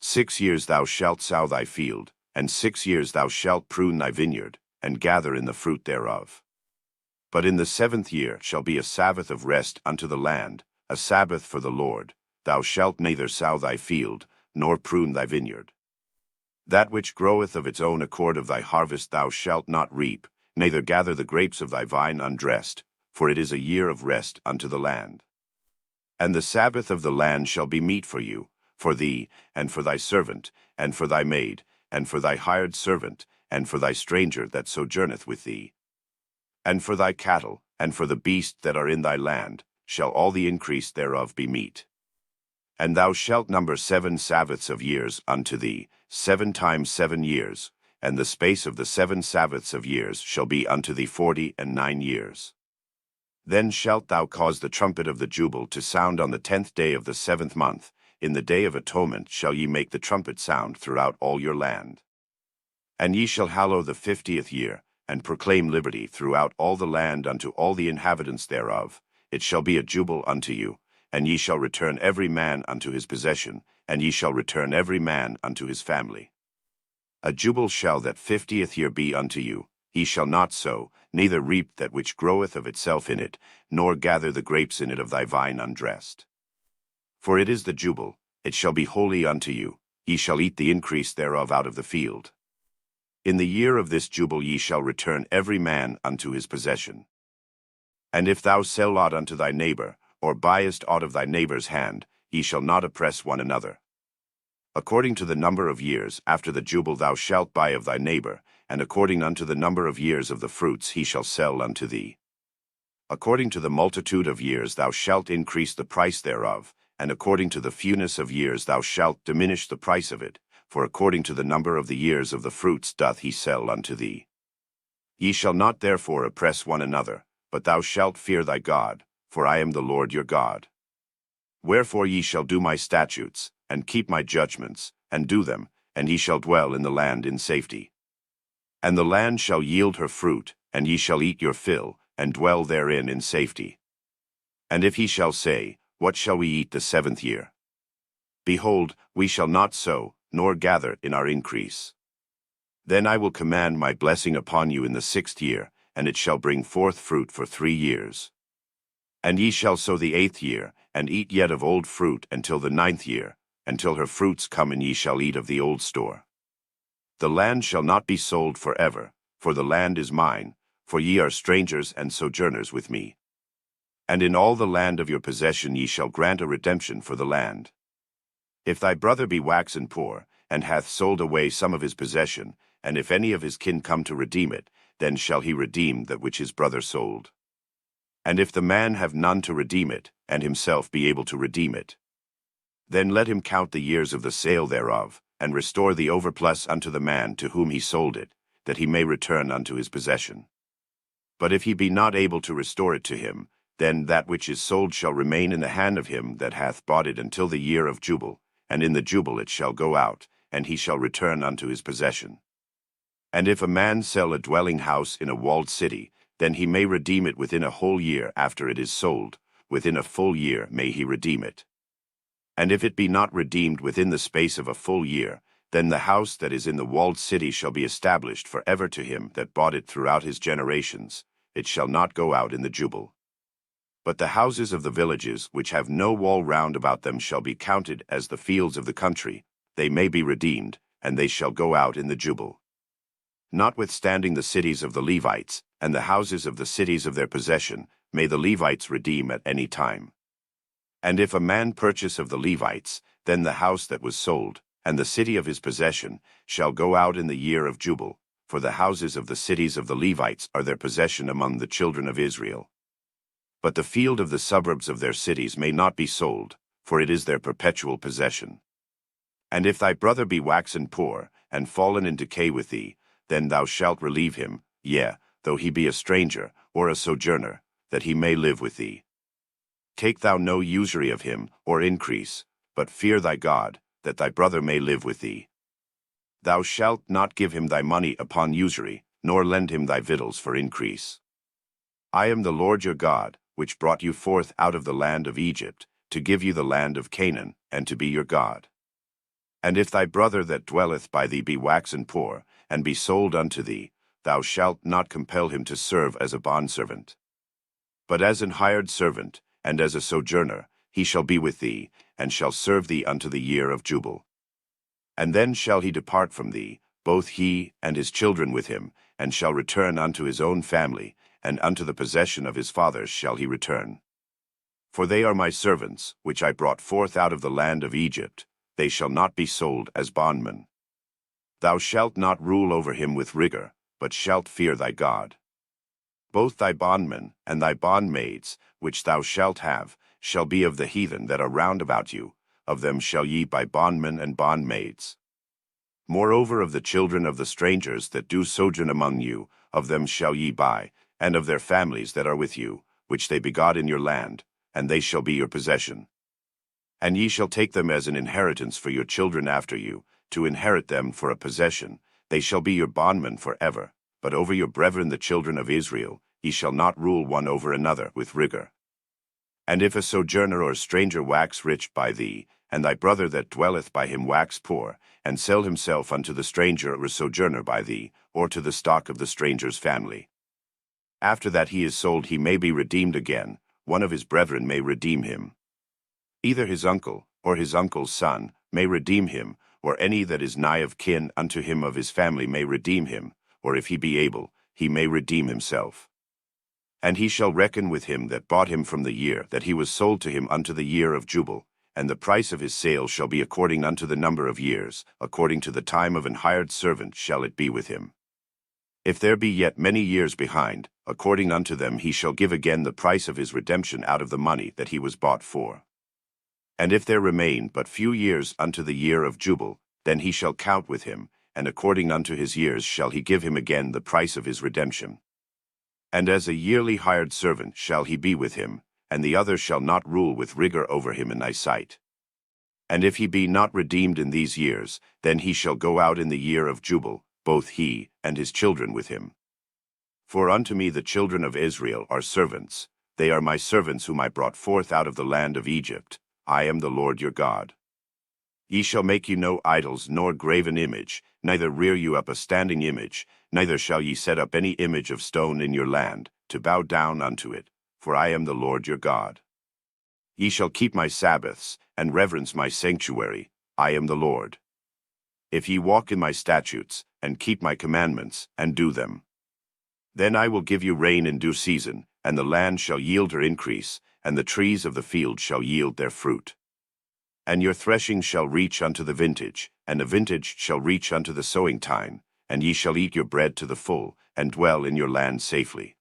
6 years thou shalt sow thy field, and 6 years thou shalt prune thy vineyard, and gather in the fruit thereof. But in the 7th year shall be a Sabbath of rest unto the land, a Sabbath for the Lord. Thou shalt neither sow thy field, nor prune thy vineyard. That which groweth of its own accord of thy harvest thou shalt not reap, neither gather the grapes of thy vine undressed, for it is a year of rest unto the land. And the Sabbath of the land shall be meat for you, for thee, and for thy servant, and for thy maid, and for thy hired servant, and for thy stranger that sojourneth with thee. And for thy cattle, and for the beasts that are in thy land, shall all the increase thereof be meat. And thou shalt number 7 Sabbaths of years unto thee, 7 times 7 years, and the space of the 7 Sabbaths of years shall be unto thee 49 years. Then shalt thou cause the trumpet of the jubile to sound on the 10th day of the 7th month. In the day of atonement shall ye make the trumpet sound throughout all your land. And ye shall hallow the 50th year, and proclaim liberty throughout all the land unto all the inhabitants thereof. It shall be a jubile unto you, and ye shall return every man unto his possession, and ye shall return every man unto his family. A jubile shall that 50th year be unto you. Ye shall not sow, neither reap that which groweth of itself in it, nor gather the grapes in it of thy vine undressed. For it is the jubile, it shall be holy unto you, ye shall eat the increase thereof out of the field. In the year of this jubile ye shall return every man unto his possession. And if thou sell aught unto thy neighbor, or buyest aught of thy neighbor's hand, ye shall not oppress one another. According to the number of years after the jubile thou shalt buy of thy neighbor, and according unto the number of years of the fruits he shall sell unto thee. According to the multitude of years thou shalt increase the price thereof, and according to the fewness of years thou shalt diminish the price of it, for according to the number of the years of the fruits doth he sell unto thee. Ye shall not therefore oppress one another, but thou shalt fear thy God, for I am the Lord your God. Wherefore ye shall do my statutes, and keep my judgments, and do them, and ye shall dwell in the land in safety. And the land shall yield her fruit, and ye shall eat your fill, and dwell therein in safety. And if he shall say, What shall we eat the 7th year? Behold, we shall not sow, nor gather in our increase. Then I will command my blessing upon you in the 6th year, and it shall bring forth fruit for 3 years. And ye shall sow the 8th year, and eat yet of old fruit until the 9th year, until her fruits come, and ye shall eat of the old store. The land shall not be sold forever, for the land is mine, for ye are strangers and sojourners with me. And in all the land of your possession ye shall grant a redemption for the land. If thy brother be waxen poor, and hath sold away some of his possession, and if any of his kin come to redeem it, then shall he redeem that which his brother sold. And if the man have none to redeem it, and himself be able to redeem it, then let him count the years of the sale thereof, and restore the overplus unto the man to whom he sold it, that he may return unto his possession. But if he be not able to restore it to him, then that which is sold shall remain in the hand of him that hath bought it until the year of jubile, and in the jubile it shall go out, and he shall return unto his possession. And if a man sell a dwelling house in a walled city, then he may redeem it within a whole year after it is sold, within a full year may he redeem it. And if it be not redeemed within the space of a full year, then the house that is in the walled city shall be established for ever to him that bought it throughout his generations, it shall not go out in the jubile. But the houses of the villages which have no wall round about them shall be counted as the fields of the country, they may be redeemed, and they shall go out in the jubile. Notwithstanding the cities of the Levites, and the houses of the cities of their possession, may the Levites redeem at any time. And if a man purchase of the Levites, then the house that was sold, and the city of his possession, shall go out in the year of jubile, for the houses of the cities of the Levites are their possession among the children of Israel. But the field of the suburbs of their cities may not be sold, for it is their perpetual possession. And if thy brother be waxen poor, and fallen in decay with thee, then thou shalt relieve him, yea, though he be a stranger, or a sojourner, that he may live with thee. Take thou no usury of him, or increase, but fear thy God, that thy brother may live with thee. Thou shalt not give him thy money upon usury, nor lend him thy victuals for increase. I am the Lord your God, which brought you forth out of the land of Egypt, to give you the land of Canaan, and to be your God. And if thy brother that dwelleth by thee be waxen poor, and be sold unto thee, thou shalt not compel him to serve as a bondservant. But as an hired servant, and as a sojourner, he shall be with thee, and shall serve thee unto the year of jubile. And then shall he depart from thee, both he and his children with him, and shall return unto his own family, and unto the possession of his fathers shall he return. For they are my servants, which I brought forth out of the land of Egypt, they shall not be sold as bondmen. Thou shalt not rule over him with rigor, but shalt fear thy God. Both thy bondmen and thy bondmaids, which thou shalt have, shall be of the heathen that are round about you, of them shall ye buy bondmen and bondmaids. Moreover of the children of the strangers that do sojourn among you, of them shall ye buy, and of their families that are with you, which they begot in your land, and they shall be your possession. And ye shall take them as an inheritance for your children after you, to inherit them for a possession. They shall be your bondmen forever. But over your brethren the children of Israel, ye shall not rule one over another with rigor. And if a sojourner or stranger wax rich by thee, and thy brother that dwelleth by him wax poor, and sell himself unto the stranger or sojourner by thee, or to the stock of the stranger's family, after that he is sold he may be redeemed again, one of his brethren may redeem him. Either his uncle, or his uncle's son, may redeem him, or any that is nigh of kin unto him of his family may redeem him, or if he be able, he may redeem himself. And he shall reckon with him that bought him from the year that he was sold to him unto the year of jubile, and the price of his sale shall be according unto the number of years, according to the time of an hired servant shall it be with him. If there be yet many years behind, according unto them he shall give again the price of his redemption out of the money that he was bought for. And if there remain but few years unto the year of jubile, then he shall count with him, and according unto his years shall he give him again the price of his redemption. And as a yearly hired servant shall he be with him, and the other shall not rule with rigor over him in thy sight. And if he be not redeemed in these years, then he shall go out in the year of jubile, both he and his children with him. For unto me the children of Israel are servants, they are my servants whom I brought forth out of the land of Egypt. I am the Lord your God. Ye shall make you no idols nor graven image, neither rear you up a standing image, neither shall ye set up any image of stone in your land, to bow down unto it, for I am the Lord your God. Ye shall keep my Sabbaths, and reverence my sanctuary, I am the Lord. If ye walk in my statutes, and keep my commandments, and do them, then I will give you rain in due season, and the land shall yield her increase, and the trees of the field shall yield their fruit. And your threshing shall reach unto the vintage, and the vintage shall reach unto the sowing time, and ye shall eat your bread to the full, and dwell in your land safely.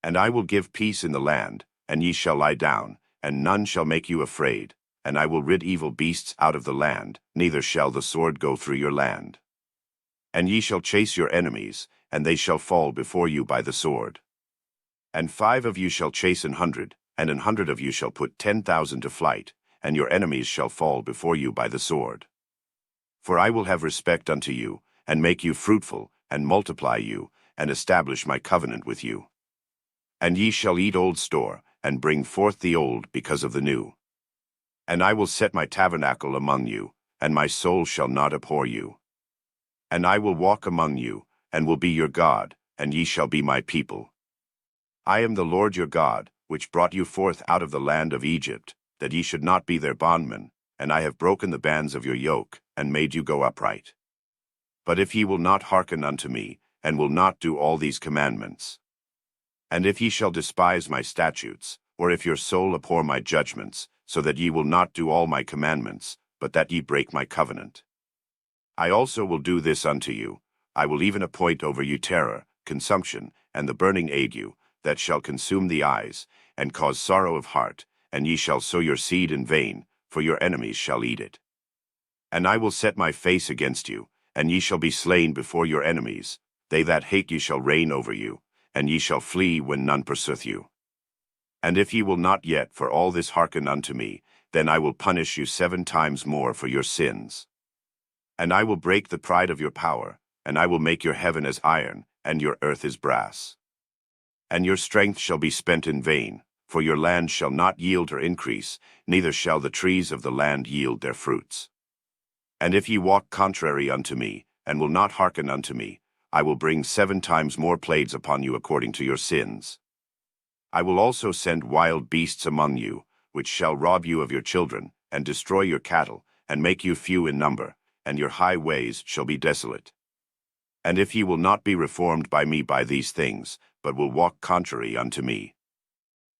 And I will give peace in the land, and ye shall lie down, and none shall make you afraid, and I will rid evil beasts out of the land, neither shall the sword go through your land. And ye shall chase your enemies, and they shall fall before you by the sword. And 5 of you shall chase 100, and 100 of you shall put 10,000 to flight, and your enemies shall fall before you by the sword. For I will have respect unto you, and make you fruitful, and multiply you, and establish my covenant with you. And ye shall eat old store, and bring forth the old because of the new. And I will set my tabernacle among you, and my soul shall not abhor you. And I will walk among you, and will be your God, and ye shall be my people. I am the Lord your God, which brought you forth out of the land of Egypt, that ye should not be their bondmen, and I have broken the bands of your yoke, and made you go upright. But if ye will not hearken unto me, and will not do all these commandments, and if ye shall despise my statutes, or if your soul abhor my judgments, so that ye will not do all my commandments, but that ye break my covenant, I also will do this unto you, I will even appoint over you terror, consumption, and the burning ague, that shall consume the eyes, and cause sorrow of heart, and ye shall sow your seed in vain, for your enemies shall eat it. And I will set my face against you, and ye shall be slain before your enemies, they that hate you shall reign over you, and ye shall flee when none pursueth you. And if ye will not yet for all this hearken unto me, then I will punish you 7 times more for your sins. And I will break the pride of your power, and I will make your heaven as iron, and your earth as brass. And your strength shall be spent in vain, for your land shall not yield her increase, neither shall the trees of the land yield their fruits. And if ye walk contrary unto me, and will not hearken unto me, I will bring 7 times more plagues upon you according to your sins. I will also send wild beasts among you, which shall rob you of your children, and destroy your cattle, and make you few in number, and your high ways shall be desolate. And if ye will not be reformed by me by these things, but will walk contrary unto me,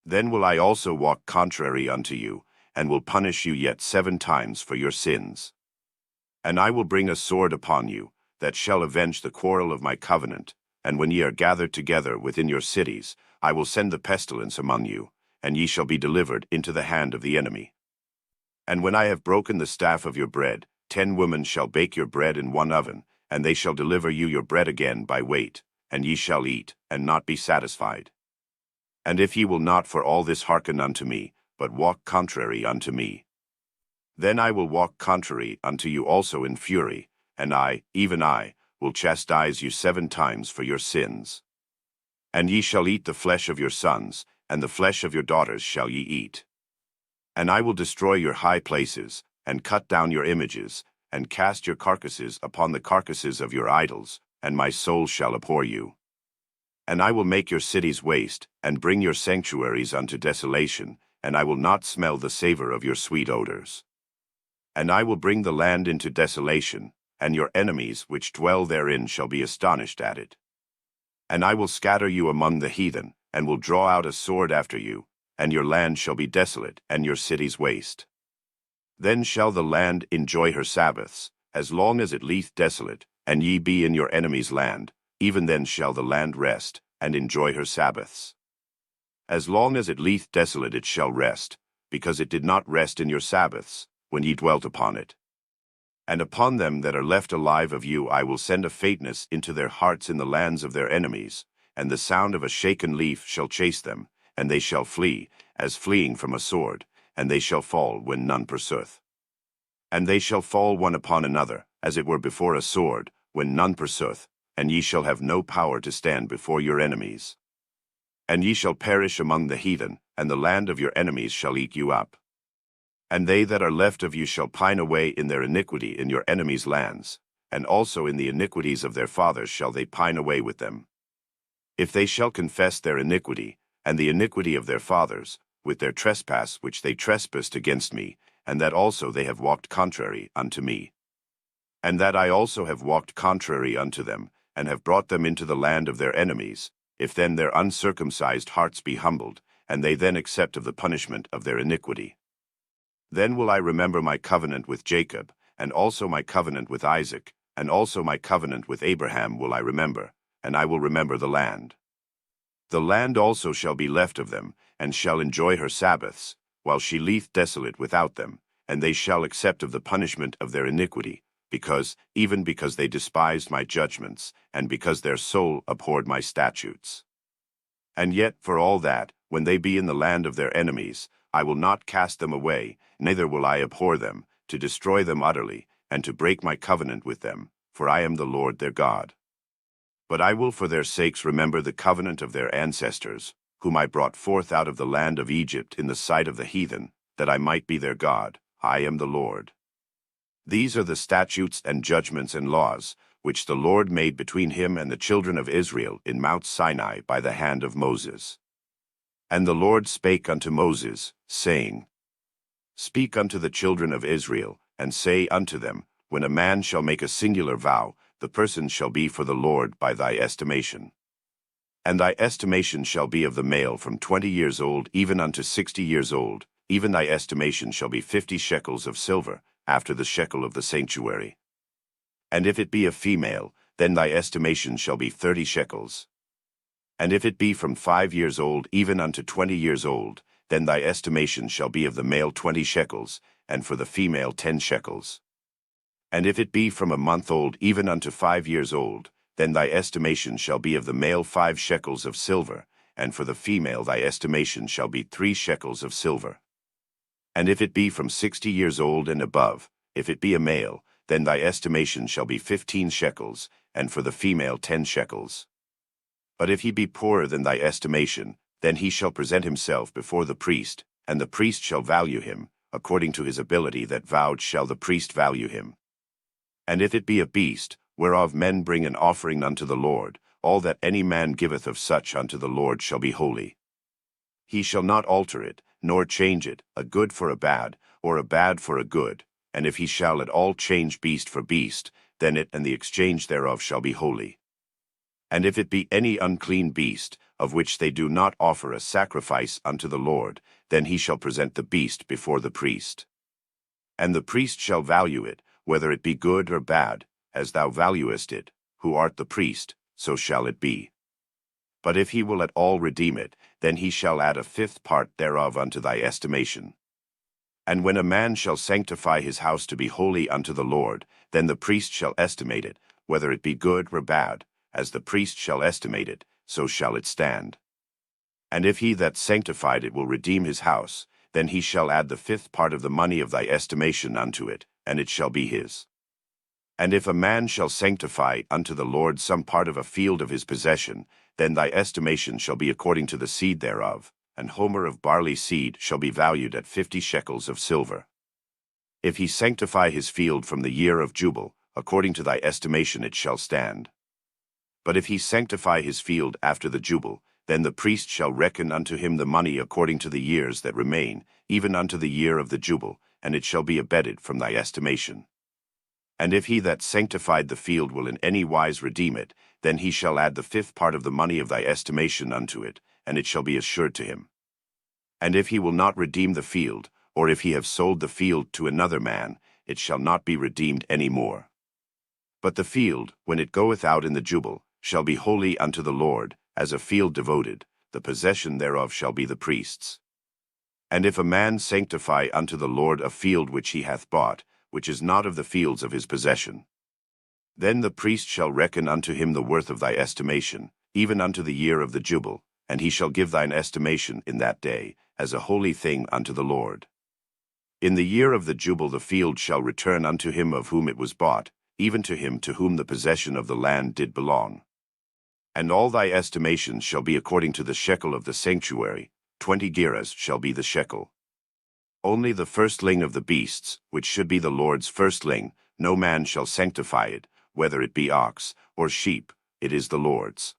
then will I also walk contrary unto you, and will punish you yet 7 times for your sins. And I will bring a sword upon you, that shall avenge the quarrel of my covenant, and when ye are gathered together within your cities, I will send the pestilence among you, and ye shall be delivered into the hand of the enemy. And when I have broken the staff of your bread, 10 women shall bake your bread in one oven, and they shall deliver you your bread again by weight, and ye shall eat, and not be satisfied. And if ye will not for all this hearken unto me, but walk contrary unto me, then I will walk contrary unto you also in fury, and I, even I, will chastise you 7 times for your sins. And ye shall eat the flesh of your sons, and the flesh of your daughters shall ye eat. And I will destroy your high places, and cut down your images, and cast your carcasses upon the carcasses of your idols, and my soul shall abhor you. And I will make your cities waste, and bring your sanctuaries unto desolation, and I will not smell the savor of your sweet odors. And I will bring the land into desolation, and your enemies which dwell therein shall be astonished at it. And I will scatter you among the heathen, and will draw out a sword after you, and your land shall be desolate, and your cities waste. Then shall the land enjoy her Sabbaths, as long as it lieth desolate, and ye be in your enemy's land, even then shall the land rest, and enjoy her Sabbaths. As long as it lieth desolate it shall rest, because it did not rest in your Sabbaths, when ye dwelt upon it. And upon them that are left alive of you I will send a faintness into their hearts in the lands of their enemies, and the sound of a shaken leaf shall chase them, and they shall flee, as fleeing from a sword, and they shall fall when none pursueth. And they shall fall one upon another, as it were before a sword, when none pursueth, and ye shall have no power to stand before your enemies. And ye shall perish among the heathen, and the land of your enemies shall eat you up. And they that are left of you shall pine away in their iniquity in your enemies' lands, and also in the iniquities of their fathers shall they pine away with them. If they shall confess their iniquity, and the iniquity of their fathers, with their trespass which they trespassed against me, and that also they have walked contrary unto me, and that I also have walked contrary unto them, and have brought them into the land of their enemies, if then their uncircumcised hearts be humbled, and they then accept of the punishment of their iniquity, then will I remember my covenant with Jacob, and also my covenant with Isaac, and also my covenant with Abraham will I remember, and I will remember the land. The land also shall be left of them, and shall enjoy her Sabbaths, while she lieth desolate without them, and they shall accept of the punishment of their iniquity, even because they despised my judgments, and because their soul abhorred my statutes. And yet for all that, when they be in the land of their enemies, I will not cast them away, neither will I abhor them, to destroy them utterly, and to break my covenant with them, for I am the Lord their God. But I will for their sakes remember the covenant of their ancestors, whom I brought forth out of the land of Egypt in the sight of the heathen, that I might be their God. I am the Lord. These are the statutes and judgments and laws, which the Lord made between him and the children of Israel in Mount Sinai by the hand of Moses. And the Lord spake unto Moses, saying, Speak unto the children of Israel, and say unto them, When a man shall make a singular vow, the person shall be for the Lord by thy estimation. And thy estimation shall be of the male from 20 years old even unto 60 years old, even thy estimation shall be 50 shekels of silver, after the shekel of the sanctuary. And if it be a female, then thy estimation shall be 30 shekels. And if it be from 5 years old even unto 20 years old, then thy estimation shall be of the male 20 shekels, and for the female 10 shekels. And if it be from a month old even unto 5 years old, then thy estimation shall be of the male 5 shekels of silver, and for the female thy estimation shall be 3 shekels of silver. And if it be from 60 years old and above, if it be a male, then thy estimation shall be 15 shekels, and for the female 10 shekels. But if he be poorer than thy estimation, then he shall present himself before the priest, and the priest shall value him, according to his ability that vowed shall the priest value him. And if it be a beast, whereof men bring an offering unto the Lord, all that any man giveth of such unto the Lord shall be holy. He shall not alter it, nor change it, a good for a bad, or a bad for a good, and if he shall at all change beast for beast, then it and the exchange thereof shall be holy. And if it be any unclean beast, of which they do not offer a sacrifice unto the Lord, then he shall present the beast before the priest. And the priest shall value it, whether it be good or bad, as thou valuest it, who art the priest, so shall it be. But if he will at all redeem it, then he shall add a 5th part thereof unto thy estimation. And when a man shall sanctify his house to be holy unto the Lord, then the priest shall estimate it, whether it be good or bad, as the priest shall estimate it, so shall it stand. And if he that sanctified it will redeem his house, then he shall add the fifth part of the money of thy estimation unto it, and it shall be his. And if a man shall sanctify unto the Lord some part of a field of his possession, then thy estimation shall be according to the seed thereof, an homer of barley seed shall be valued at 50 shekels of silver. If he sanctify his field from the year of jubile, according to thy estimation it shall stand. But if he sanctify his field after the jubile, then the priest shall reckon unto him the money according to the years that remain, even unto the year of the jubile, and it shall be abated from thy estimation. And if he that sanctified the field will in any wise redeem it, then he shall add the fifth part of the money of thy estimation unto it, and it shall be assured to him. And if he will not redeem the field, or if he have sold the field to another man, it shall not be redeemed any more. But the field, when it goeth out in the jubile, shall be holy unto the Lord, as a field devoted, the possession thereof shall be the priest's. And if a man sanctify unto the Lord a field which he hath bought, which is not of the fields of his possession, then the priest shall reckon unto him the worth of thy estimation, even unto the year of the jubile, and he shall give thine estimation in that day, as a holy thing unto the Lord. In the year of the jubile the field shall return unto him of whom it was bought, even to him to whom the possession of the land did belong. And all thy estimations shall be according to the shekel of the sanctuary, 20 gerahs shall be the shekel. Only the firstling of the beasts, which should be the Lord's firstling, no man shall sanctify it, whether it be ox or sheep, it is the Lord's.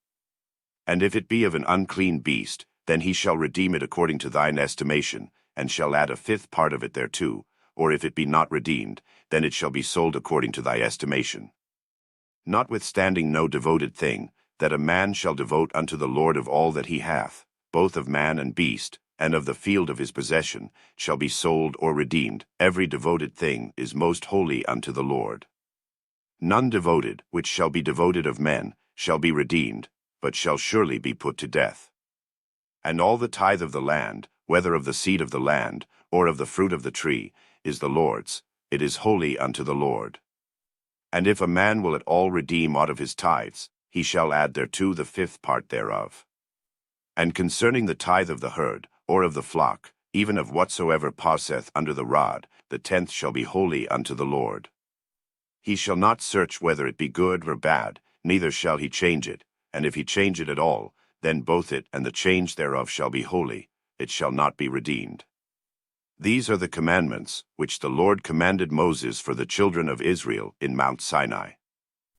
And if it be of an unclean beast, then he shall redeem it according to thine estimation, and shall add a fifth part of it thereto, or if it be not redeemed, then it shall be sold according to thy estimation. Notwithstanding no devoted thing, that a man shall devote unto the Lord of all that he hath, both of man and beast, and of the field of his possession, shall be sold or redeemed. Every devoted thing is most holy unto the Lord. None devoted, which shall be devoted of men, shall be redeemed, but shall surely be put to death. And all the tithe of the land, whether of the seed of the land, or of the fruit of the tree, is the Lord's, it is holy unto the Lord. And if a man will at all redeem aught of his tithes, he shall add thereto the fifth part thereof. And concerning the tithe of the herd, or of the flock, even of whatsoever passeth under the rod, the 10th shall be holy unto the Lord. He shall not search whether it be good or bad, neither shall he change it, and if he change it at all, then both it and the change thereof shall be holy, it shall not be redeemed. These are the commandments which the Lord commanded Moses for the children of Israel in Mount Sinai.